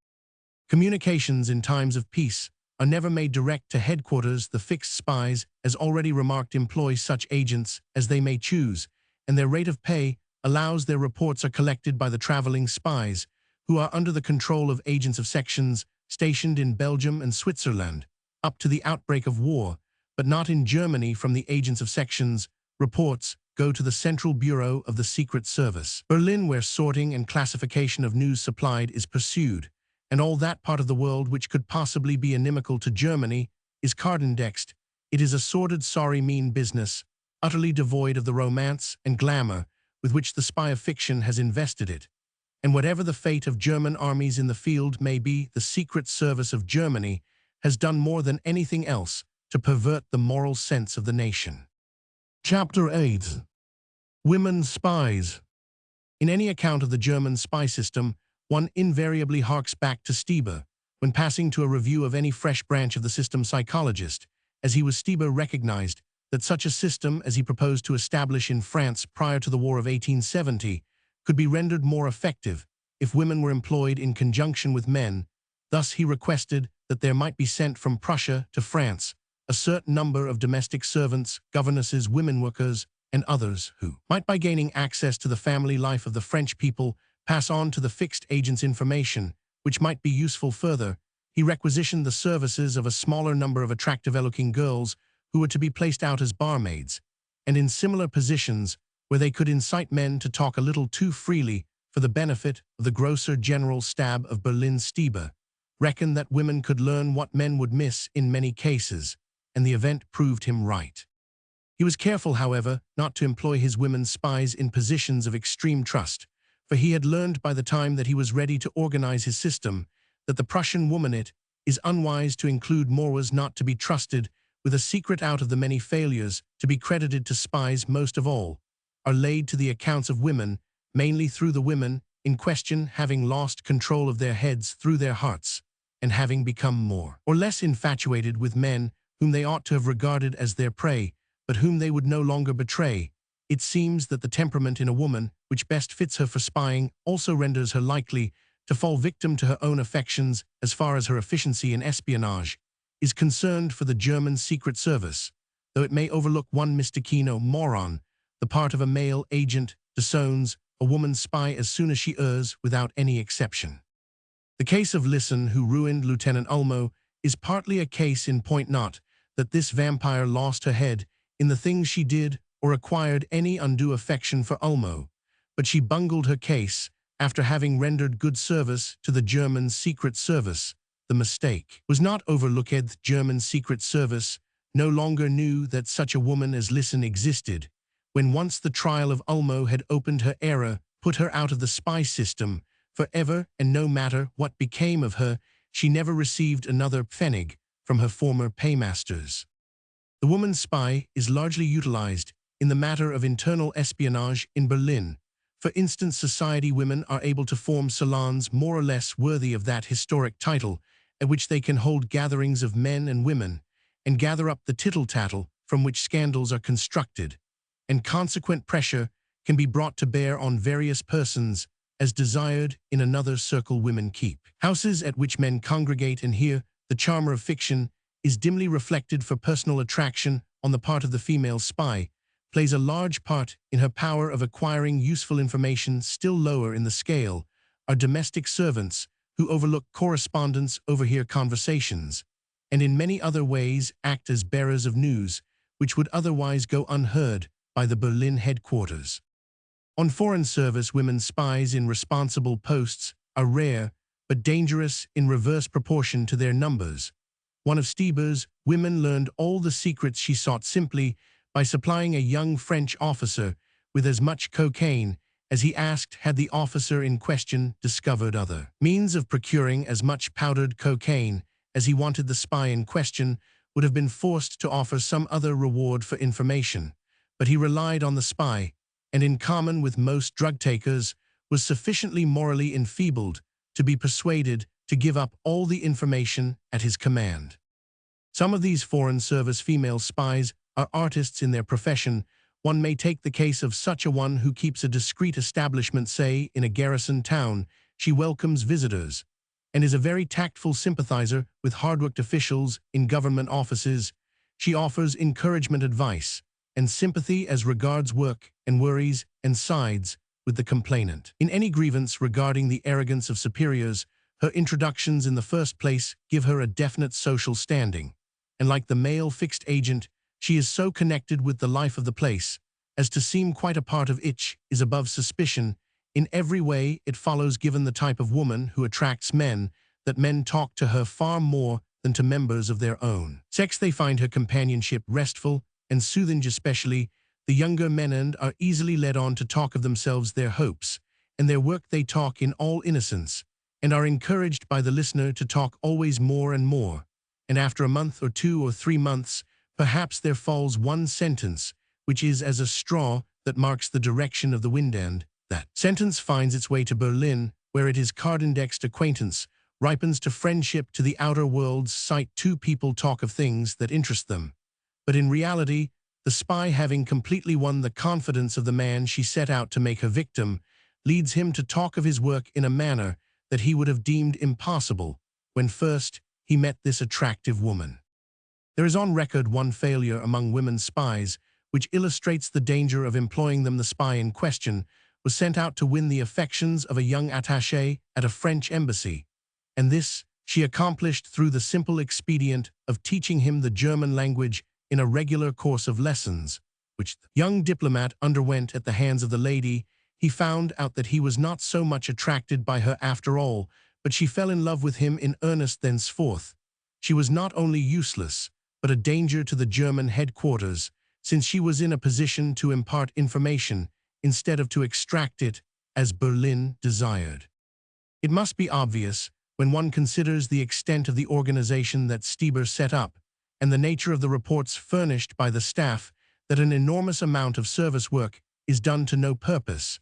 Communications in times of peace are never made direct to headquarters. The fixed spies, as already remarked, employ such agents as they may choose, and their rate of pay allows their reports are collected by the traveling spies, who are under the control of agents of sections stationed in Belgium and Switzerland. up to the outbreak of war, but not in Germany from the agents of sections. Reports go to the Central Bureau of the Secret Service, Berlin, where sorting and classification of news supplied is pursued, and all that part of the world which could possibly be inimical to Germany is card-indexed. It is a sordid, sorry, mean business, utterly devoid of the romance and glamour with which the spy of fiction has invested it. And whatever the fate of German armies in the field may be, the Secret Service of Germany has done more than anything else to pervert the moral sense of the nation. Chapter 8. Women Spies. In any account of the German spy system, one invariably harks back to Stieber. When passing to a review of any fresh branch of the system, psychologist, as he was, Stieber recognized that such a system as he proposed to establish in France prior to the War of 1870 could be rendered more effective if women were employed in conjunction with men. Thus he requested that there might be sent from Prussia to France a certain number of domestic servants, governesses, women workers, and others who might, by gaining access to the family life of the French people, pass on to the fixed agents information, which might be useful further. He requisitioned the services of a smaller number of attractive-looking girls who were to be placed out as barmaids, and in similar positions where they could incite men to talk a little too freely for the benefit of the grosser general stab of Berlin. Stieber reckoned that women could learn what men would miss in many cases, and the event proved him right. He was careful, however, not to employ his women spies in positions of extreme trust, for he had learned by the time that he was ready to organize his system that the Prussian woman it is unwise to include more was not to be trusted with a secret. Out of the many failures to be credited to spies, most of all are laid to the accounts of women, mainly through the women in question having lost control of their heads through their hearts, and having become more or less infatuated with men whom they ought to have regarded as their prey, but whom they would no longer betray. It seems that the temperament in a woman which best fits her for spying also renders her likely to fall victim to her own affections as far as her efficiency in espionage is concerned for the German Secret Service, though it may overlook one mistakino moron, the part of a male agent disowns a woman spy as soon as she errs without any exception. The case of Listen, who ruined Lieutenant Ulmo, is partly a case in point, not that this vampire lost her head in the things she did or acquired any undue affection for Ulmo, but she bungled her case after having rendered good service to the German Secret Service. The mistake was not overlooked. The German Secret Service no longer knew that such a woman as Listen existed. When once the trial of Ulmo had opened her error, put her out of the spy system forever, and no matter what became of her, she never received another pfennig from her former paymasters. The woman spy is largely utilized in the matter of internal espionage in Berlin. For instance, society women are able to form salons more or less worthy of that historic title, at which they can hold gatherings of men and women, and gather up the tittle-tattle from which scandals are constructed, and consequent pressure can be brought to bear on various persons as desired in another circle. Women keep houses at which men congregate, and here the charmer of fiction is dimly reflected, for personal attraction on the part of the female spy plays a large part in her power of acquiring useful information. Still lower in the scale are domestic servants who overlook correspondence, overhear conversations, and in many other ways act as bearers of news which would otherwise go unheard by the Berlin headquarters. On foreign service, women spies in responsible posts are rare, but dangerous in reverse proportion to their numbers. One of Stieber's women learned all the secrets she sought simply by supplying a young French officer with as much cocaine as he asked. Had the officer in question discovered other means of procuring as much powdered cocaine as he wanted, the spy in question would have been forced to offer some other reward for information. But he relied on the spy, and in common with most drug-takers, was sufficiently morally enfeebled to be persuaded to give up all the information at his command. Some of these foreign service female spies are artists in their profession. One may take the case of such a one who keeps a discreet establishment, say, in a garrison town. She welcomes visitors and is a very tactful sympathizer with hard-worked officials in government offices. She offers encouragement, advice, and sympathy as regards work, and worries and sides with the complainant in any grievance regarding the arrogance of superiors. Her introductions in the first place give her a definite social standing. and like the male fixed agent, she is so connected with the life of the place as to seem quite a part of it is above suspicion. In every way it follows, given the type of woman who attracts men, that men talk to her far more than to members of their own sex. They find her companionship restful and soothing, especially the younger men, and are easily led on to talk of themselves, their hopes, and their work. They talk in all innocence, and are encouraged by the listener to talk always more and more. And after a month or 2 or 3 months, perhaps there falls one sentence, which is as a straw that marks the direction of the wind, and that sentence finds its way to Berlin, where it is card-indexed acquaintance, ripens to friendship, to the outer world's sight. Two people talk of things that interest them. But in reality, the spy, having completely won the confidence of the man she set out to make her victim, leads him to talk of his work in a manner that he would have deemed impossible when first he met this attractive woman. There is on record one failure among women spies, which illustrates the danger of employing them. The spy in question was sent out to win the affections of a young attaché at a French embassy, and this she accomplished through the simple expedient of teaching him the German language in a regular course of lessons, which the young diplomat underwent at the hands of the lady. He found out that he was not so much attracted by her after all, but she fell in love with him in earnest. Thenceforth, she was not only useless, but a danger to the German headquarters, since she was in a position to impart information instead of to extract it, as Berlin desired. It must be obvious, when one considers the extent of the organization that Stieber set up, and the nature of the reports furnished by the staff, that an enormous amount of service work is done to no purpose.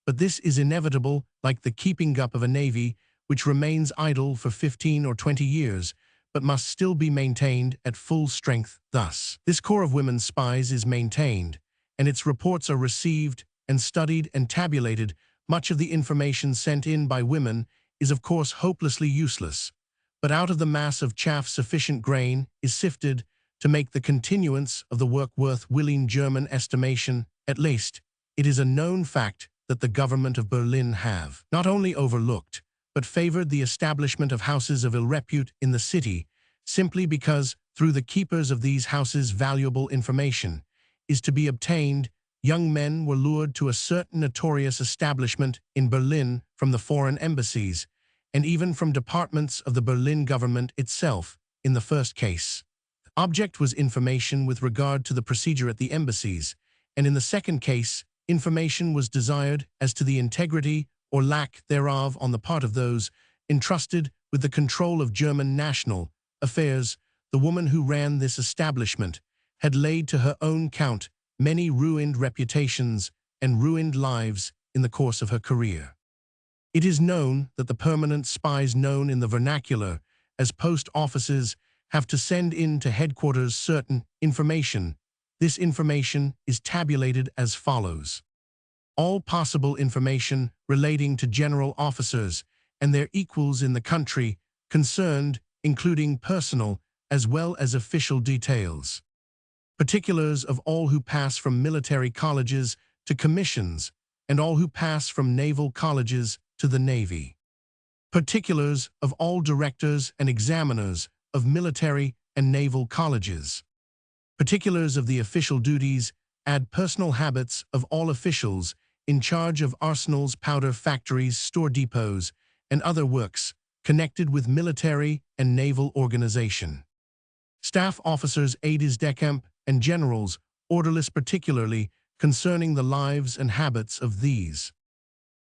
But this is inevitable, like the keeping up of a navy, which remains idle for 15 or 20 years, but must still be maintained at full strength. Thus, this corps of women spies is maintained, and its reports are received and studied and tabulated. Much of the information sent in by women is of course hopelessly useless, but out of the mass of chaff sufficient grain is sifted to make the continuance of the work worth while. German estimation, at least, it is a known fact that the government of Berlin have not only overlooked, but favored the establishment of houses of ill repute in the city, simply because through the keepers of these houses valuable information is to be obtained. Young men were lured to a certain notorious establishment in Berlin from the foreign embassies, and even from departments of the Berlin government itself. In the first case, the object was information with regard to the procedure at the embassies, and in the second case, information was desired as to the integrity or lack thereof on the part of those entrusted with the control of German national affairs. The woman who ran this establishment had laid to her own count many ruined reputations and ruined lives in the course of her career. It is known that the permanent spies, known in the vernacular as post offices, have to send in to headquarters certain information. This information is tabulated as follows: all possible information relating to general officers and their equals in the country concerned, including personal as well as official details. Particulars of all who pass from military colleges to commissions, and all who pass from naval colleges to the Navy. Particulars of all directors and examiners of military and naval colleges. Particulars of the official duties, add personal habits of all officials in charge of arsenals, powder factories, store depots, and other works connected with military and naval organization. Staff officers, aides-de-camp, and generals, orderlists, particularly concerning the lives and habits of these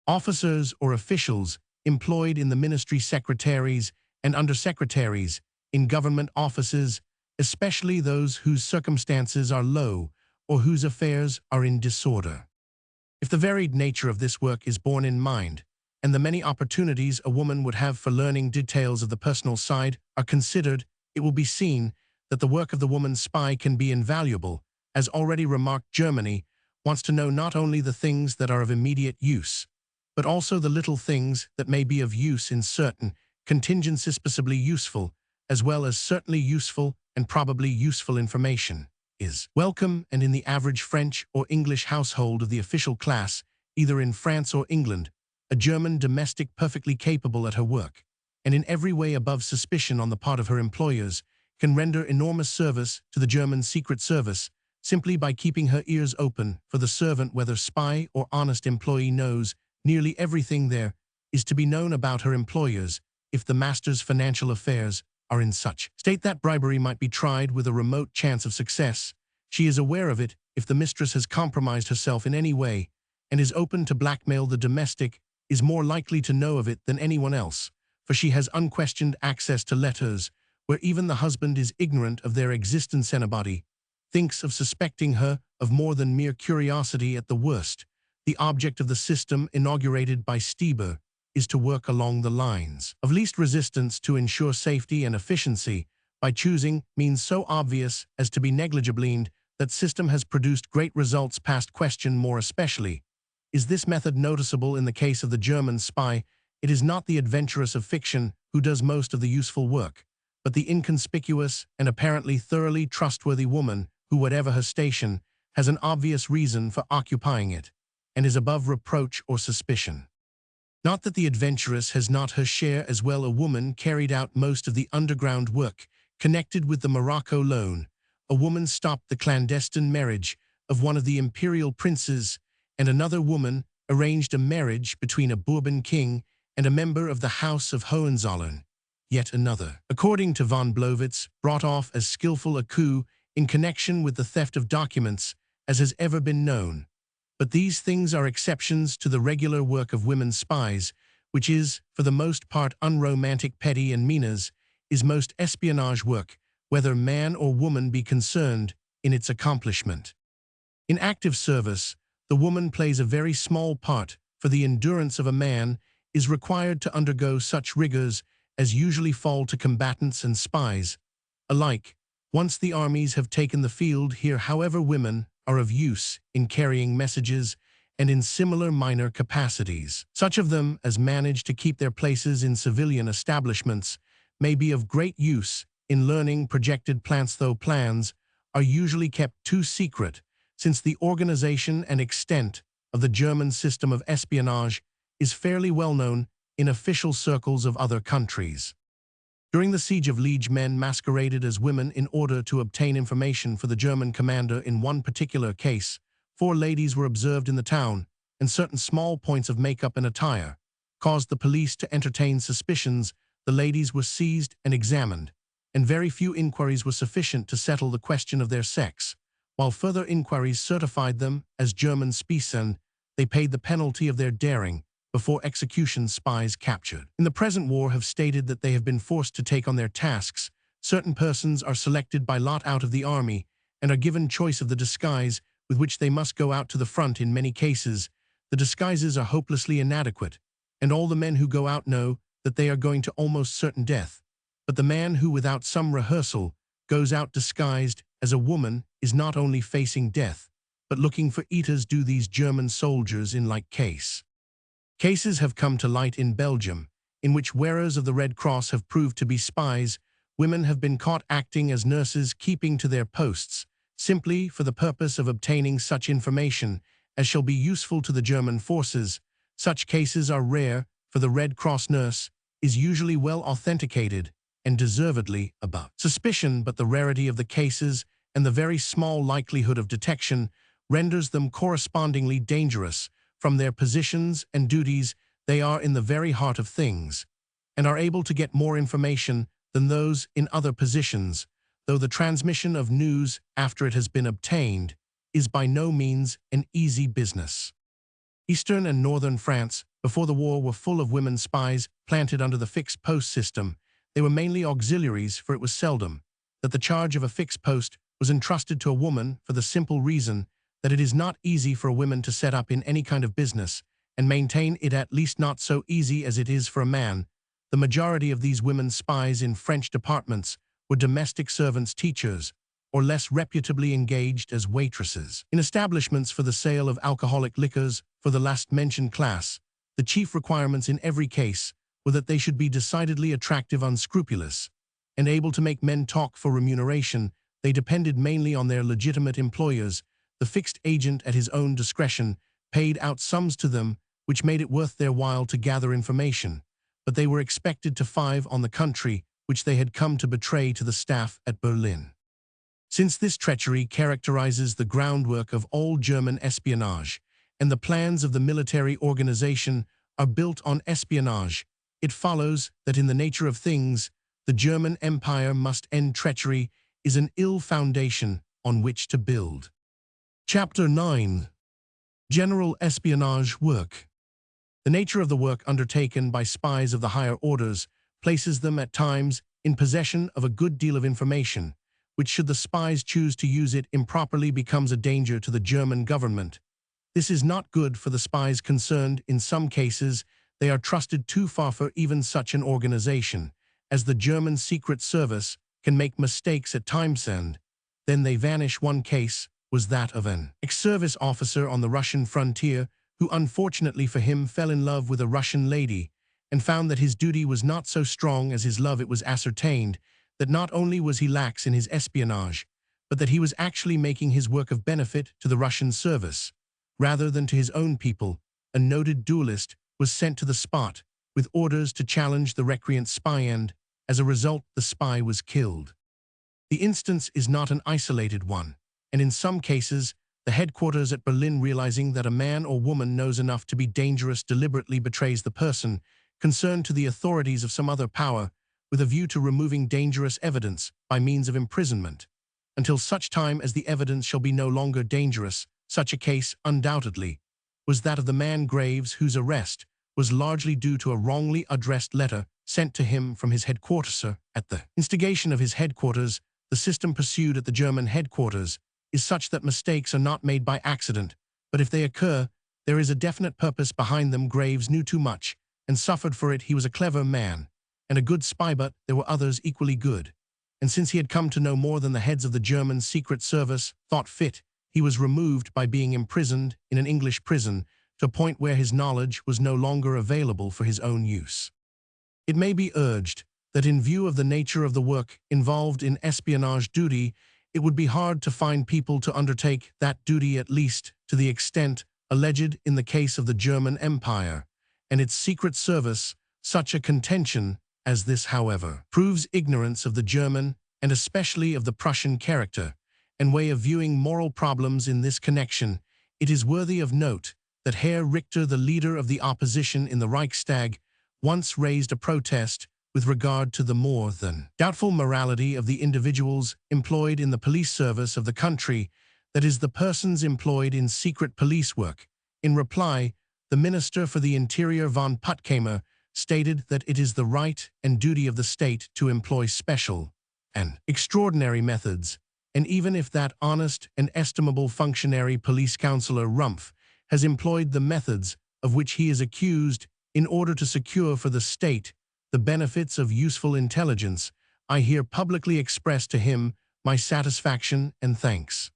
officers or officials employed in the ministry, secretaries and undersecretaries in government offices, especially those whose circumstances are low or whose affairs are in disorder. If the varied nature of this work is borne in mind, and the many opportunities a woman would have for learning details of the personal side are considered, it will be seen that the work of the woman spy can be invaluable. As already remarked, Germany wants to know not only the things that are of immediate use, but also the little things that may be of use in certain contingencies. Possibly useful, as well as certainly useful and probably useful information is welcome, and in the average French or English household of the official class, either in France or England, a German domestic perfectly capable at her work, and in every way above suspicion on the part of her employers, can render enormous service to the German Secret Service simply by keeping her ears open, for the servant, whether spy or honest employee, knows nearly everything there is to be known about her employers if the master's financial affairs are in such state that bribery might be tried with a remote chance of success. She is aware of it if the mistress has compromised herself in any way, and is open to blackmail. The domestic is more likely to know of it than anyone else, for she has unquestioned access to letters where even the husband is ignorant of their existence. Anybody thinks of suspecting her of more than mere curiosity at the worst. The object of the system inaugurated by Stieber is to work along the lines of least resistance to ensure safety and efficiency by choosing means so obvious as to be negligible. That system has produced great results past question. More especially is this method noticeable in the case of the German spy. It is not the adventuress of fiction who does most of the useful work, but the inconspicuous and apparently thoroughly trustworthy woman who, whatever her station, has an obvious reason for occupying it, and is above reproach or suspicion. Not that the adventuress has not her share as well. A woman carried out most of the underground work connected with the Morocco loan. A woman stopped the clandestine marriage of one of the imperial princes, and another woman arranged a marriage between a Bourbon king and a member of the House of Hohenzollern. Yet another, according to von Blowitz, brought off as skillful a coup in connection with the theft of documents as has ever been known. But these things are exceptions to the regular work of women spies, which is, for the most part, unromantic, petty, and meanness, is most espionage work, whether man or woman be concerned in its accomplishment. In active service, the woman plays a very small part, for the endurance of a man is required to undergo such rigors as usually fall to combatants and spies alike. Once the armies have taken the field here, however, women are of use in carrying messages and in similar minor capacities. Such of them as manage to keep their places in civilian establishments may be of great use in learning projected plans, though plans are usually kept too secret, since the organization and extent of the German system of espionage is fairly well known in official circles of other countries. During the siege of Liege, men masqueraded as women in order to obtain information for the German commander. In one particular case, 4 ladies were observed in the town, and certain small points of makeup and attire caused the police to entertain suspicions. The ladies were seized and examined, and very few inquiries were sufficient to settle the question of their sex. While further inquiries certified them as German spies, they paid the penalty of their daring before execution. Spies captured in the present war have stated that they have been forced to take on their tasks. Certain persons are selected by lot out of the army and are given choice of the disguise with which they must go out to the front. In many cases, the disguises are hopelessly inadequate, and all the men who go out know that they are going to almost certain death. But the man who, without some rehearsal, goes out disguised as a woman is not only facing death, but looking for eaters. Do these German soldiers in like case. Cases have come to light in Belgium, in which wearers of the Red Cross have proved to be spies. Women have been caught acting as nurses, keeping to their posts, simply for the purpose of obtaining such information as shall be useful to the German forces. Such cases are rare, for the Red Cross nurse is usually well authenticated and deservedly above suspicion, but the rarity of the cases and the very small likelihood of detection renders them correspondingly dangerous. From their positions and duties, they are in the very heart of things, and are able to get more information than those in other positions, though the transmission of news after it has been obtained is by no means an easy business. Eastern and northern France, before the war, were full of women spies planted under the fixed post system. They were mainly auxiliaries, for it was seldom that the charge of a fixed post was entrusted to a woman, for the simple reason that it is not easy for a woman to set up in any kind of business and maintain it, at least not so easy as it is for a man. The majority of these women spies in French departments were domestic servants, teachers, or less reputably engaged as waitresses. In establishments for the sale of alcoholic liquors for the last-mentioned class, the chief requirements in every case were that they should be decidedly attractive, unscrupulous, and able to make men talk. For remuneration, they depended mainly on their legitimate employers. The fixed agent, at his own discretion, paid out sums to them which made it worth their while to gather information, but they were expected to 5 on the country which they had come to betray to the staff at Berlin. Since this treachery characterizes the groundwork of all German espionage, and the plans of the military organization are built on espionage, it follows that in the nature of things, the German Empire must end treachery is an ill foundation on which to build. Chapter 9. General espionage work. The nature of the work undertaken by spies of the higher orders places them at times in possession of a good deal of information, which, should the spies choose to use it improperly, becomes a danger to the German government. This is not good for the spies concerned. In some cases, they are trusted too far for even such an organization, as the German Secret Service can make mistakes at times, and then they vanish. One case was that of an ex-service officer on the Russian frontier who, unfortunately for him, fell in love with a Russian lady and found that his duty was not so strong as his love. It was ascertained that not only was he lax in his espionage, but that he was actually making his work of benefit to the Russian service, rather than to his own people. A noted duelist was sent to the spot with orders to challenge the recreant spy, and, as a result, the spy was killed. The instance is not an isolated one, and in some cases, the headquarters at Berlin, realizing that a man or woman knows enough to be dangerous, deliberately betrays the person concerned to the authorities of some other power, with a view to removing dangerous evidence by means of imprisonment, until such time as the evidence shall be no longer dangerous. Such a case, undoubtedly, was that of the man Graves, whose arrest was largely due to a wrongly addressed letter sent to him from his headquarters. At the instigation of his headquarters, the system pursued at the German headquarters is such that mistakes are not made by accident, but if they occur, there is a definite purpose behind them. Graves knew too much and suffered for it. He was a clever man and a good spy, but there were others equally good. And since he had come to know more than the heads of the German Secret Service thought fit, he was removed by being imprisoned in an English prison to a point where his knowledge was no longer available for his own use. It may be urged that in view of the nature of the work involved in espionage duty, it would be hard to find people to undertake that duty, at least to the extent alleged in the case of the German Empire and its secret service. Such a contention as this, however, proves ignorance of the German, and especially of the Prussian, character and way of viewing moral problems. In this connection, it is worthy of note that Herr Richter, the leader of the opposition in the Reichstag, once raised a protest with regard to the more than doubtful morality of the individuals employed in the police service of the country, that is, the persons employed in secret police work. In reply, the Minister for the Interior von Puttkamer stated that it is the right and duty of the state to employ special and extraordinary methods, and even if that honest and estimable functionary, Police Councillor Rumpf, has employed the methods of which he is accused in order to secure for the state the benefits of useful intelligence, I here publicly express to him my satisfaction and thanks.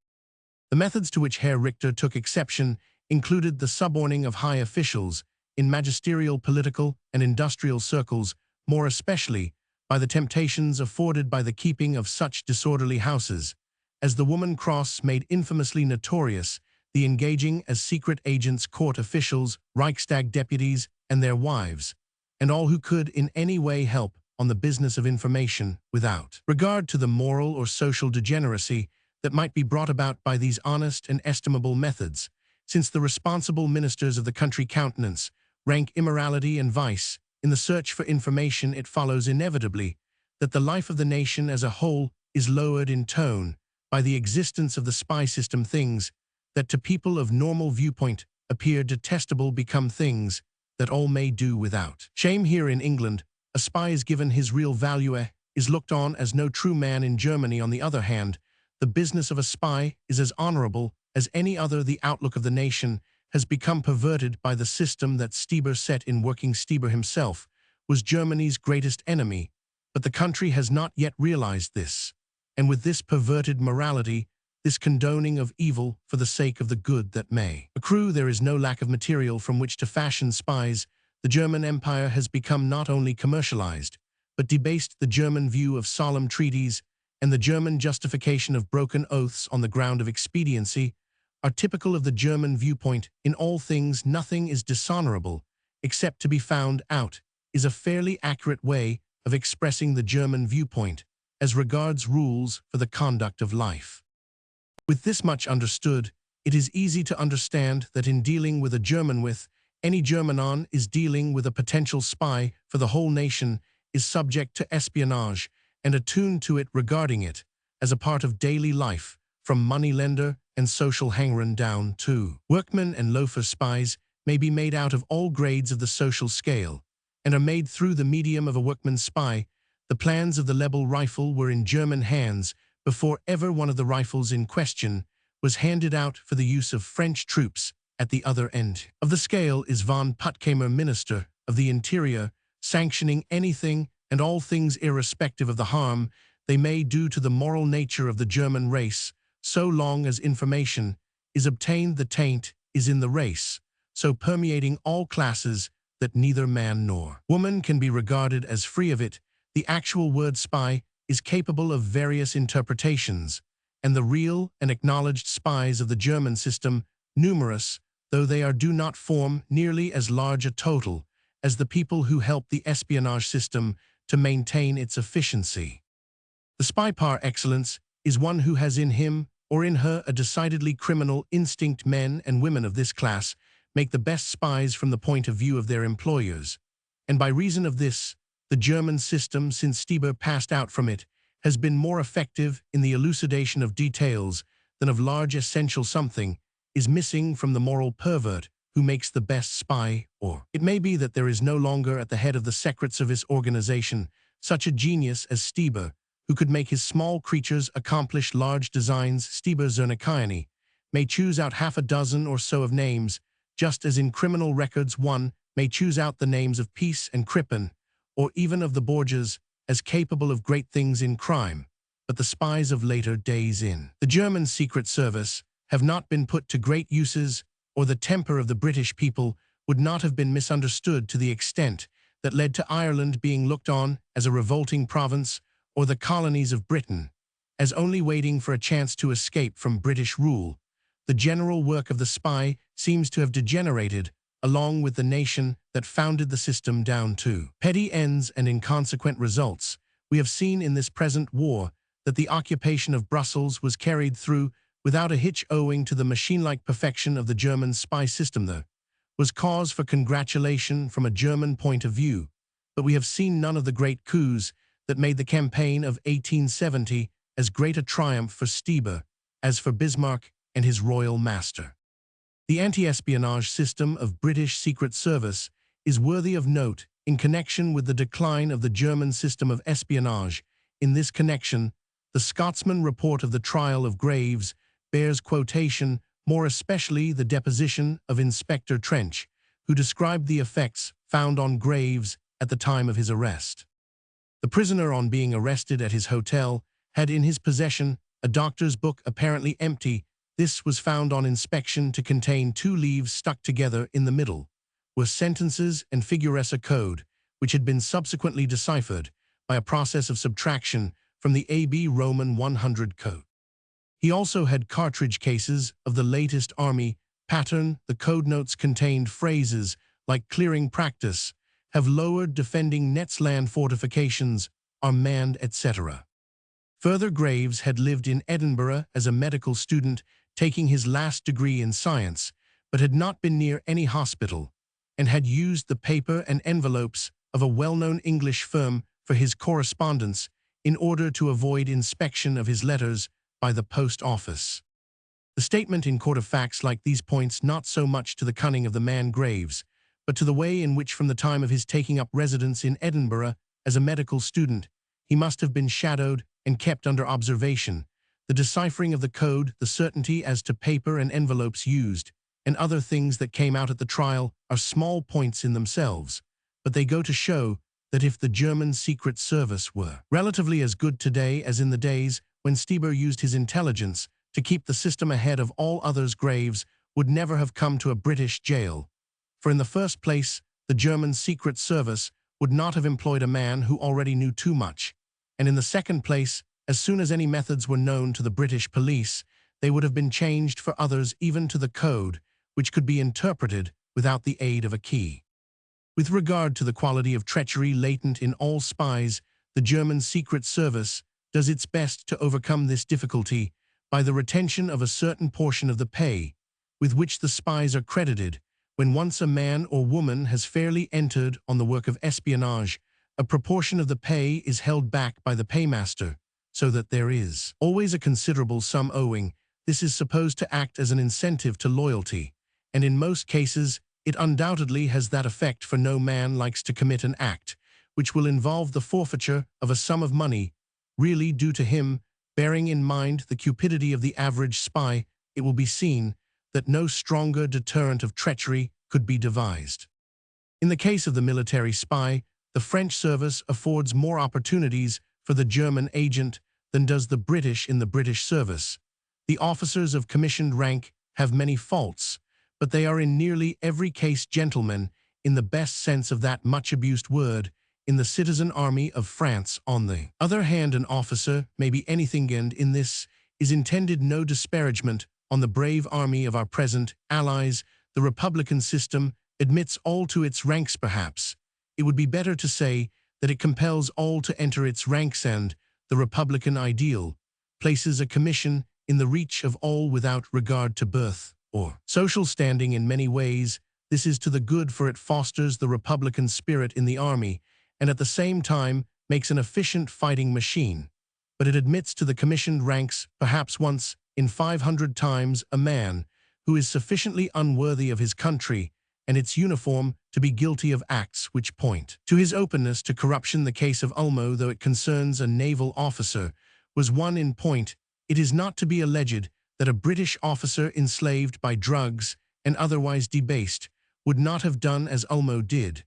The methods to which Herr Richter took exception included the suborning of high officials in magisterial, political, and industrial circles, more especially by the temptations afforded by the keeping of such disorderly houses as the Woman Cross made infamously notorious, the engaging as secret agents court officials, Reichstag deputies, and their wives, and all who could in any way help on the business of information, without regard to the moral or social degeneracy that might be brought about by these honest and estimable methods. Since the responsible ministers of the country countenance rank immorality and vice in the search for information, it follows inevitably that the life of the nation as a whole is lowered in tone by the existence of the spy system. Things that to people of normal viewpoint appear detestable become things that all may do without shame. Here in England, a spy is given his real value, is looked on as no true man. In Germany, on the other hand, the business of a spy is as honorable as any other. The outlook of the nation has become perverted by the system that Stieber set in working. Stieber himself was Germany's greatest enemy, but the country has not yet realized this. And with this perverted morality, this condoning of evil for the sake of the good that may accrue, there is no lack of material from which to fashion spies. The German Empire has become not only commercialized, but debased. The German view of solemn treaties and the German justification of broken oaths on the ground of expediency are typical of the German viewpoint. In all things, nothing is dishonorable except to be found out, is a fairly accurate way of expressing the German viewpoint as regards rules for the conduct of life. With this much understood, it is easy to understand that in dealing with a German any Germanon is dealing with a potential spy for the whole nation, is subject to espionage and attuned to it, regarding it as a part of daily life, from moneylender and social hanger down to workmen and loafer. Spies may be made out of all grades of the social scale, and are made through the medium of a workman's spy. The plans of the Lebel rifle were in German hands before ever one of the rifles in question was handed out for the use of French troops. At the other end of the scale is von Puttkamer, Minister of the Interior, sanctioning anything and all things irrespective of the harm they may do to the moral nature of the German race, so long as information is obtained. The taint is in the race, so permeating all classes that neither man nor woman can be regarded as free of it. The actual word spy is capable of various interpretations, and the real and acknowledged spies of the German system, numerous though they are, do not form nearly as large a total as the people who help the espionage system to maintain its efficiency. The spy par excellence is one who has in him or in her a decidedly criminal instinct. Men and women of this class make the best spies from the point of view of their employers, and by reason of this, the German system, since Stieber passed out from it, has been more effective in the elucidation of details than of large essential. Something is missing from the moral pervert who makes the best spy, or it may be that there is no longer at the head of the secret service organization such a genius as Stieber, who could make his small creatures accomplish large designs. Stieber Zernikiani may choose out half a dozen or so of names, just as in criminal records one may choose out the names of Peace and Crippen, or even of the Borgias, as capable of great things in crime. But the spies of later days in the German Secret Service have not been put to great uses, or the temper of the British people would not have been misunderstood to the extent that led to Ireland being looked on as a revolting province, or the colonies of Britain as only waiting for a chance to escape from British rule. The general work of the spy seems to have degenerated along with the nation that founded the system down to petty ends and inconsequent results. We have seen in this present war that the occupation of Brussels was carried through without a hitch, owing to the machine-like perfection of the German spy system. There was cause for congratulation from a German point of view, but we have seen none of the great coups that made the campaign of 1870 as great a triumph for Stieber as for Bismarck and his royal master. The anti-espionage system of British Secret Service is worthy of note in connection with the decline of the German system of espionage. In this connection, the Scotsman report of the trial of Graves bears quotation, more especially the deposition of Inspector Trench, who described the effects found on Graves at the time of his arrest. The prisoner, on being arrested at his hotel, had in his possession a doctor's book apparently empty. This was found on inspection to contain 2 leaves stuck together. In the middle were sentences and figures, a code which had been subsequently deciphered by a process of subtraction from the AB Roman 100 code. He also had cartridge cases of the latest army pattern. The code notes contained phrases like clearing practice, have lowered defending nets, land fortifications are manned, etc. Further, Graves had lived in Edinburgh as a medical student, taking his last degree in science, but had not been near any hospital, and had used the paper and envelopes of a well-known English firm for his correspondence in order to avoid inspection of his letters by the post office. The statement in court of facts like these points not so much to the cunning of the man Graves, but to the way in which from the time of his taking up residence in Edinburgh as a medical student, he must have been shadowed and kept under observation. The deciphering of the code, the certainty as to paper and envelopes used, and other things that came out at the trial are small points in themselves, but they go to show that if the German Secret Service were relatively as good today as in the days when Stieber used his intelligence to keep the system ahead of all others, Graves would never have come to a British jail. For in the first place, the German Secret Service would not have employed a man who already knew too much, and in the second place, as soon as any methods were known to the British police, they would have been changed for others, even to the code, which could be interpreted without the aid of a key. With regard to the quality of treachery latent in all spies, the German Secret Service does its best to overcome this difficulty by the retention of a certain portion of the pay with which the spies are credited. When once a man or woman has fairly entered on the work of espionage, a proportion of the pay is held back by the paymaster, so that there is always a considerable sum owing. This is supposed to act as an incentive to loyalty, and in most cases it undoubtedly has that effect, for no man likes to commit an act which will involve the forfeiture of a sum of money really due to him. Bearing in mind the cupidity of the average spy, it will be seen that no stronger deterrent of treachery could be devised. In the case of the military spy, the French service affords more opportunities for the German agent than does the British in the British service. The officers of commissioned rank have many faults, but they are in nearly every case gentlemen, in the best sense of that much-abused word. In the citizen army of France, on the other hand, an officer may be anything, and in this is intended no disparagement on the brave army of our present allies. The Republican system admits all to its ranks. Perhaps it would be better to say that it compels all to enter its ranks, and the Republican ideal places a commission in the reach of all without regard to birth or social standing. In many ways, this is to the good, for it fosters the Republican spirit in the army, and at the same time makes an efficient fighting machine. But it admits to the commissioned ranks, perhaps once in 500 times, a man who is sufficiently unworthy of his country and its uniform to be guilty of acts which point to his openness to corruption. The case of Ulmo, though it concerns a naval officer, was one in point. It is not to be alleged that a British officer enslaved by drugs and otherwise debased would not have done as Ulmo did,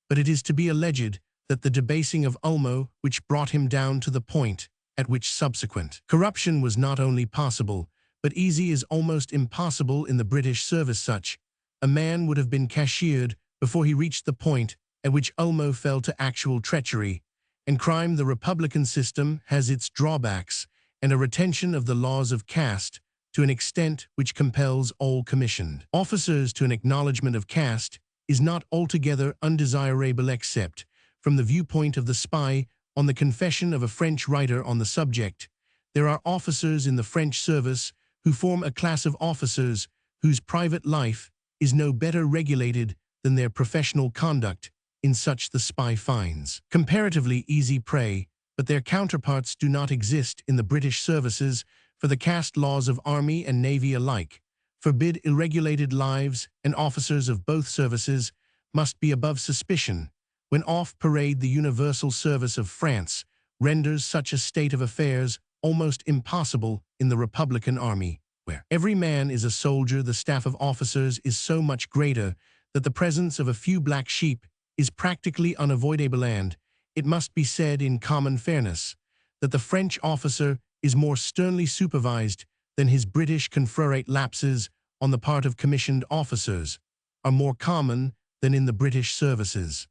but it is to be alleged that the debasing of Ulmo which brought him down to the point at which subsequent corruption was not only possible, but easy, is almost impossible in the British service. Such a man would have been cashiered before he reached the point at which Ulmo fell to actual treachery and crime. The Republican system has its drawbacks, and a retention of the laws of caste to an extent which compels all commissioned officers to an acknowledgement of caste is not altogether undesirable, except from the viewpoint of the spy. On the confession of a French writer on the subject, there are officers in the French service who form a class of officers whose private life is no better regulated than their professional conduct. In such the spy finds comparatively easy prey, but their counterparts do not exist in the British services, for the caste laws of army and navy alike forbid irregulated lives, and officers of both services must be above suspicion. When off parade, the universal service of France renders such a state of affairs almost impossible. In the Republican army, where every man is a soldier, the staff of officers is so much greater that the presence of a few black sheep is practically unavoidable, and it must be said in common fairness that the French officer is more sternly supervised than his British confederate. Lapses on the part of commissioned officers are more common than in the British services.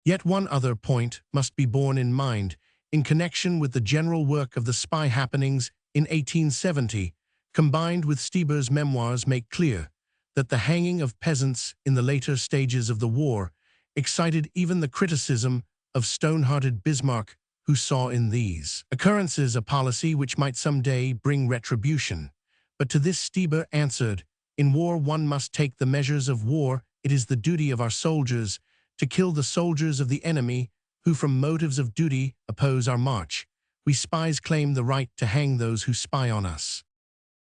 Yet one other point must be borne in mind in connection with the general work of the spy. Happenings in 1870, combined with Stieber's memoirs, make clear that the hanging of peasants in the later stages of the war excited even the criticism of stone-hearted Bismarck, who saw in these occurrences a policy which might someday bring retribution. But to this Stieber answered, "In war one must take the measures of war. It is the duty of our soldiers to kill the soldiers of the enemy who from motives of duty oppose our march. We spies claim the right to hang those who spy on us."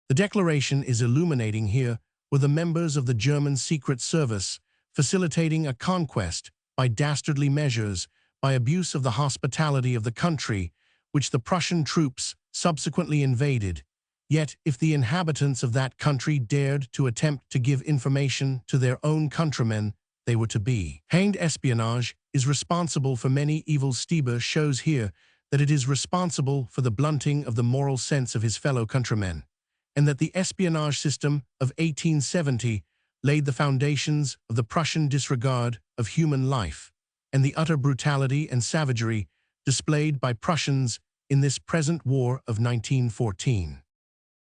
The declaration is illuminating. Here were the members of the German Secret Service facilitating a conquest by dastardly measures, by abuse of the hospitality of the country, which the Prussian troops subsequently invaded. Yet, if the inhabitants of that country dared to attempt to give information to their own countrymen, they were to be hanged. Espionage is responsible for many evils. Stieber shows here that it is responsible for the blunting of the moral sense of his fellow countrymen, and that the espionage system of 1870 laid the foundations of the Prussian disregard of human life and the utter brutality and savagery displayed by Prussians in this present war of 1914.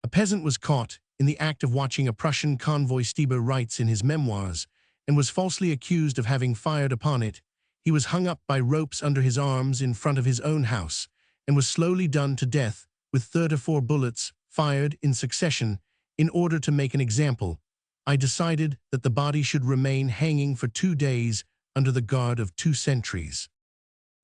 A peasant was caught in the act of watching a Prussian convoy. Stieber writes in his memoirs, and was falsely accused of having fired upon it, he was hung up by ropes under his arms in front of his own house, and was slowly done to death with 34 bullets fired in succession. In order to make an example, I decided that the body should remain hanging for 2 days under the guard of 2 sentries.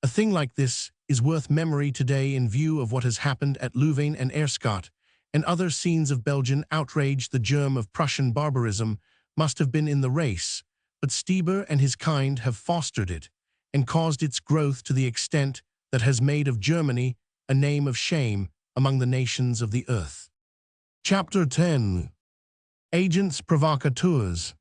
A thing like this is worth memory today in view of what has happened at Louvain and Aerschot, and other scenes of Belgian outrage. The germ of Prussian barbarism must have been in the race, but Stieber and his kind have fostered it, and caused its growth to the extent that has made of Germany a name of shame among the nations of the earth. Chapter 10. Agents provocateurs.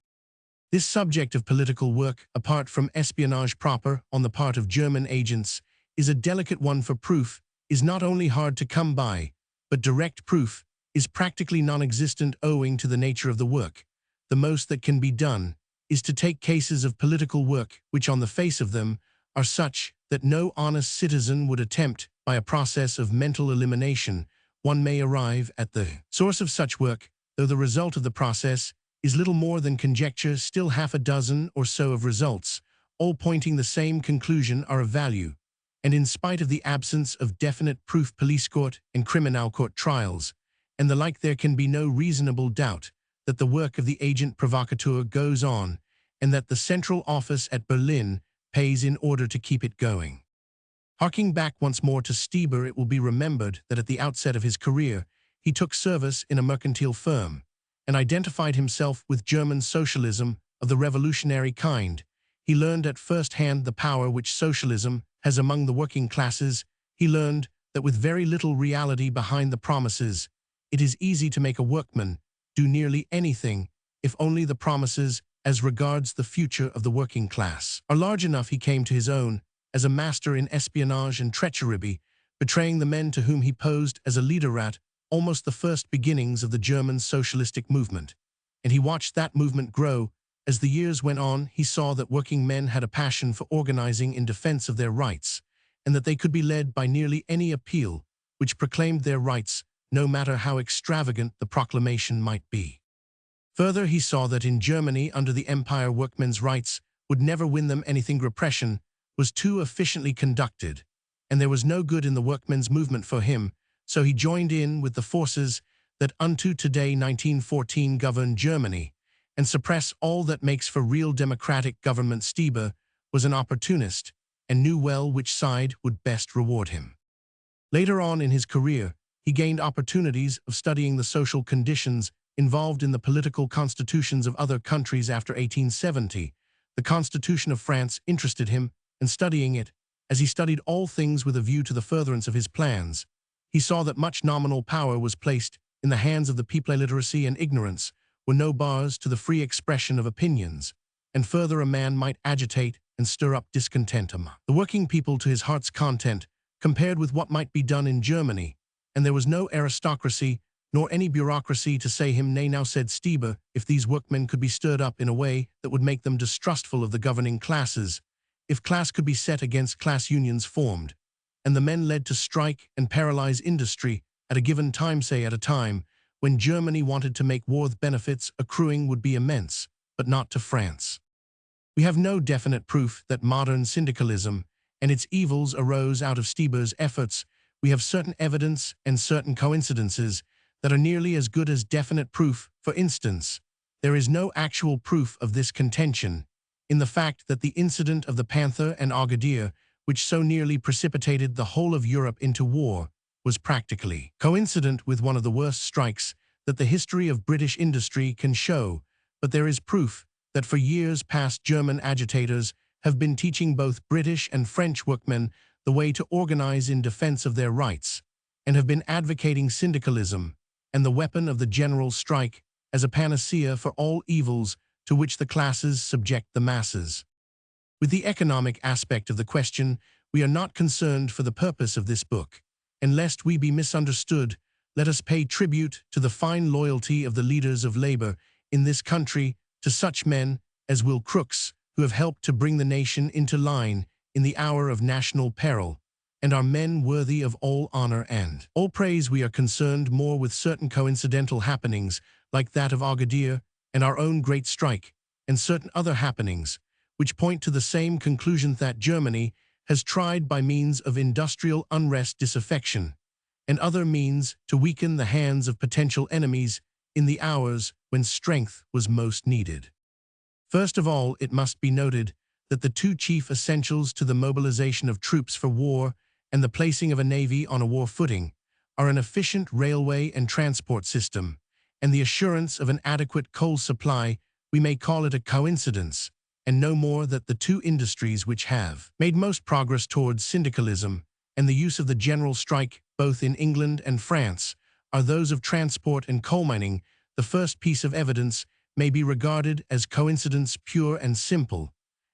This subject of political work, apart from espionage proper on the part of German agents, is a delicate one, for proof is not only hard to come by, but direct proof is practically non-existent owing to the nature of the work. The most that can be done is to take cases of political work which on the face of them are such that no honest citizen would attempt. By a process of mental elimination, one may arrive at the source of such work, though the result of the process is little more than conjecture. Still, half a dozen or so of results, all pointing the same conclusion, are of value, and in spite of the absence of definite proof, police court and criminal court trials, and the like, there can be no reasonable doubt that the work of the agent provocateur goes on, and that the central office at Berlin pays in order to keep it going. Harking back once more to Stieber, it will be remembered that at the outset of his career, he took service in a mercantile firm, and identified himself with German socialism of the revolutionary kind. He learned at first hand the power which socialism has among the working classes. He learned that with very little reality behind the promises, it is easy to make a workman do nearly anything if only the promises as regards the future of the working class are large enough. He came to his own as a master in espionage and treachery, betraying the men to whom he posed as a leader at almost the first beginnings of the German socialistic movement. And he watched that movement grow. As the years went on, he saw that working men had a passion for organizing in defense of their rights, and that they could be led by nearly any appeal which proclaimed their rights, no matter how extravagant the proclamation might be. Further, he saw that in Germany under the Empire, workmen's rights would never win them anything. Repression was too efficiently conducted, and there was no good in the workmen's movement for him, so he joined in with the forces that unto today 1914 govern Germany, and suppress all that makes for real democratic government. Stieber was an opportunist, and knew well which side would best reward him. Later on in his career, he gained opportunities of studying the social conditions involved in the political constitutions of other countries after 1870. The Constitution of France interested him, and studying it, as he studied all things with a view to the furtherance of his plans, he saw that much nominal power was placed in the hands of the people. Illiteracy and ignorance were no bars to the free expression of opinions, and further, a man might agitate and stir up discontent among the working people to his heart's content, compared with what might be done in Germany, and there was no aristocracy nor any bureaucracy to say him nay. Now, said Stieber, if these workmen could be stirred up in a way that would make them distrustful of the governing classes, if class could be set against class, unions formed, and the men led to strike and paralyze industry at a given time, say at a time when Germany wanted to make war, the benefits accruing would be immense, but not to France. We have no definite proof that modern syndicalism and its evils arose out of Stieber's efforts. We have certain evidence and certain coincidences that are nearly as good as definite proof. For instance, there is no actual proof of this contention in the fact that the incident of the Panther and Agadir, which so nearly precipitated the whole of Europe into war, was practically coincident with one of the worst strikes that the history of British industry can show, but there is proof that for years past German agitators have been teaching both British and French workmen the way to organize in defense of their rights, and have been advocating syndicalism and the weapon of the general strike as a panacea for all evils to which the classes subject the masses. With the economic aspect of the question, we are not concerned for the purpose of this book, and lest we be misunderstood, let us pay tribute to the fine loyalty of the leaders of labor in this country, to such men as Will Crooks, who have helped to bring the nation into line in the hour of national peril, and are men worthy of all honor and all praise. We are concerned more with certain coincidental happenings, like that of Agadir and our own great strike, and certain other happenings, which point to the same conclusion that Germany has tried by means of industrial unrest, disaffection, and other means to weaken the hands of potential enemies in the hours when strength was most needed. First of all, it must be noted that the two chief essentials to the mobilization of troops for war and the placing of a navy on a war footing are an efficient railway and transport system, and the assurance of an adequate coal supply. We may call it a coincidence, and no more, that the two industries which have made most progress towards syndicalism and the use of the general strike both in England and France are those of transport and coal mining. The first piece of evidence may be regarded as coincidence pure and simple,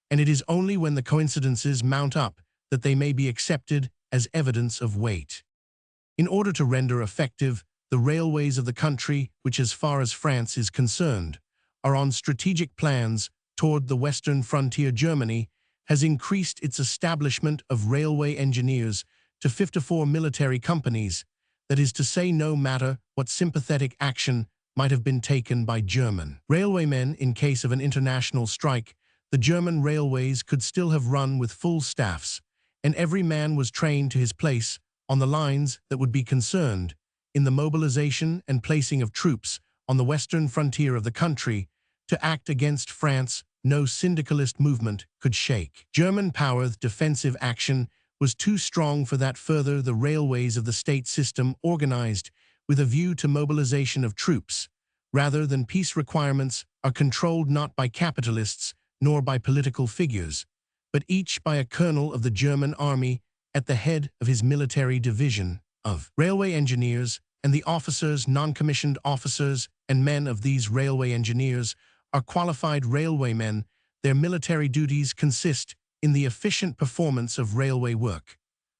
and it is only when the coincidences mount up that they may be accepted as evidence of weight. In order to render effective the railways of the country, which as far as France is concerned, are on strategic plans toward the western frontier, Germany has increased its establishment of railway engineers to 54 military companies, that is to say, no matter what sympathetic action might have been taken by German railwaymen in case of an international strike, the German railways could still have run with full staffs, and every man was trained to his place on the lines that would be concerned in the mobilization and placing of troops on the western frontier of the country. To act against France, no syndicalist movement could shake. German power defensive action was too strong for that. Further, the railways of the state system, organized with a view to mobilization of troops, rather than peace requirements, are controlled not by capitalists nor by political figures, but each by a colonel of the German army at the head of his military division of railway engineers, and the officers, non-commissioned officers, and men of these railway engineers are qualified railwaymen. Their military duties consist in the efficient performance of railway work,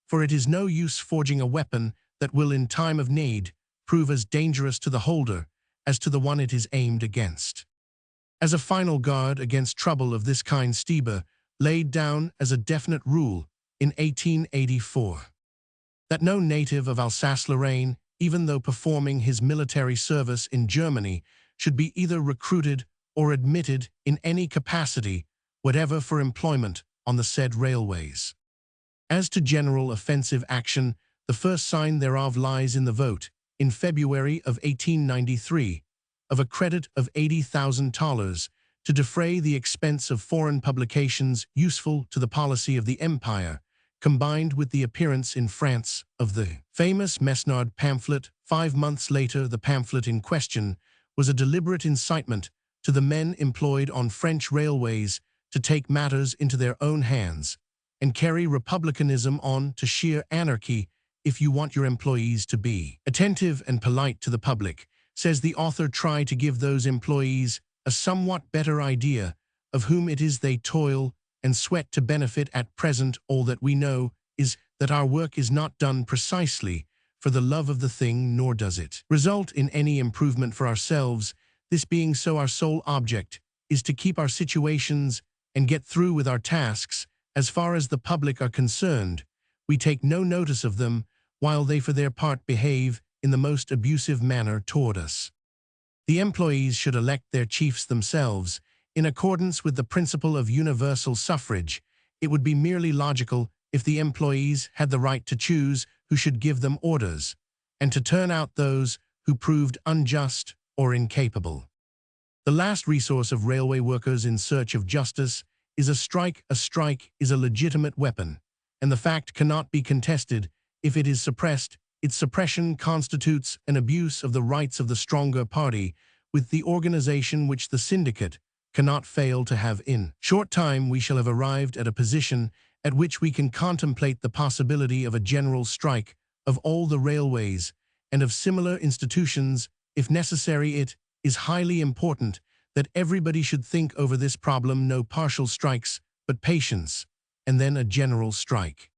for it is no use forging a weapon that will in time of need prove as dangerous to the holder as to the one it is aimed against. As a final guard against trouble of this kind, Stieber laid down as a definite rule in 1884 that no native of Alsace-Lorraine, even though performing his military service in Germany, should be either recruited or admitted in any capacity whatever for employment on the said railways. As to general offensive action, the first sign thereof lies in the vote, in February of 1893, of a credit of $80,000 to defray the expense of foreign publications useful to the policy of the empire, combined with the appearance in France of the famous Mesnard pamphlet. 5 months later, the pamphlet in question was a deliberate incitement to the men employed on French railways to take matters into their own hands and carry republicanism on to sheer anarchy. If you want your employees to be attentive and polite to the public, says the author, try to give those employees a somewhat better idea of whom it is they toil and sweat to benefit. At present, all that we know is that our work is not done precisely for the love of the thing, nor does it result in any improvement for ourselves. This being so, our sole object is to keep our situations and get through with our tasks. As far as the public are concerned, we take no notice of them, while they for their part behave in the most abusive manner toward us. The employees should elect their chiefs themselves, in accordance with the principle of universal suffrage. It would be merely logical if the employees had the right to choose who should give them orders, and to turn out those who proved unjust or incapable. The last resource of railway workers in search of justice is a strike. A strike is a legitimate weapon, and the fact cannot be contested. If it is suppressed, its suppression constitutes an abuse of the rights of the stronger party, with the organization which the syndicate cannot fail to have. In short time we shall have arrived at a position at which we can contemplate the possibility of a general strike of all the railways and of similar institutions, if necessary. It is highly important that everybody should think over this problem. No partial strikes, but patience, and then a general strike.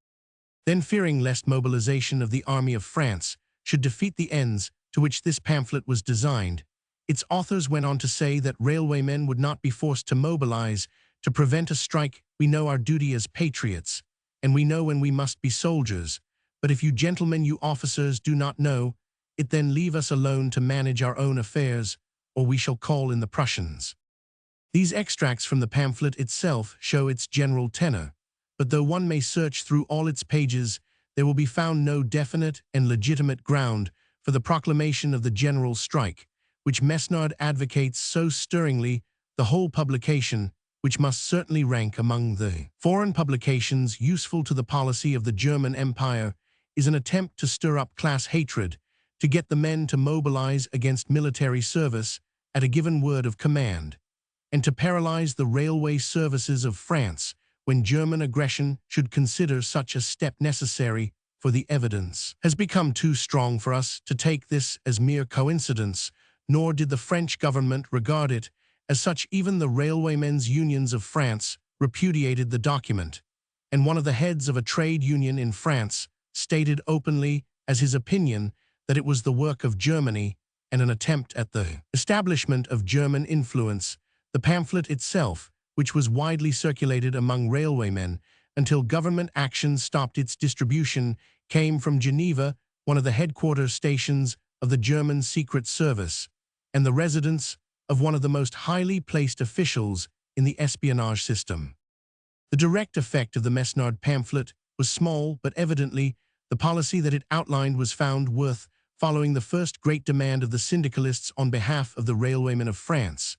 Then, fearing lest mobilization of the army of France should defeat the ends to which this pamphlet was designed, its authors went on to say that railwaymen would not be forced to mobilize to prevent a strike. We know our duty as patriots, and we know when we must be soldiers, but if you gentlemen, you officers, do not know it, then leave us alone to manage our own affairs, or we shall call in the Prussians. These extracts from the pamphlet itself show its general tenor, but though one may search through all its pages, there will be found no definite and legitimate ground for the proclamation of the general strike, which Mesnard advocates so stirringly. The whole publication, which must certainly rank among the foreign publications useful to the policy of the German Empire, is an attempt to stir up class hatred, to get the men to mobilize against military service at a given word of command, and to paralyze the railway services of France when German aggression should consider such a step necessary, for the evidence has become too strong for us to take this as mere coincidence, nor did the French government regard it as such. Even the railwaymen's unions of France repudiated the document, and one of the heads of a trade union in France stated openly as his opinion that it was the work of Germany and an attempt at the establishment of German influence. The pamphlet itself, which was widely circulated among railwaymen until government action stopped its distribution, came from Geneva, one of the headquarters stations of the German Secret Service, and the residence of one of the most highly placed officials in the espionage system. The direct effect of the Mesnard pamphlet was small, but evidently the policy that it outlined was found worth following. The first great demand of the syndicalists on behalf of the railwaymen of France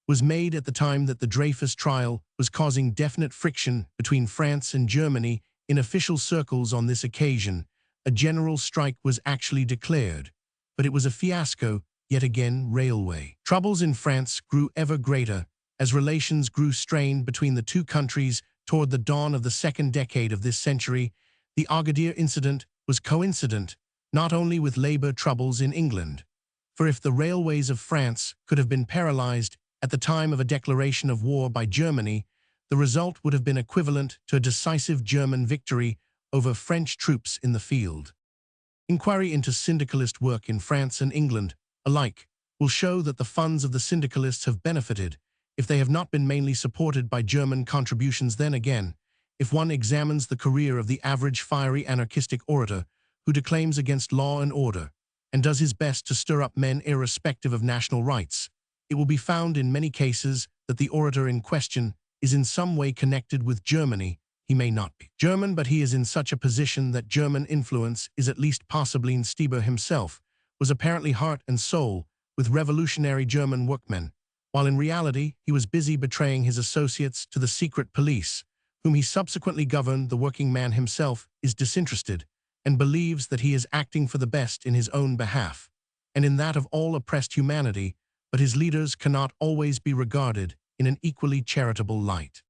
was made at the time that the Dreyfus trial was causing definite friction between France and Germany in official circles. On this occasion, a general strike was actually declared, but it was a fiasco. Yet again, railway troubles in France grew ever greater as relations grew strained between the two countries. Toward the dawn of the second decade of this century, the Agadir incident was coincident not only with labor troubles in England, for if the railways of France could have been paralyzed at the time of a declaration of war by Germany, the result would have been equivalent to a decisive German victory over French troops in the field. Inquiry into syndicalist work in France and England alike will show that the funds of the syndicalists have benefited, if they have not been mainly supported by German contributions. Then again, if one examines the career of the average fiery anarchistic orator who declaims against law and order and does his best to stir up men irrespective of national rights, it will be found in many cases that the orator in question is in some way connected with Germany. He may not be German, but he is in such a position that German influence is at least possibly. Stieber himself was apparently heart and soul with revolutionary German workmen, while in reality he was busy betraying his associates to the secret police, whom he subsequently governed. The working man himself is disinterested and believes that he is acting for the best in his own behalf, and in that of all oppressed humanity, but his leaders cannot always be regarded in an equally charitable light.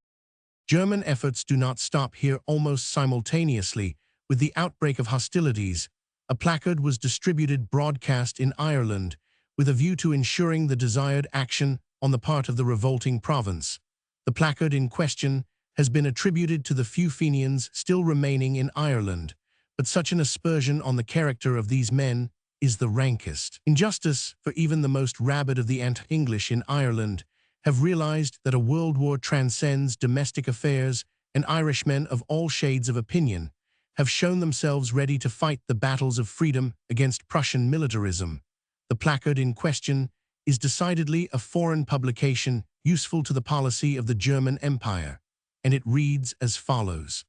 German efforts do not stop here. Almost simultaneously with the outbreak of hostilities, a placard was distributed broadcast in Ireland with a view to ensuring the desired action on the part of the revolting province. The placard in question has been attributed to the few Fenians still remaining in Ireland, but such an aspersion on the character of these men is the rankest injustice, for even the most rabid of the anti-English in Ireland have realized that a world war transcends domestic affairs, and Irishmen of all shades of opinion have shown themselves ready to fight the battles of freedom against Prussian militarism. The placard in question is decidedly a foreign publication useful to the policy of the German Empire, and it reads as follows: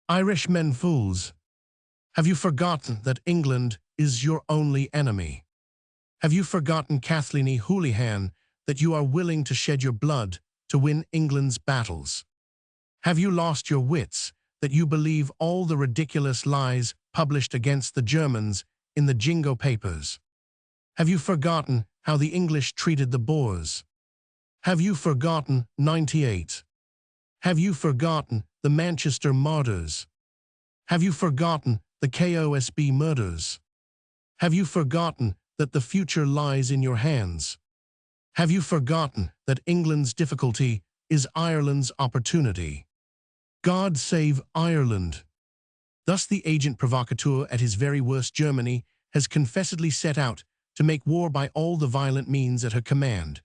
Irishmen fools! Have you forgotten that England is your only enemy? Have you forgotten, Kathleen Houlihan, that you are willing to shed your blood to win England's battles? Have you lost your wits, that you believe all the ridiculous lies published against the Germans in the Jingo papers? Have you forgotten how the English treated the Boers? Have you forgotten 98? Have you forgotten the Manchester martyrs? Have you forgotten the KOSB murders? Have you forgotten that the future lies in your hands? Have you forgotten that England's difficulty is Ireland's opportunity? God save Ireland! Thus the agent provocateur at his very worst, Germany, has confessedly set out to make war by all the violent means at her command,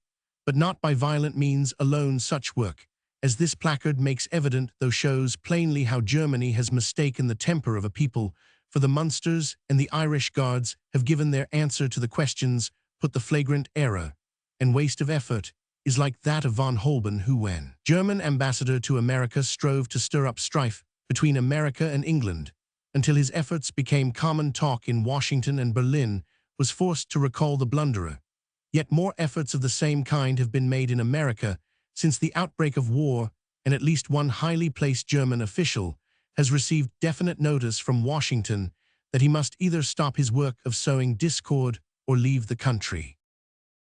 but not by violent means alone. Such work as this placard makes evident, though shows plainly how Germany has mistaken the temper of a people, for the Munsters and the Irish Guards have given their answer to the questions, put the flagrant error and waste of effort is like that of von Holbein, who, when German ambassador to America, strove to stir up strife between America and England, until his efforts became common talk in Washington and Berlin, was forced to recall the blunderer. Yet more efforts of the same kind have been made in America since the outbreak of war, and at least one highly placed German official has received definite notice from Washington that he must either stop his work of sowing discord or leave the country.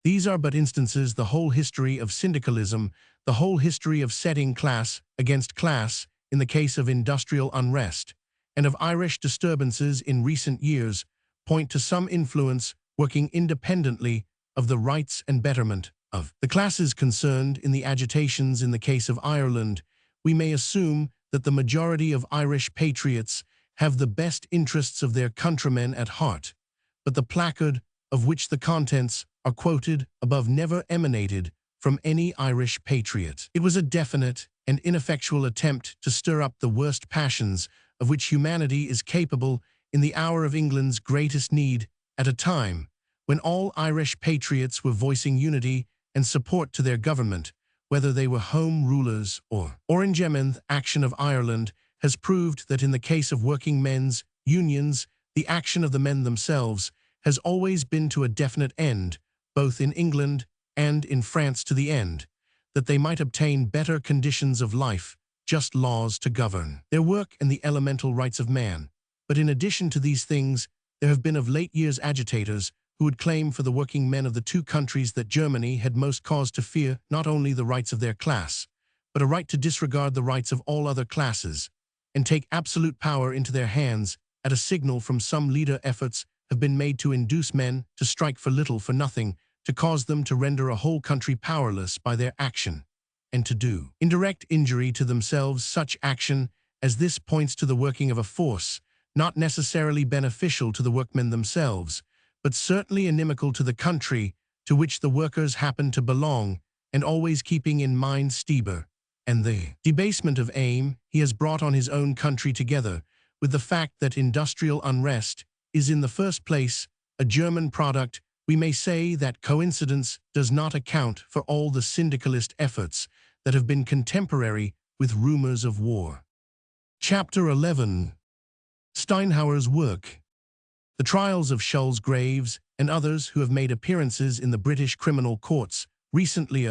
These are but instances. The whole history of syndicalism, the whole history of setting class against class in the case of industrial unrest, and of Irish disturbances in recent years, point to some influence working independently of the rights and betterment of the classes concerned in the agitations. In the case of Ireland, we may assume that the majority of Irish patriots have the best interests of their countrymen at heart, but the placard of which the contents are quoted above never emanated from any Irish patriot. It was a definite and ineffectual attempt to stir up the worst passions of which humanity is capable in the hour of England's greatest need, at a time when all Irish patriots were voicing unity and support to their government, whether they were Home Rulers or Orangemen's. Action of Ireland has proved that in the case of working men's unions, the action of the men themselves has always been to a definite end, both in England and in France, to the end that they might obtain better conditions of life, just laws to govern their work and the elemental rights of man. But in addition to these things, there have been of late years agitators who would claim for the working men of the two countries that Germany had most cause to fear not only the rights of their class, but a right to disregard the rights of all other classes, and take absolute power into their hands at a signal from some leader. Efforts have been made to induce men to strike for little, for nothing, to cause them to render a whole country powerless by their action, and to do indirect injury to themselves. Such action as this points to the working of a force, not necessarily beneficial to the workmen themselves, but certainly inimical to the country to which the workers happen to belong, and always keeping in mind Stieber and the debasement of aim he has brought on his own country, together with the fact that industrial unrest is in the first place a German product. We may say that coincidence does not account for all the syndicalist efforts that have been contemporary with rumors of war. Chapter 11. Steinhauer's work. The trials of Schulz Graves and others who have made appearances in the British criminal courts recently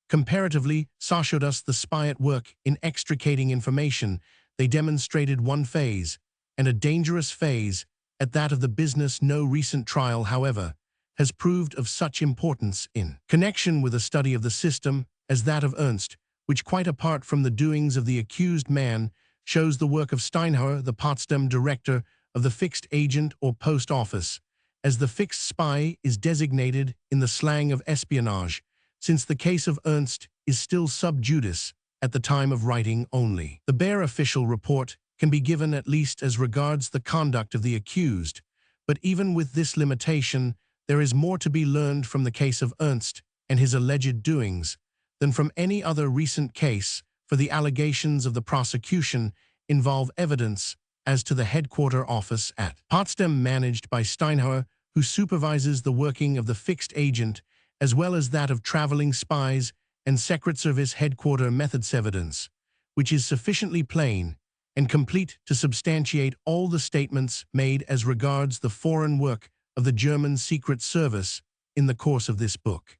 comparatively showed us the spy at work in extricating information. They demonstrated one phase, and a dangerous phase, at that of the business. No recent trial, however, has proved of such importance in connection with a study of the system as that of Ernst, which, quite apart from the doings of the accused man, shows the work of Steinhauer, the Potsdam director of the fixed agent or post office, as the fixed spy is designated in the slang of espionage, since the case of Ernst is still sub judice at the time of writing only. The bare official report can be given at least as regards the conduct of the accused, but even with this limitation, there is more to be learned from the case of Ernst and his alleged doings than from any other recent case, for the allegations of the prosecution involve evidence as to the headquarter office at Potsdam managed by Steinhauer, who supervises the working of the fixed agent, as well as that of traveling spies and Secret Service headquarter methods. Evidence which is sufficiently plain and complete to substantiate all the statements made as regards the foreign work of the German Secret Service in the course of this book.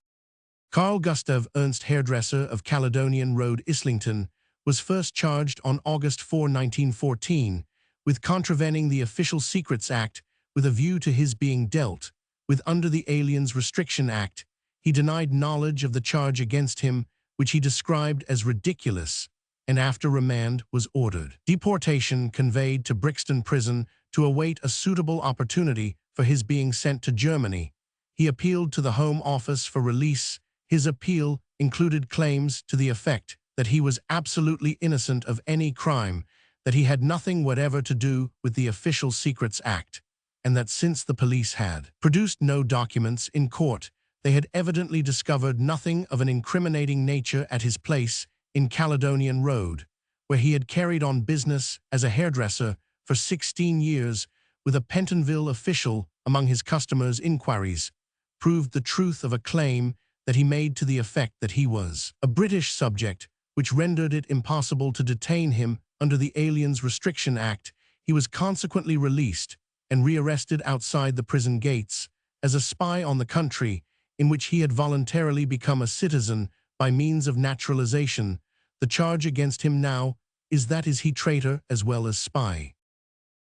Carl Gustav Ernst, hairdresser of Caledonian Road, Islington, was first charged on August 4, 1914, with contravening the Official Secrets Act with a view to his being dealt with under the Aliens Restriction Act. He denied knowledge of the charge against him, which he described as ridiculous, and after remand was ordered deportation, conveyed to Brixton Prison to await a suitable opportunity for his being sent to Germany. He appealed to the Home Office for release. His appeal included claims to the effect that he was absolutely innocent of any crime, that he had nothing whatever to do with the Official Secrets Act, and that since the police had produced no documents in court, they had evidently discovered nothing of an incriminating nature at his place in Caledonian Road, where he had carried on business as a hairdresser for 16 years with a Pentonville official among his customers' inquiries, proved the truth of a claim that he made to the effect that he was a British subject, which rendered it impossible to detain him under the Aliens Restriction Act. He was consequently released and rearrested outside the prison gates as a spy on the country in which he had voluntarily become a citizen by means of naturalization. The charge against him now is that he traitor as well as spy.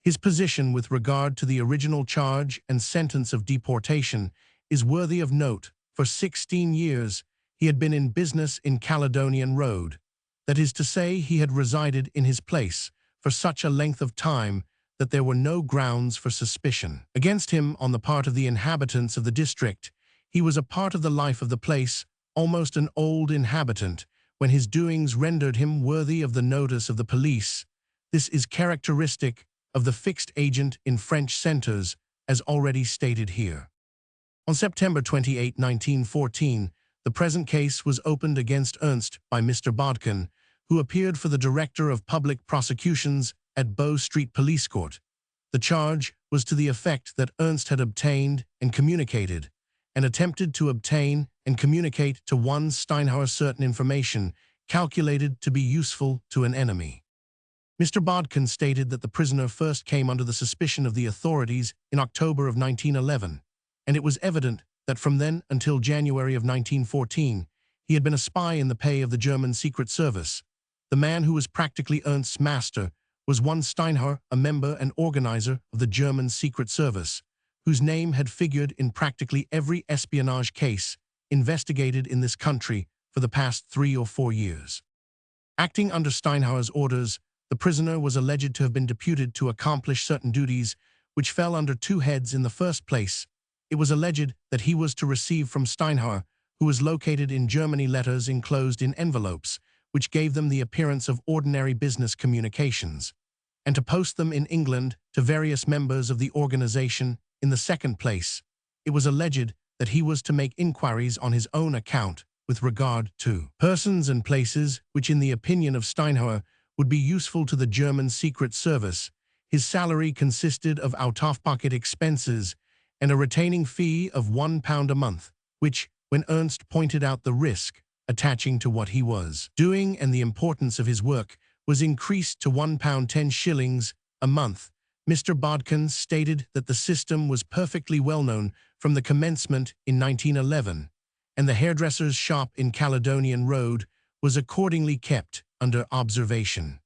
His position with regard to the original charge and sentence of deportation is worthy of note. For 16 years, he had been in business in Caledonian Road. That is to say, he had resided in his place for such a length of time that there were no grounds for suspicion against him on the part of the inhabitants of the district. He was a part of the life of the place, almost an old inhabitant, when his doings rendered him worthy of the notice of the police. This is characteristic of the fixed agent in French centers, as already stated here. On September 28, 1914, the present case was opened against Ernst by Mr. Bodkin, who appeared for the Director of Public Prosecutions at Bow Street Police Court. The charge was to the effect that Ernst had obtained and communicated, and attempted to obtain and communicate to one Steinhauer certain information calculated to be useful to an enemy. Mr. Bodkin stated that the prisoner first came under the suspicion of the authorities in October of 1911, and it was evident that from then until January of 1914, he had been a spy in the pay of the German Secret Service. The man who was practically Ernst's master was one Steinhauer, a member and organizer of the German Secret Service, whose name had figured in practically every espionage case investigated in this country for the past 3 or 4 years. Acting under Steinhauer's orders, the prisoner was alleged to have been deputed to accomplish certain duties which fell under 2 heads. In the first place, it was alleged that he was to receive from Steinhauer, who was located in Germany, letters enclosed in envelopes, which gave them the appearance of ordinary business communications, and to post them in England to various members of the organization. In the second place, it was alleged that he was to make inquiries on his own account with regard to persons and places which, in the opinion of Steinhauer, would be useful to the German Secret Service. His salary consisted of out-of-pocket expenses and a retaining fee of £1 a month, which, when Ernst pointed out the risk attaching to what he was doing and the importance of his work, was increased to £1.10 a month. Mr. Bodkin stated that the system was perfectly well known from the commencement in 1911, and the hairdresser's shop in Caledonian Road was accordingly kept under observation.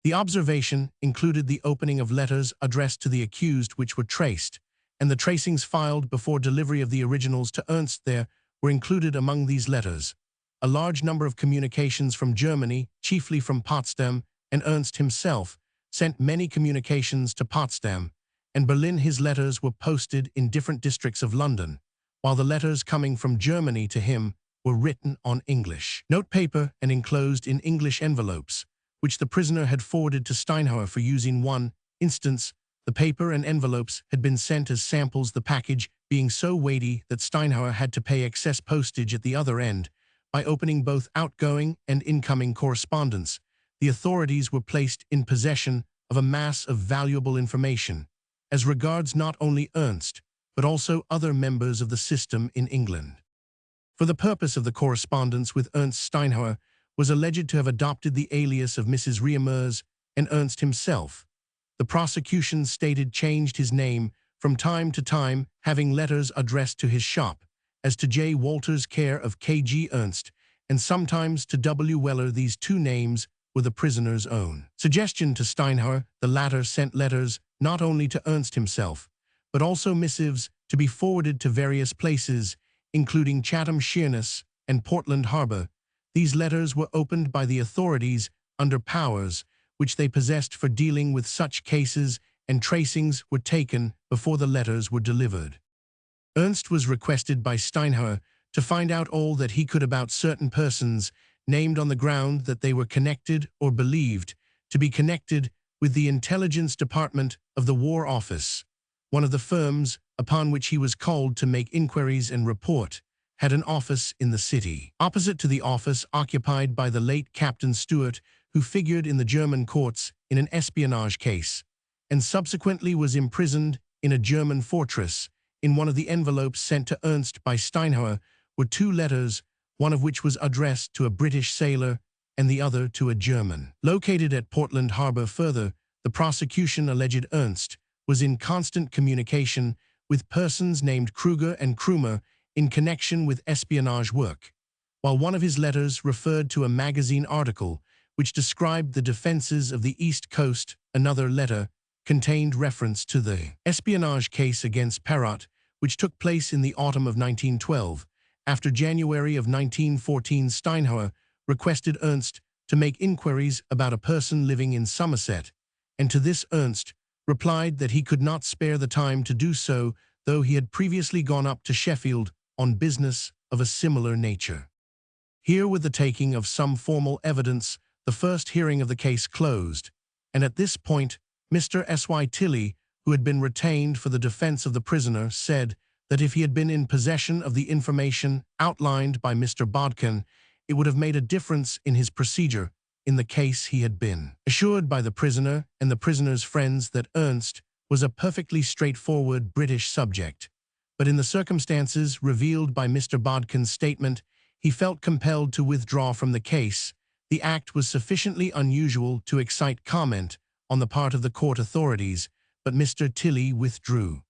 The observation included the opening of letters addressed to the accused which were traced, and the tracings filed before delivery of the originals to Ernst. There were included among these letters a large number of communications from Germany, chiefly from Potsdam, and Ernst himself sent many communications to Potsdam and Berlin. His letters were posted in different districts of London, while the letters coming from Germany to him were written on English notepaper and enclosed in English envelopes, which the prisoner had forwarded to Steinhauer for use in one instance. The paper and envelopes had been sent as samples, the package being so weighty that Steinhauer had to pay excess postage at the other end. By opening both outgoing and incoming correspondence, the authorities were placed in possession of a mass of valuable information, as regards not only Ernst, but also other members of the system in England. For the purpose of the correspondence with Ernst, Steinhauer was alleged to have adopted the alias of Mrs. Reimers, and Ernst himself, the prosecution stated, changed his name from time to time, having letters addressed to his shop as to J. Walters, care of K.G. Ernst, and sometimes to W. Weller. These 2 names were the prisoner's own suggestion to Steinhauer. The latter sent letters not only to Ernst himself, but also missives to be forwarded to various places, including Chatham, Sheerness, and Portland Harbor. These letters were opened by the authorities under powers which they possessed for dealing with such cases, and tracings were taken before the letters were delivered. Ernst was requested by Steinhauer to find out all that he could about certain persons named on the ground that they were connected or believed to be connected with the Intelligence Department of the War Office. One of the firms upon which he was called to make inquiries and report had an office in the city, opposite to the office occupied by the late Captain Stewart, who figured in the German courts in an espionage case, and subsequently was imprisoned in a German fortress. In one of the envelopes sent to Ernst by Steinhauer were two letters, one of which was addressed to a British sailor and the other to a German. Located at Portland Harbor. Further, the prosecution alleged Ernst was in constant communication with persons named Kruger and Krumer in connection with espionage work, while one of his letters referred to a magazine article which described the defenses of the East Coast. Another letter contained reference to the espionage case against Perrott, which took place in the autumn of 1912. After January of 1914, Steinhauer requested Ernst to make inquiries about a person living in Somerset, and to this Ernst replied that he could not spare the time to do so, though he had previously gone up to Sheffield on business of a similar nature. Here, with the taking of some formal evidence, the first hearing of the case closed, and at this point, Mr. S.Y. Tilley, who had been retained for the defense of the prisoner, said that if he had been in possession of the information outlined by Mr. Bodkin, it would have made a difference in his procedure in the case. He had been assured by the prisoner and the prisoner's friends that Ernst was a perfectly straightforward British subject, but in the circumstances revealed by Mr. Bodkin's statement, he felt compelled to withdraw from the case. The act was sufficiently unusual to excite comment on the part of the court authorities, but Mr. Tilley withdrew.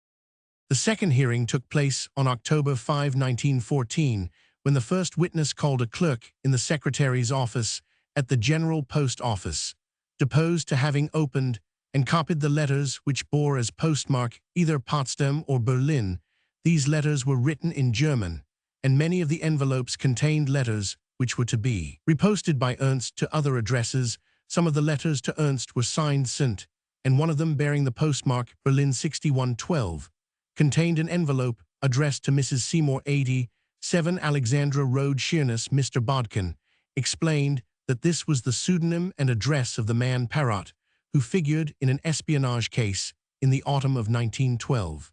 The second hearing took place on October 5, 1914, when the first witness called a clerk in the secretary's office at the General Post Office, deposed to having opened and copied the letters which bore as postmark either Potsdam or Berlin. These letters were written in German, and many of the envelopes contained letters which were to be reposted by Ernst to other addresses. Some of the letters to Ernst were signed St., and one of them, bearing the postmark Berlin 6112, contained an envelope addressed to Mrs. Seymour 80, 7 Alexandra Road, Sheerness. Mr. Bodkin explained that this was the pseudonym and address of the man Perrott, who figured in an espionage case in the autumn of 1912.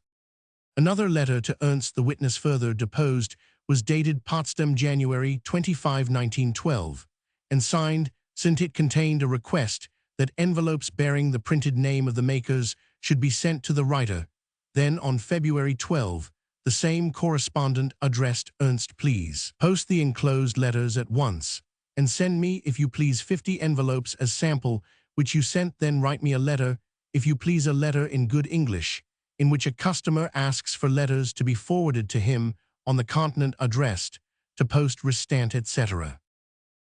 Another letter to Ernst, the witness further deposed, was dated Potsdam, January 25, 1912, and signed St. It contained a request that envelopes bearing the printed name of the makers should be sent to the writer. Then, on February 12, the same correspondent addressed Ernst, "Please post the enclosed letters at once, and send me, if you please, 50 envelopes as sample, which you sent. Then write me a letter, if you please, a letter in good English, in which a customer asks for letters to be forwarded to him on the continent addressed, to post restant, etc."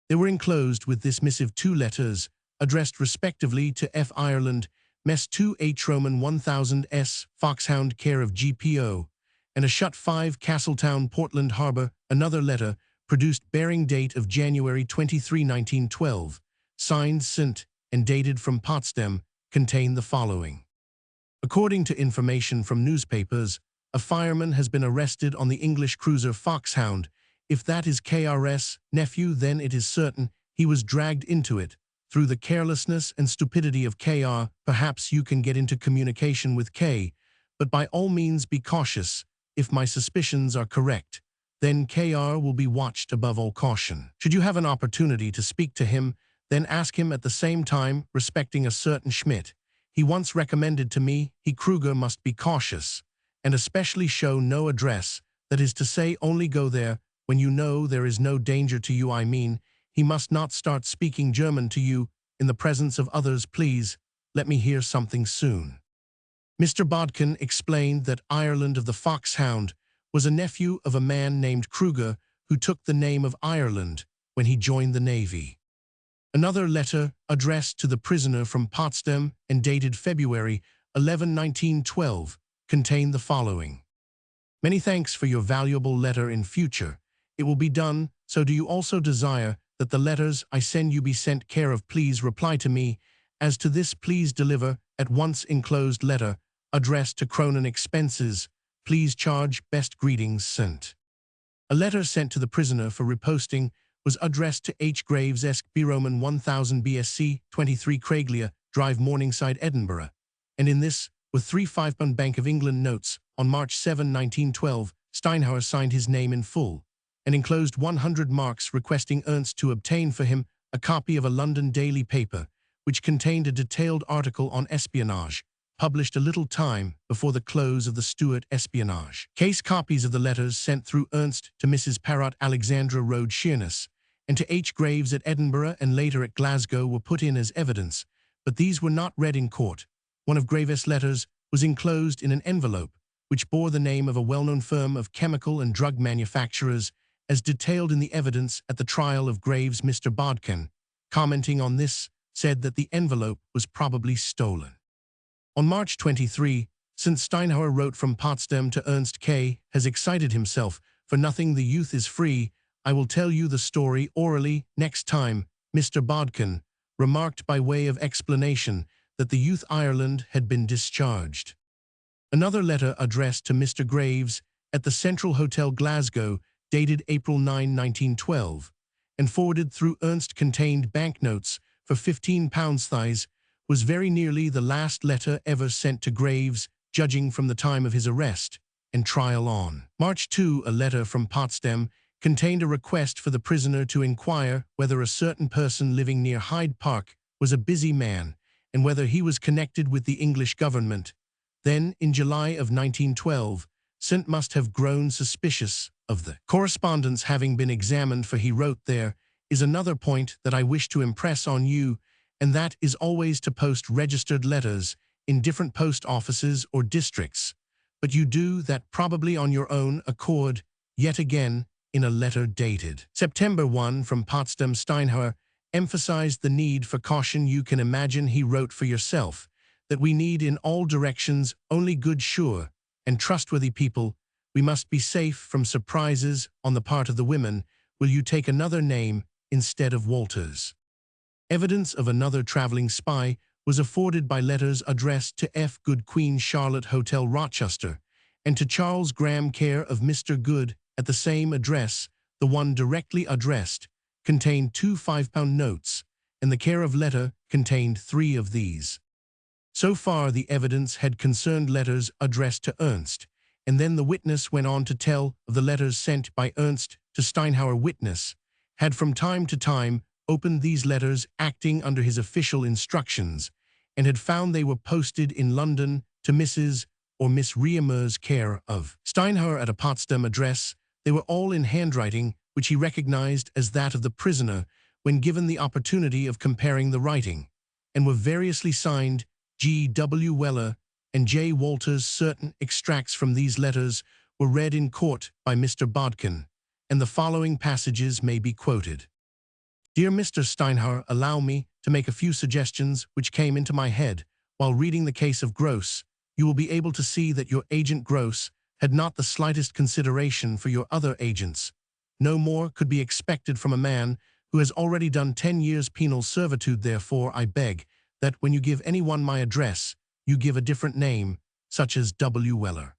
There were enclosed with this missive 2 letters, addressed respectively to F. Ireland, Mess 2 H Roman 1000 S, Foxhound, care of GPO, and a Shut 5 Castletown, Portland Harbor. Another letter, produced bearing date of January 23, 1912, signed St. and dated from Potsdam, contained the following. According to information from newspapers, a fireman has been arrested on the English cruiser Foxhound. If that is KR's nephew, then it is certain he was dragged into it through the carelessness and stupidity of KR. Perhaps you can get into communication with K, but by all means be cautious. If my suspicions are correct, then KR will be watched above all caution. Should you have an opportunity to speak to him, then ask him at the same time respecting a certain Schmidt. He once recommended to me, he Kruger must be cautious, and especially show no address, that is to say, only go there when you know there is no danger to you. I mean, he must not start speaking German to you in the presence of others. Please, let me hear something soon. Mr. Bodkin explained that Ireland of the Foxhound was a nephew of a man named Kruger who took the name of Ireland when he joined the Navy. Another letter, addressed to the prisoner from Potsdam and dated February 11, 1912, contained the following. Many thanks for your valuable letter. In future, it will be done. So do you also desire that the letters I send you be sent care of? Please reply to me. As to this, please deliver at once enclosed letter addressed to Cronin expenses. Please charge. Best greetings, St. A letter sent to the prisoner for reposting was addressed to H. Graves, Esq. B. Roman 1000 BSc 23 Craiglia Drive, Morningside, Edinburgh, and in this were 3 £5 Bank of England notes. On March 7, 1912, Steinhauer signed his name in full and enclosed 100 marks, requesting Ernst to obtain for him a copy of a London daily paper which contained a detailed article on espionage, published a little time before the close of the Stuart espionage. Case copies of the letters sent through Ernst to Mrs. Parrott Alexandra Road, Sheerness, and to H. Graves at Edinburgh and later at Glasgow were put in as evidence, but these were not read in court. One of Graves' letters was enclosed in an envelope, which bore the name of a well-known firm of chemical and drug manufacturers, as detailed in the evidence at the trial of Graves. Mr. Bodkin, commenting on this, said that the envelope was probably stolen. On March 23, since Steinhauer wrote from Potsdam to Ernst K. has excited himself, for nothing the youth is free, I will tell you the story orally next time, Mr. Bodkin remarked by way of explanation that the youth Ireland had been discharged. Another letter addressed to Mr. Graves at the Central Hotel, Glasgow, dated April 9, 1912, and forwarded through Ernst contained banknotes for £15 was very nearly the last letter ever sent to Graves, judging from the time of his arrest and trial on March 2. A letter from Potsdam contained a request for the prisoner to inquire whether a certain person living near Hyde Park was a busy man and whether he was connected with the English government. Then, in July of 1912, St. must have grown suspicious of the correspondence having been examined, for he wrote, there is another point that I wish to impress on you, and that is always to post registered letters in different post offices or districts, but you do that probably on your own accord, yet again, in a letter dated September 1 from Potsdam. Steinhauer emphasized the need for caution. You can imagine, he wrote for yourself, that we need in all directions only good, sure, and trustworthy people. We must be safe from surprises on the part of the women. Will you take another name instead of Walters? Evidence of another traveling spy was afforded by letters addressed to F. Good, Queen Charlotte Hotel, Rochester, and to Charles Graham, care of Mr. Good, at the same address. The one directly addressed contained 2 £5 notes, and the care of letter contained 3 of these. So far the evidence had concerned letters addressed to Ernst, and then the witness went on to tell of the letters sent by Ernst to Steinhauer. Witness had from time to time opened these letters acting under his official instructions, and had found they were posted in London to Mrs. or Miss Riemer's, care of Steinhauer, at a Potsdam address. They were all in handwriting which he recognized as that of the prisoner when given the opportunity of comparing the writing, and were variously signed G. W. Weller and J. Walters. Certain extracts from these letters were read in court by Mr. Bodkin, and the following passages may be quoted. Dear Mr. Steinhauer, allow me to make a few suggestions which came into my head while reading the case of Gross. You will be able to see that your agent Gross had not the slightest consideration for your other agents. No more could be expected from a man who has already done 10 years penal servitude. Therefore, I beg that when you give anyone my address, you give a different name, such as W. Weller.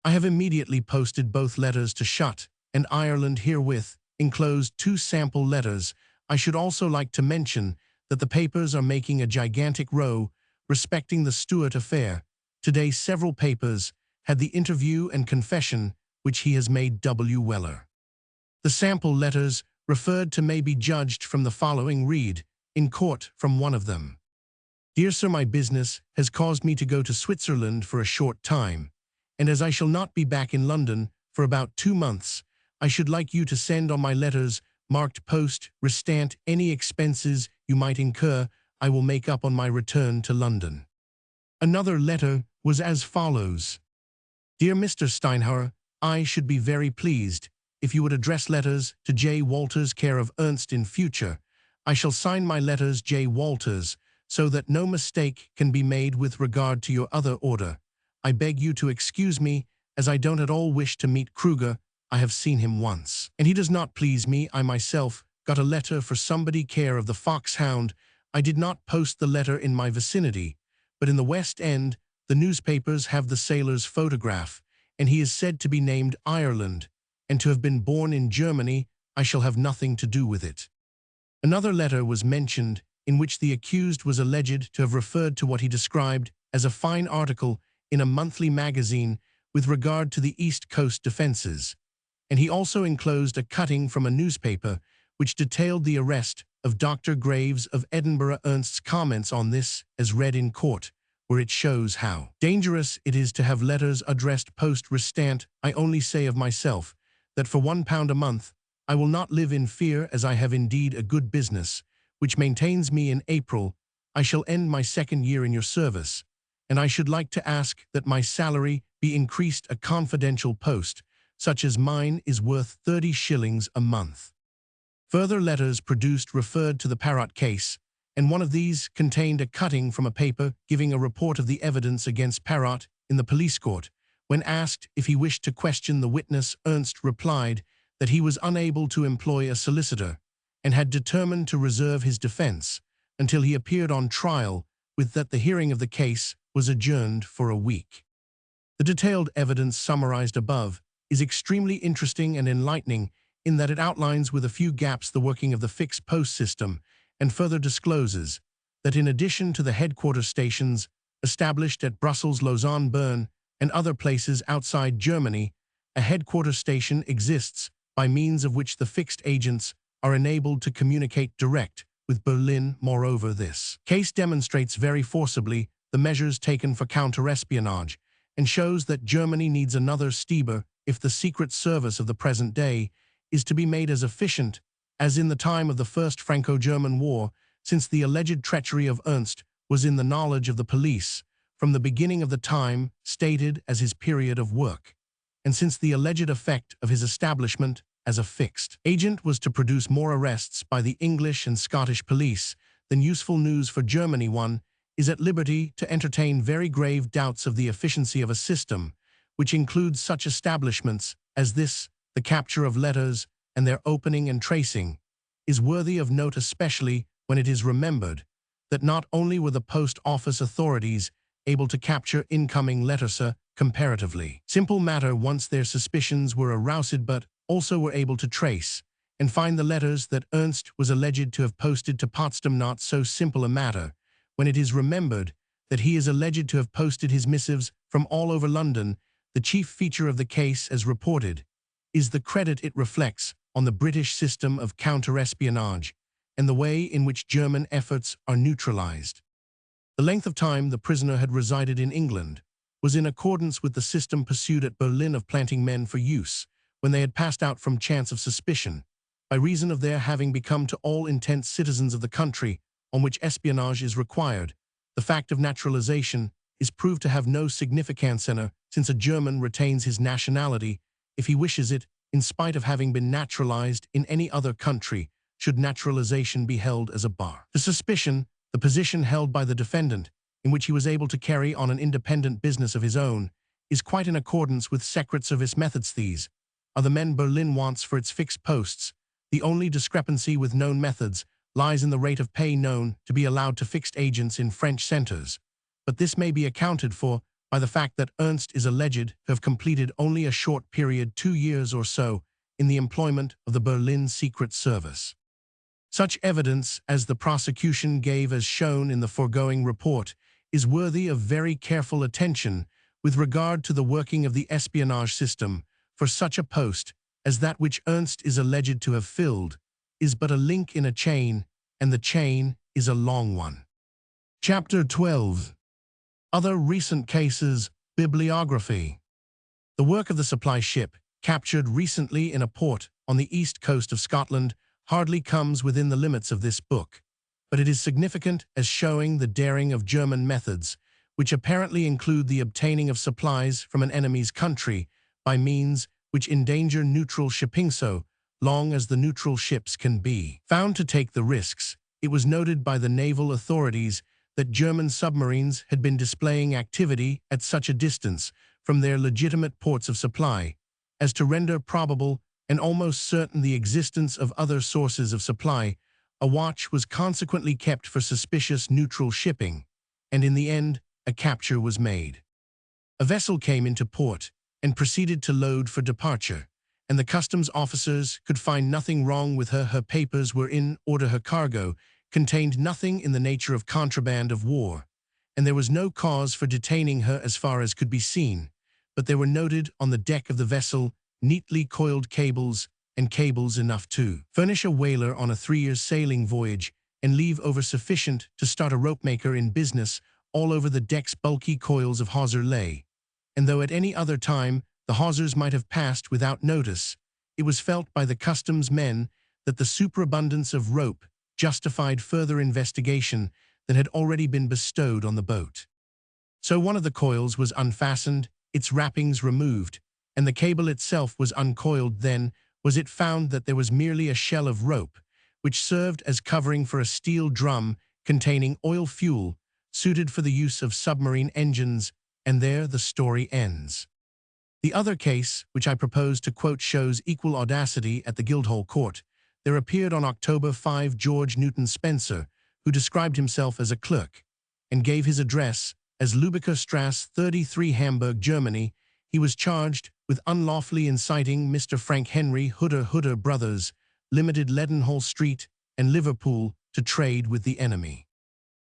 I have immediately posted both letters to Shutt and Ireland. Herewith enclosed 2 sample letters. I should also like to mention that the papers are making a gigantic row respecting the Stuart affair. Today several papers had the interview and confession which he has made W. Weller. The sample letters referred to may be judged from the following. Read in court from one of them. Dear Sir, my business has caused me to go to Switzerland for a short time, and as I shall not be back in London for about 2 months, I should like you to send on my letters marked post restant any expenses you might incur. I will make up on my return to London. Another letter was as follows. Dear Mr. Steinhauer, I should be very pleased if you would address letters to J. Walters, care of Ernst, in future. I shall sign my letters J. Walters, so that no mistake can be made with regard to your other order. I beg you to excuse me, as I don't at all wish to meet Kruger. I have seen him once, and he does not please me. I myself got a letter for somebody, care of the Foxhound. I did not post the letter in my vicinity, but in the West End. The newspapers have the sailor's photograph, and he is said to be named Ireland, and to have been born in Germany. I shall have nothing to do with it. Another letter was mentioned, in which the accused was alleged to have referred to what he described as a fine article in a monthly magazine with regard to the East Coast defenses, and he also enclosed a cutting from a newspaper which detailed the arrest of Dr. Graves of Edinburgh. Ernst's comments on this, as read in court, where it shows how dangerous it is to have letters addressed post-restant. I only say of myself, that for £1 a month, I will not live in fear, as I have indeed a good business, which maintains me. In April, I shall end my 2nd year in your service, and I should like to ask that my salary be increased. A confidential post, such as mine, is worth 30 shillings a month. Further letters produced referred to the Parrot case, and one of these contained a cutting from a paper giving a report of the evidence against Parrot in the police court. When asked if he wished to question the witness, Ernst replied that he was unable to employ a solicitor and had determined to reserve his defense until he appeared on trial, with that the hearing of the case was adjourned for a week. The detailed evidence summarized above is extremely interesting and enlightening in that it outlines with a few gaps the working of the fixed post system, and further discloses that in addition to the headquarters stations established at Brussels, Lausanne, Bern, and other places outside Germany, a headquarters station exists by means of which the fixed agents are enabled to communicate direct with Berlin. Moreover, this case demonstrates very forcibly the measures taken for counter-espionage and shows that Germany needs another Stieber if the secret service of the present day is to be made as efficient as in the time of the First Franco-German War, since the alleged treachery of Ernst was in the knowledge of the police from the beginning of the time stated as his period of work, and since the alleged effect of his establishment as a fixed agent was to produce more arrests by the English and Scottish police than useful news for Germany, one is at liberty to entertain very grave doubts of the efficiency of a system which includes such establishments as this. The capture of letters and their opening and tracing is worthy of note, especially when it is remembered that not only were the post office authorities able to capture incoming letters comparatively simple matter once their suspicions were aroused, but also were able to trace and find the letters that Ernst was alleged to have posted to Potsdam. Not so simple a matter when it is remembered that he is alleged to have posted his missives from all over London. The chief feature of the case, as reported, is the credit it reflects on the British system of counter-espionage and the way in which German efforts are neutralized. The length of time the prisoner had resided in England was in accordance with the system pursued at Berlin of planting men for use when they had passed out from chance of suspicion, by reason of their having become to all intents citizens of the country on which espionage is required. The fact of naturalization is proved to have no significance, since a German retains his nationality if he wishes it, in spite of having been naturalized in any other country, should naturalization be held as a bar to suspicion. The position held by the defendant, in which he was able to carry on an independent business of his own, is quite in accordance with Secret Service methods. These are the men Berlin wants for its fixed posts. The only discrepancy with known methods lies in the rate of pay known to be allowed to fixed agents in French centers, but this may be accounted for by the fact that Ernst is alleged to have completed only a short period, 2 years or so, in the employment of the Berlin Secret Service. Such evidence as the prosecution gave, as shown in the foregoing report, is worthy of very careful attention with regard to the working of the espionage system, for such a post as that which Ernst is alleged to have filled is but a link in a chain, and the chain is a long one. Chapter 12. Other recent cases. Bibliography. The work of the supply ship, captured recently in a port on the east coast of Scotland, hardly comes within the limits of this book, but it is significant as showing the daring of German methods, which apparently include the obtaining of supplies from an enemy's country by means which endanger neutral shipping so long as the neutral ships can be found to take the risks. It was noted by the naval authorities that German submarines had been displaying activity at such a distance from their legitimate ports of supply as to render probable and almost certain the existence of other sources of supply. A watch was consequently kept for suspicious neutral shipping, and in the end, a capture was made. A vessel came into port and proceeded to load for departure, and the customs officers could find nothing wrong with her. Her papers were in order, her cargo contained nothing in the nature of contraband of war, and there was no cause for detaining her as far as could be seen, but there were noted on the deck of the vessel neatly coiled cables, and cables enough to furnish a whaler on a 3-year sailing voyage and leave over sufficient to start a ropemaker in business all over the deck's bulky coils of hawser lay, and though at any other time the hawsers might have passed without notice, it was felt by the customs men that the superabundance of rope justified further investigation that had already been bestowed on the boat. So one of the coils was unfastened, its wrappings removed, and the cable itself was uncoiled. Then was it found that there was merely a shell of rope, which served as covering for a steel drum containing oil fuel, suited for the use of submarine engines, and there the story ends. The other case, which I propose to quote, shows equal audacity at the Guildhall Court. There appeared on October 5 George Newton Spencer, who described himself as a clerk, and gave his address as Lübecker Strasse 33, Hamburg, Germany. He was charged with unlawfully inciting Mr. Frank Henry Hutter Brothers, Limited, Leadenhall Street and Liverpool, to trade with the enemy.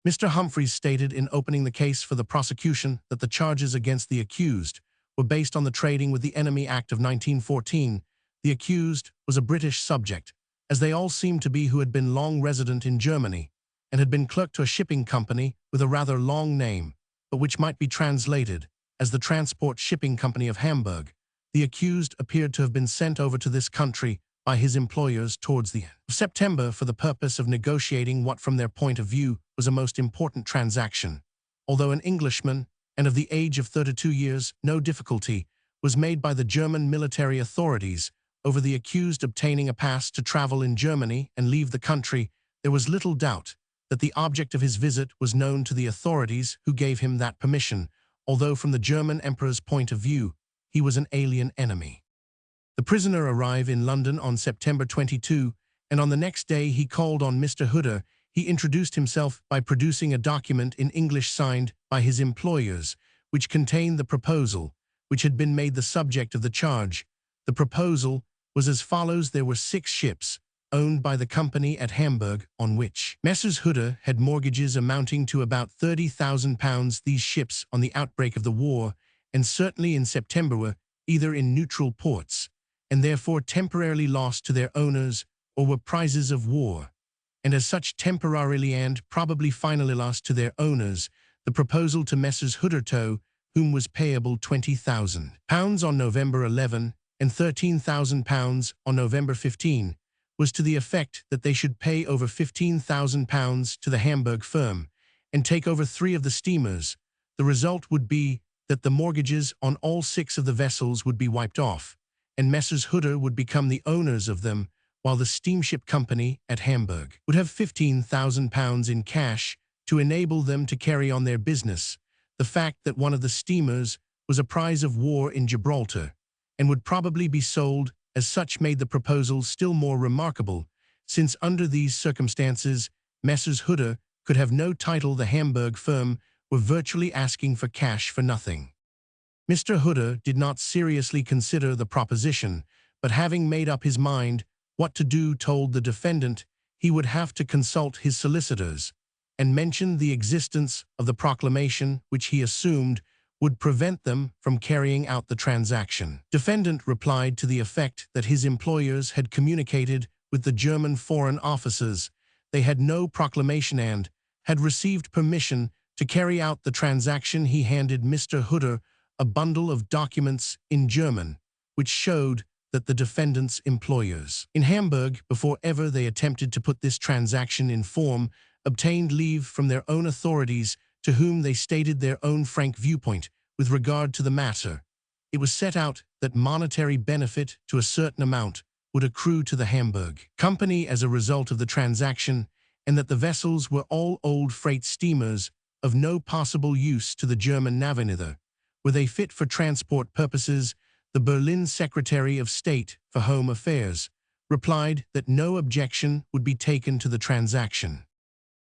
Mr. Humphreys stated in opening the case for the prosecution that the charges against the accused were based on the Trading with the Enemy Act of 1914. The accused was a British subject, as they all seemed to be, who had been long resident in Germany and had been clerk to a shipping company with a rather long name, but which might be translated as the Transport Shipping Company of Hamburg. The accused appeared to have been sent over to this country by his employers towards the end of September for the purpose of negotiating what from their point of view was a most important transaction. Although an Englishman and of the age of 32 years, no difficulty was made by the German military authorities over the accused obtaining a pass to travel in Germany and leave the country. There was little doubt that the object of his visit was known to the authorities who gave him that permission, although from the German emperor's point of view, he was an alien enemy. The prisoner arrived in London on September 22, and on the next day he called on Mr. Hutter. He introduced himself by producing a document in English signed by his employers, which contained the proposal, which had been made the subject of the charge. The proposal was as follows: there were 6 ships, owned by the company at Hamburg, on which Messrs. Hutter had mortgages amounting to about £30,000. These ships, on the outbreak of the war, and certainly in September, were either in neutral ports, and therefore temporarily lost to their owners, or were prizes of war, and as such temporarily and probably finally lost to their owners. The proposal to Messrs. Hutter, whom was payable £20,000 on November 11 and £13,000 on November 15, was to the effect that they should pay over £15,000 to the Hamburg firm and take over 3 of the steamers. The result would be that the mortgages on all 6 of the vessels would be wiped off, and Messrs. Hutter would become the owners of them, while the steamship company at Hamburg would have £15,000 in cash to enable them to carry on their business. The fact that one of the steamers was a prize of war in Gibraltar and would probably be sold as such made the proposal still more remarkable, since under these circumstances Messrs. Hutter could have no title. The Hamburg firm were virtually asking for cash for nothing. Mr. Hutter did not seriously consider the proposition, but having made up his mind what to do, told the defendant he would have to consult his solicitors, and mentioned the existence of the proclamation which he assumed would prevent them from carrying out the transaction. Defendant replied to the effect that his employers had communicated with the German foreign officers. They had no proclamation and had received permission to carry out the transaction. He handed Mr. Hutter a bundle of documents in German, which showed that the defendant's employers in Hamburg, before ever they attempted to put this transaction in form, obtained leave from their own authorities, to whom they stated their own frank viewpoint with regard to the matter. It was set out that monetary benefit to a certain amount would accrue to the Hamburg company as a result of the transaction, and that the vessels were all old freight steamers of no possible use to the German navy, neither were they fit for transport purposes. The Berlin Secretary of State for Home Affairs replied that no objection would be taken to the transaction.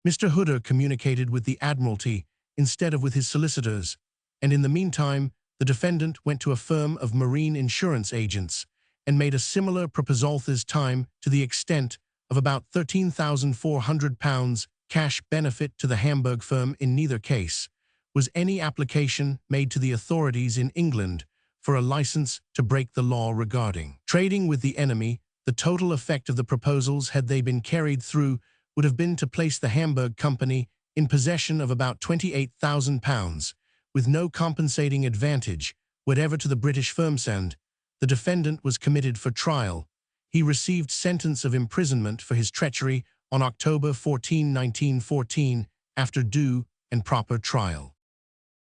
Mr. Hutter communicated with the Admiralty instead of with his solicitors, and in the meantime the defendant went to a firm of marine insurance agents and made a similar proposal, this time to the extent of about £13,400 cash benefit to the Hamburg firm. In neither case was any application made to the authorities in England for a license to break the law regarding trading with the enemy. The total effect of the proposals, had they been carried through, would have been to place the Hamburg company in possession of about £28,000, with no compensating advantage, whatever to the British firm's end. The defendant was committed for trial. He received sentence of imprisonment for his treachery on October 14, 1914, after due and proper trial.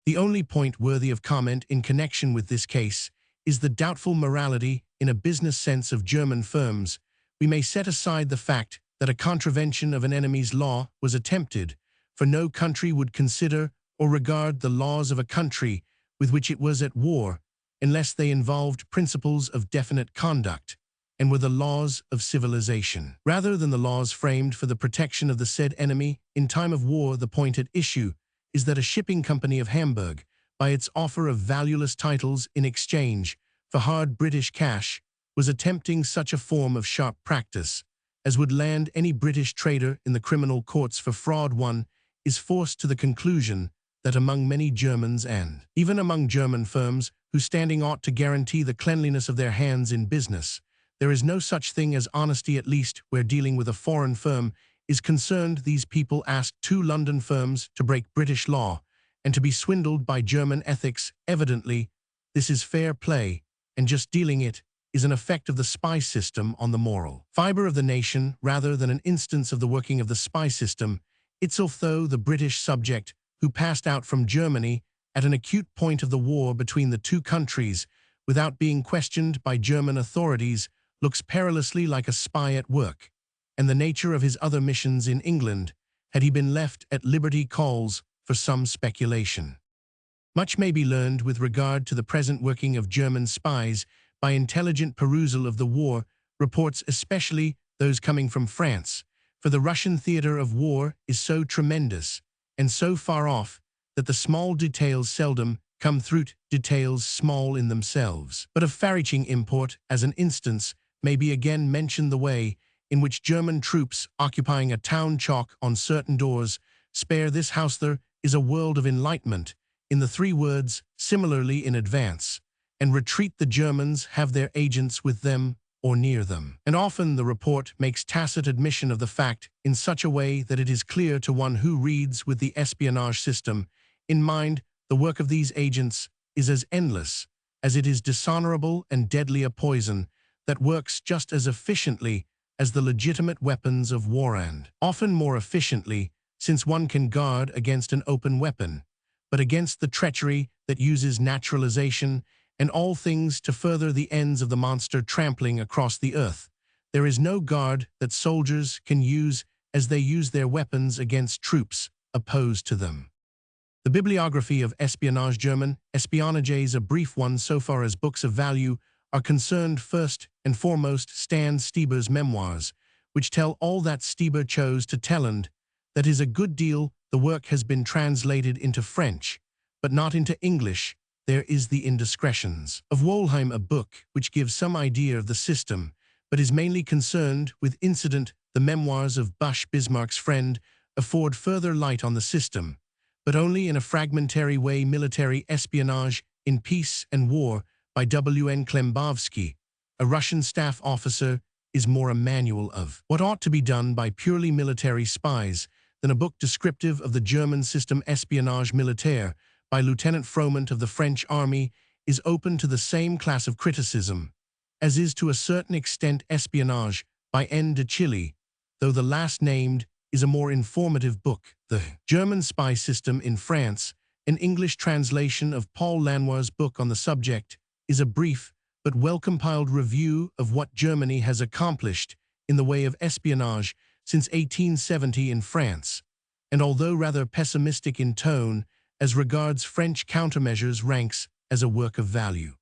The only point worthy of comment in connection with this case is the doubtful morality in a business sense of German firms. We may set aside the fact that a contravention of an enemy's law was attempted, for no country would consider or regard the laws of a country with which it was at war unless they involved principles of definite conduct and were the laws of civilization. Rather than the laws framed for the protection of the said enemy in time of war, the point at issue is that a shipping company of Hamburg, by its offer of valueless titles in exchange for hard British cash, was attempting such a form of sharp practice as would land any British trader in the criminal courts for fraud. One is forced to the conclusion that among many Germans and even among German firms whose standing ought to guarantee the cleanliness of their hands in business, there is no such thing as honesty, at least where dealing with a foreign firm is concerned. These people asked two London firms to break British law and to be swindled by German ethics. Evidently, this is fair play, and just dealing it is an effect of the spy system on the moral fiber of the nation rather than an instance of the working of the spy system itself. Though the British subject who passed out from Germany at an acute point of the war between the two countries without being questioned by German authorities looks perilously like a spy at work, and the nature of his other missions in England, had he been left at liberty, calls for some speculation. Much may be learned with regard to the present working of German spies by intelligent perusal of the war reports, especially those coming from France, for the Russian theater of war is so tremendous and so far off that the small details seldom come through. Details small in themselves, but of far-reaching import. As an instance, may be again mentioned the way in which German troops occupying a town chalk on certain doors, "Spare this house." There is a world of enlightenment in the three words, "similarly in advance," and "retreat." The Germans have their agents with them or near them, and often the report makes tacit admission of the fact in such a way that it is clear to one who reads with the espionage system in mind. The work of these agents is as endless as it is dishonorable and deadly a poison that works just as efficiently as the legitimate weapons of war, and often more efficiently, since one can guard against an open weapon, but against the treachery that uses naturalization and all things to further the ends of the monster trampling across the earth. There is no guard that soldiers can use as they use their weapons against troops opposed to them. The bibliography of espionage. German espionage is a brief one so far as books of value are concerned. First and foremost stand Stieber's memoirs, which tell all that Stieber chose to tell, and that is a good deal. The work has been translated into French, but not into English. There is The Indiscretions of Wollheim, a book which gives some idea of the system, but is mainly concerned with incident. The memoirs of Bush, Bismarck's friend, afford further light on the system, but only in a fragmentary way. Military Espionage in Peace and War by W.N. Klembovsky, a Russian staff officer, is more a manual of what ought to be done by purely military spies than a book descriptive of the German system. Espionnage militaire by Lieutenant Froment of the French army is open to the same class of criticism, as is to a certain extent Espionage by N. de Chilly, though the last named is a more informative book. The German Spy System in France, an English translation of Paul Lanoir's book on the subject, is a brief but well-compiled review of what Germany has accomplished in the way of espionage since 1870 in France, and although rather pessimistic in tone as regards French countermeasures, ranks as a work of value.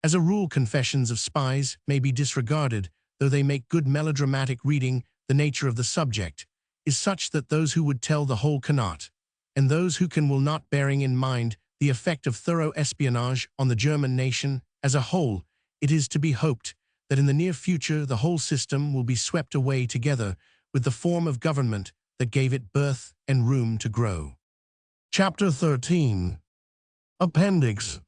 As a rule, confessions of spies may be disregarded, though they make good melodramatic reading. The nature of the subject is such that those who would tell the whole cannot, and those who can will not. Bearing in mind the effect of thorough espionage on the German nation as a whole, it is to be hoped that in the near future the whole system will be swept away together with the form of government that gave it birth and room to grow. Chapter 13. Appendix.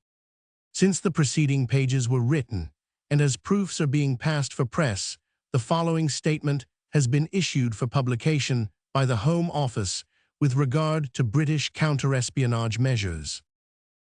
Since the preceding pages were written, and as proofs are being passed for press, the following statement has been issued for publication by the Home Office, with regard to British counter-espionage measures.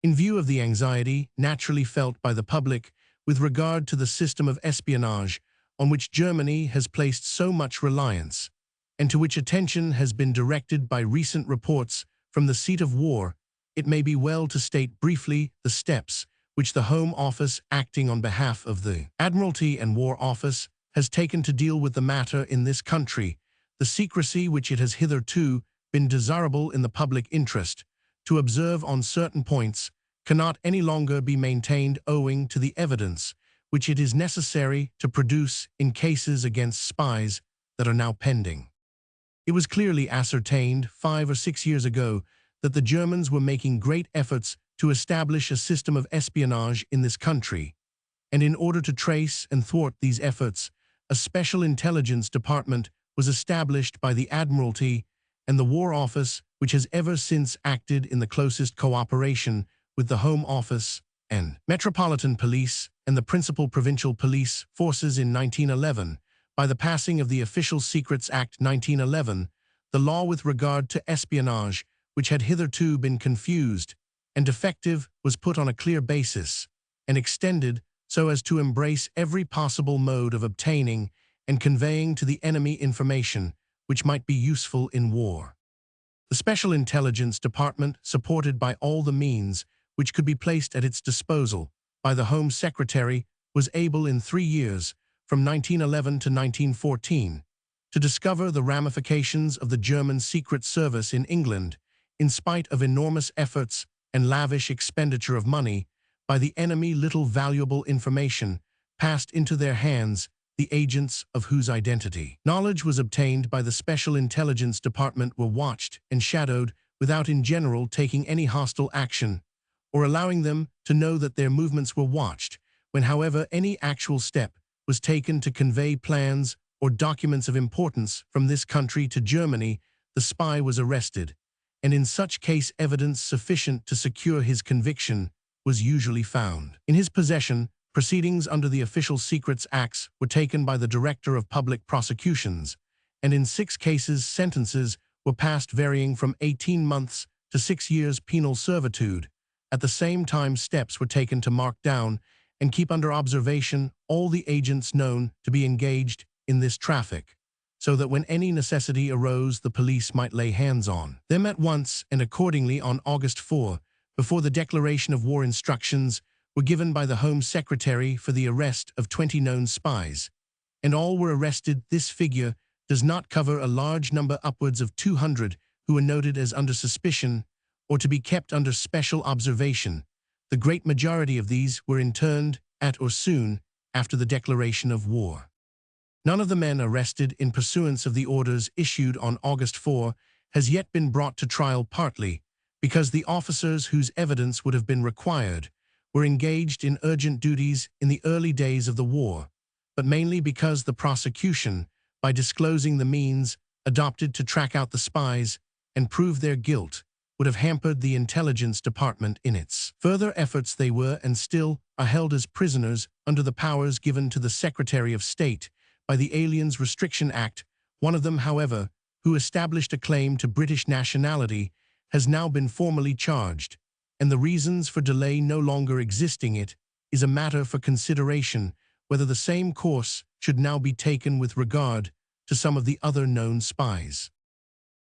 In view of the anxiety naturally felt by the public with regard to the system of espionage on which Germany has placed so much reliance, and to which attention has been directed by recent reports from the seat of war, it may be well to state briefly the steps which the Home Office, acting on behalf of the Admiralty and War Office, has taken to deal with the matter in this country, the secrecy which it has hitherto been desirable in the public interest to observe on certain points cannot any longer be maintained owing to the evidence which it is necessary to produce in cases against spies that are now pending. It was clearly ascertained 5 or 6 years ago that the Germans were making great efforts to establish a system of espionage in this country, and in order to trace and thwart these efforts, a special intelligence department was established by the Admiralty and the War Office, which has ever since acted in the closest cooperation with the Home Office and Metropolitan Police and the principal provincial police forces in 1911. By the passing of the Official Secrets Act 1911, the law with regard to espionage, which had hitherto been confused and defective, was put on a clear basis and extended so as to embrace every possible mode of obtaining and conveying to the enemy information which might be useful in war. The Special Intelligence Department, supported by all the means which could be placed at its disposal by the Home Secretary, was able in 3 years, from 1911 to 1914, to discover the ramifications of the German Secret Service in England, in spite of enormous efforts and lavish expenditure of money. By the enemy, little valuable information passed into their hands, the agents of whose identity knowledge was obtained by the Special Intelligence Department were watched and shadowed without in general taking any hostile action or allowing them to know that their movements were watched. When, however, any actual step was taken to convey plans or documents of importance from this country to Germany, the spy was arrested, and in such case evidence sufficient to secure his conviction was usually found. In his possession, proceedings under the Official Secrets Acts were taken by the Director of Public Prosecutions, and in 6 cases sentences were passed varying from 18 months to 6 years penal servitude. At the same time, steps were taken to mark down and keep under observation all the agents known to be engaged in this traffic, so that when any necessity arose the police might lay hands on them at once. And accordingly, on August 4, before the declaration of war, instructions were given by the Home Secretary for the arrest of 20 known spies, and all were arrested. This figure does not cover a large number, upwards of 200, who were noted as under suspicion or to be kept under special observation. The great majority of these were interned at or soon after the declaration of war. None of the men arrested in pursuance of the orders issued on August 4 has yet been brought to trial, partly because the officers whose evidence would have been required were engaged in urgent duties in the early days of the war, but mainly because the prosecution, by disclosing the means adopted to track out the spies and prove their guilt, would have hampered the Intelligence Department in its further efforts. They were and still are held as prisoners under the powers given to the Secretary of State by the Aliens Restriction Act. One of them, however, who established a claim to British nationality, has now been formally charged, and the reasons for delay no longer existing, it is a matter for consideration whether the same course should now be taken with regard to some of the other known spies.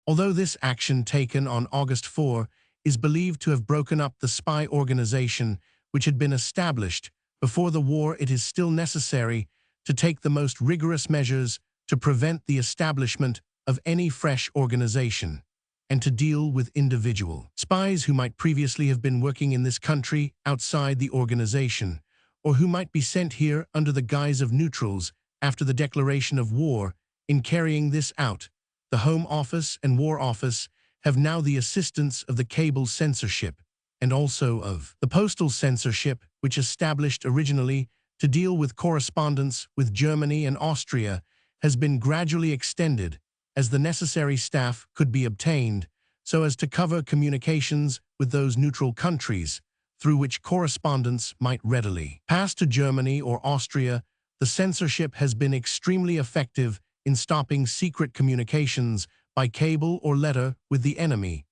Although this action taken on August 4 is believed to have broken up the spy organization which had been established before the war, it is still necessary to take the most rigorous measures to prevent the establishment of any fresh organization, and to deal with individual spies who might previously have been working in this country outside the organization, or who might be sent here under the guise of neutrals after the declaration of war. In carrying this out, the Home Office and War Office have now the assistance of the cable censorship and also of the postal censorship, which established originally to deal with correspondence with Germany and Austria, has been gradually extended as the necessary staff could be obtained so as to cover communications with those neutral countries through which correspondence might readily pass to Germany or Austria. The censorship has been extremely effective in stopping secret communications by cable or letter with the enemy,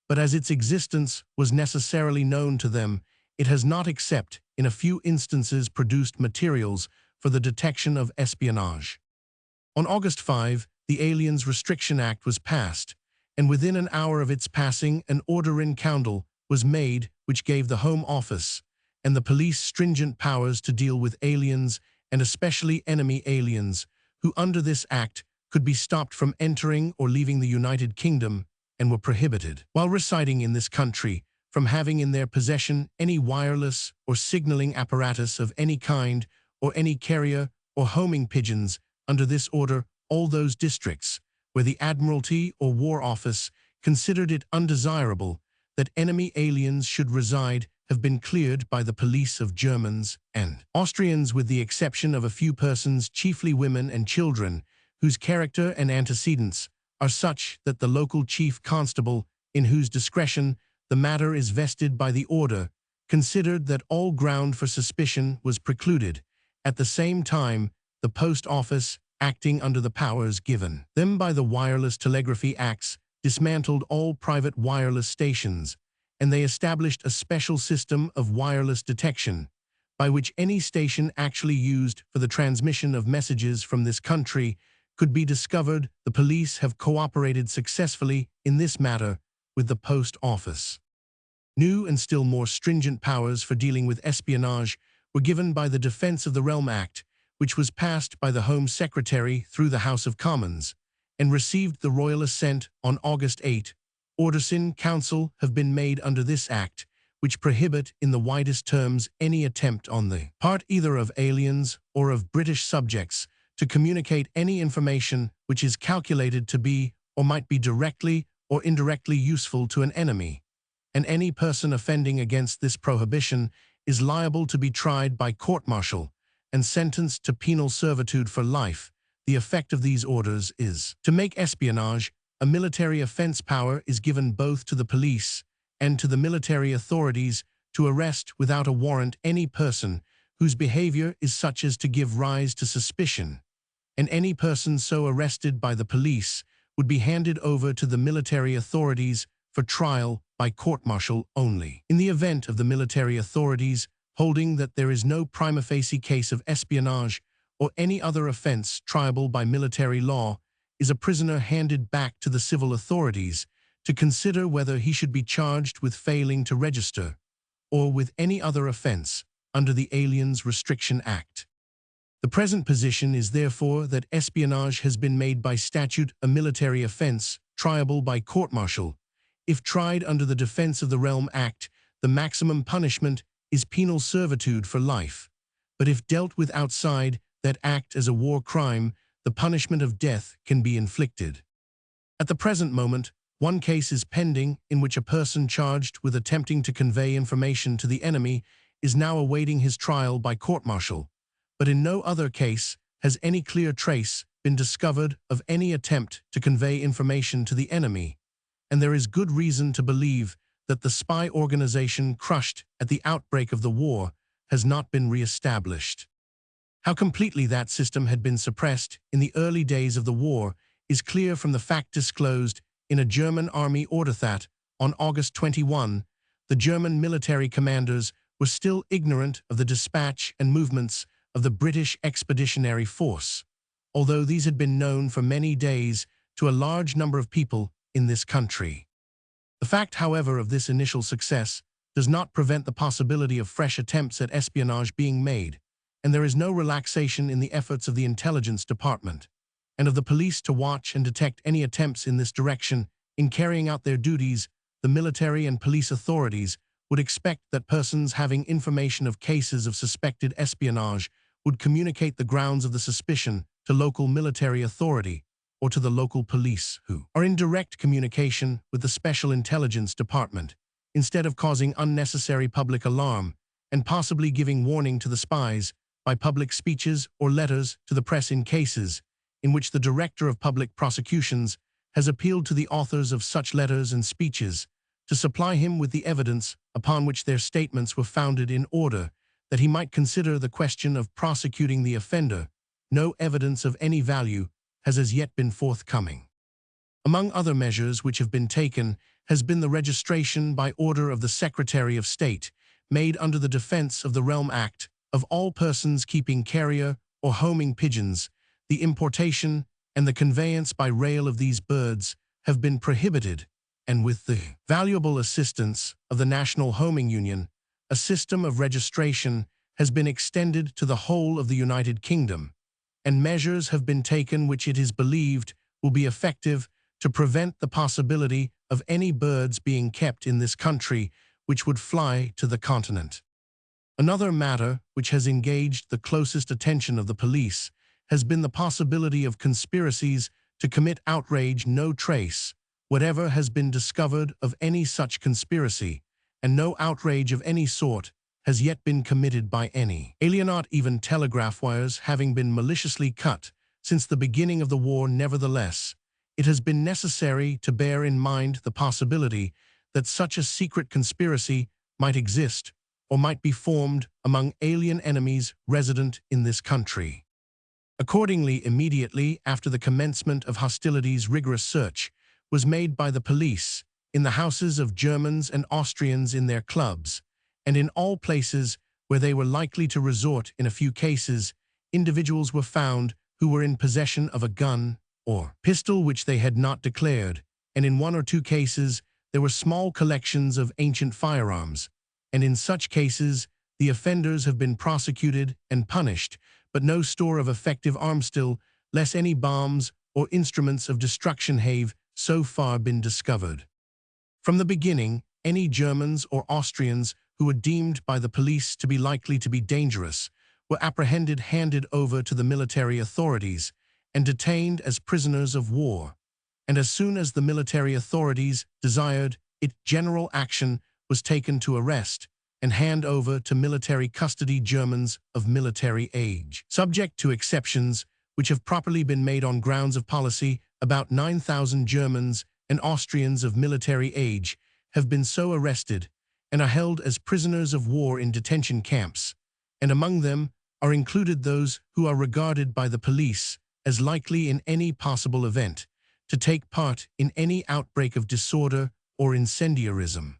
but as its existence was necessarily known to them, it has not except in a few instances produced materials for the detection of espionage. On August 5, the Aliens Restriction Act was passed, and within an hour of its passing an order in council was made which gave the Home Office and the police stringent powers to deal with aliens and especially enemy aliens, who under this act could be stopped from entering or leaving the United Kingdom and were prohibited, while residing in this country, from having in their possession any wireless or signaling apparatus of any kind or any carrier or homing pigeons. Under this order, all those districts where the Admiralty or War Office considered it undesirable that enemy aliens should reside have been cleared by the police of Germans and Austrians, with the exception of a few persons, chiefly women and children, whose character and antecedents are such that the local chief constable, in whose discretion the matter is vested by the order, considered that all ground for suspicion was precluded. At the same time, the Post Office, acting under the powers given them by the Wireless Telegraphy Acts, dismantled all private wireless stations, and they established a special system of wireless detection, by which any station actually used for the transmission of messages from this country could be discovered. The police have cooperated successfully in this matter with the Post Office. New and still more stringent powers for dealing with espionage were given by the Defence of the Realm Act, which was passed by the Home Secretary through the House of Commons, and received the royal assent on August 8. Orders in council have been made under this act, which prohibit in the widest terms any attempt on the part either of aliens or of British subjects to communicate any information which is calculated to be or might be directly or indirectly useful to an enemy, and any person offending against this prohibition is liable to be tried by court-martial and sentenced to penal servitude for life. The effect of these orders is to make espionage a military offense. Power is given both to the police and to the military authorities to arrest without a warrant any person whose behavior is such as to give rise to suspicion, and any person so arrested by the police would be handed over to the military authorities for trial by court-martial only. In the event of the military authorities holding that there is no prima facie case of espionage or any other offense triable by military law, is a prisoner handed back to the civil authorities to consider whether he should be charged with failing to register or with any other offense under the Aliens Restriction Act. The present position is therefore that espionage has been made by statute a military offense triable by court-martial. If tried under the Defence of the Realm Act, the maximum punishment is penal servitude for life, but if dealt with outside that act as a war crime, the punishment of death can be inflicted. At the present moment, one case is pending in which a person charged with attempting to convey information to the enemy is now awaiting his trial by court-martial, but in no other case has any clear trace been discovered of any attempt to convey information to the enemy, and there is good reason to believe that the spy organization crushed at the outbreak of the war has not been re-established. How completely that system had been suppressed in the early days of the war is clear from the fact disclosed in a German army order that, on August 21, the German military commanders were still ignorant of the dispatch and movements of the British Expeditionary Force, although these had been known for many days to a large number of people in this country. The fact, however, of this initial success does not prevent the possibility of fresh attempts at espionage being made, and there is no relaxation in the efforts of the Intelligence Department and of the police to watch and detect any attempts in this direction. In carrying out their duties, the military and police authorities would expect that persons having information of cases of suspected espionage would communicate the grounds of the suspicion to local military authority or to the local police, who are in direct communication with the Special Intelligence Department, instead of causing unnecessary public alarm and possibly giving warning to the spies by public speeches or letters to the press in cases in which the Director of Public Prosecutions has appealed to the authors of such letters and speeches to supply him with the evidence upon which their statements were founded in order that he might consider the question of prosecuting the offender. No evidence of any value has as yet been forthcoming. Among other measures which have been taken has been the registration by order of the Secretary of State, made under the Defense of the Realm Act, of all persons keeping carrier or homing pigeons. The importation and the conveyance by rail of these birds have been prohibited, and with the valuable assistance of the National Homing Union, a system of registration has been extended to the whole of the United Kingdom, and measures have been taken which it is believed will be effective to prevent the possibility of any birds being kept in this country which would fly to the continent. Another matter which has engaged the closest attention of the police has been the possibility of conspiracies to commit outrage. No trace whatever has been discovered of any such conspiracy, and no outrage of any sort has yet been committed by any alien, not even telegraph wires having been maliciously cut since the beginning of the war. Nevertheless, it has been necessary to bear in mind the possibility that such a secret conspiracy might exist or might be formed among alien enemies resident in this country. Accordingly, immediately after the commencement of hostilities, rigorous search was made by the police in the houses of Germans and Austrians, in their clubs, and in all places where they were likely to resort. In a few cases, individuals were found who were in possession of a gun or pistol which they had not declared, and in one or two cases there were small collections of ancient firearms, and in such cases the offenders have been prosecuted and punished, but no store of effective arms still, less any bombs or instruments of destruction have so far been discovered. From the beginning, any Germans or Austrians who were deemed by the police to be likely to be dangerous were apprehended, handed over to the military authorities, and detained as prisoners of war. And as soon as the military authorities desired it, general action was taken to arrest and hand over to military custody Germans of military age. Subject to exceptions which have properly been made on grounds of policy, about 9,000 Germans and Austrians of military age have been so arrested and are held as prisoners of war in detention camps, and among them are included those who are regarded by the police as likely in any possible event to take part in any outbreak of disorder or incendiarism.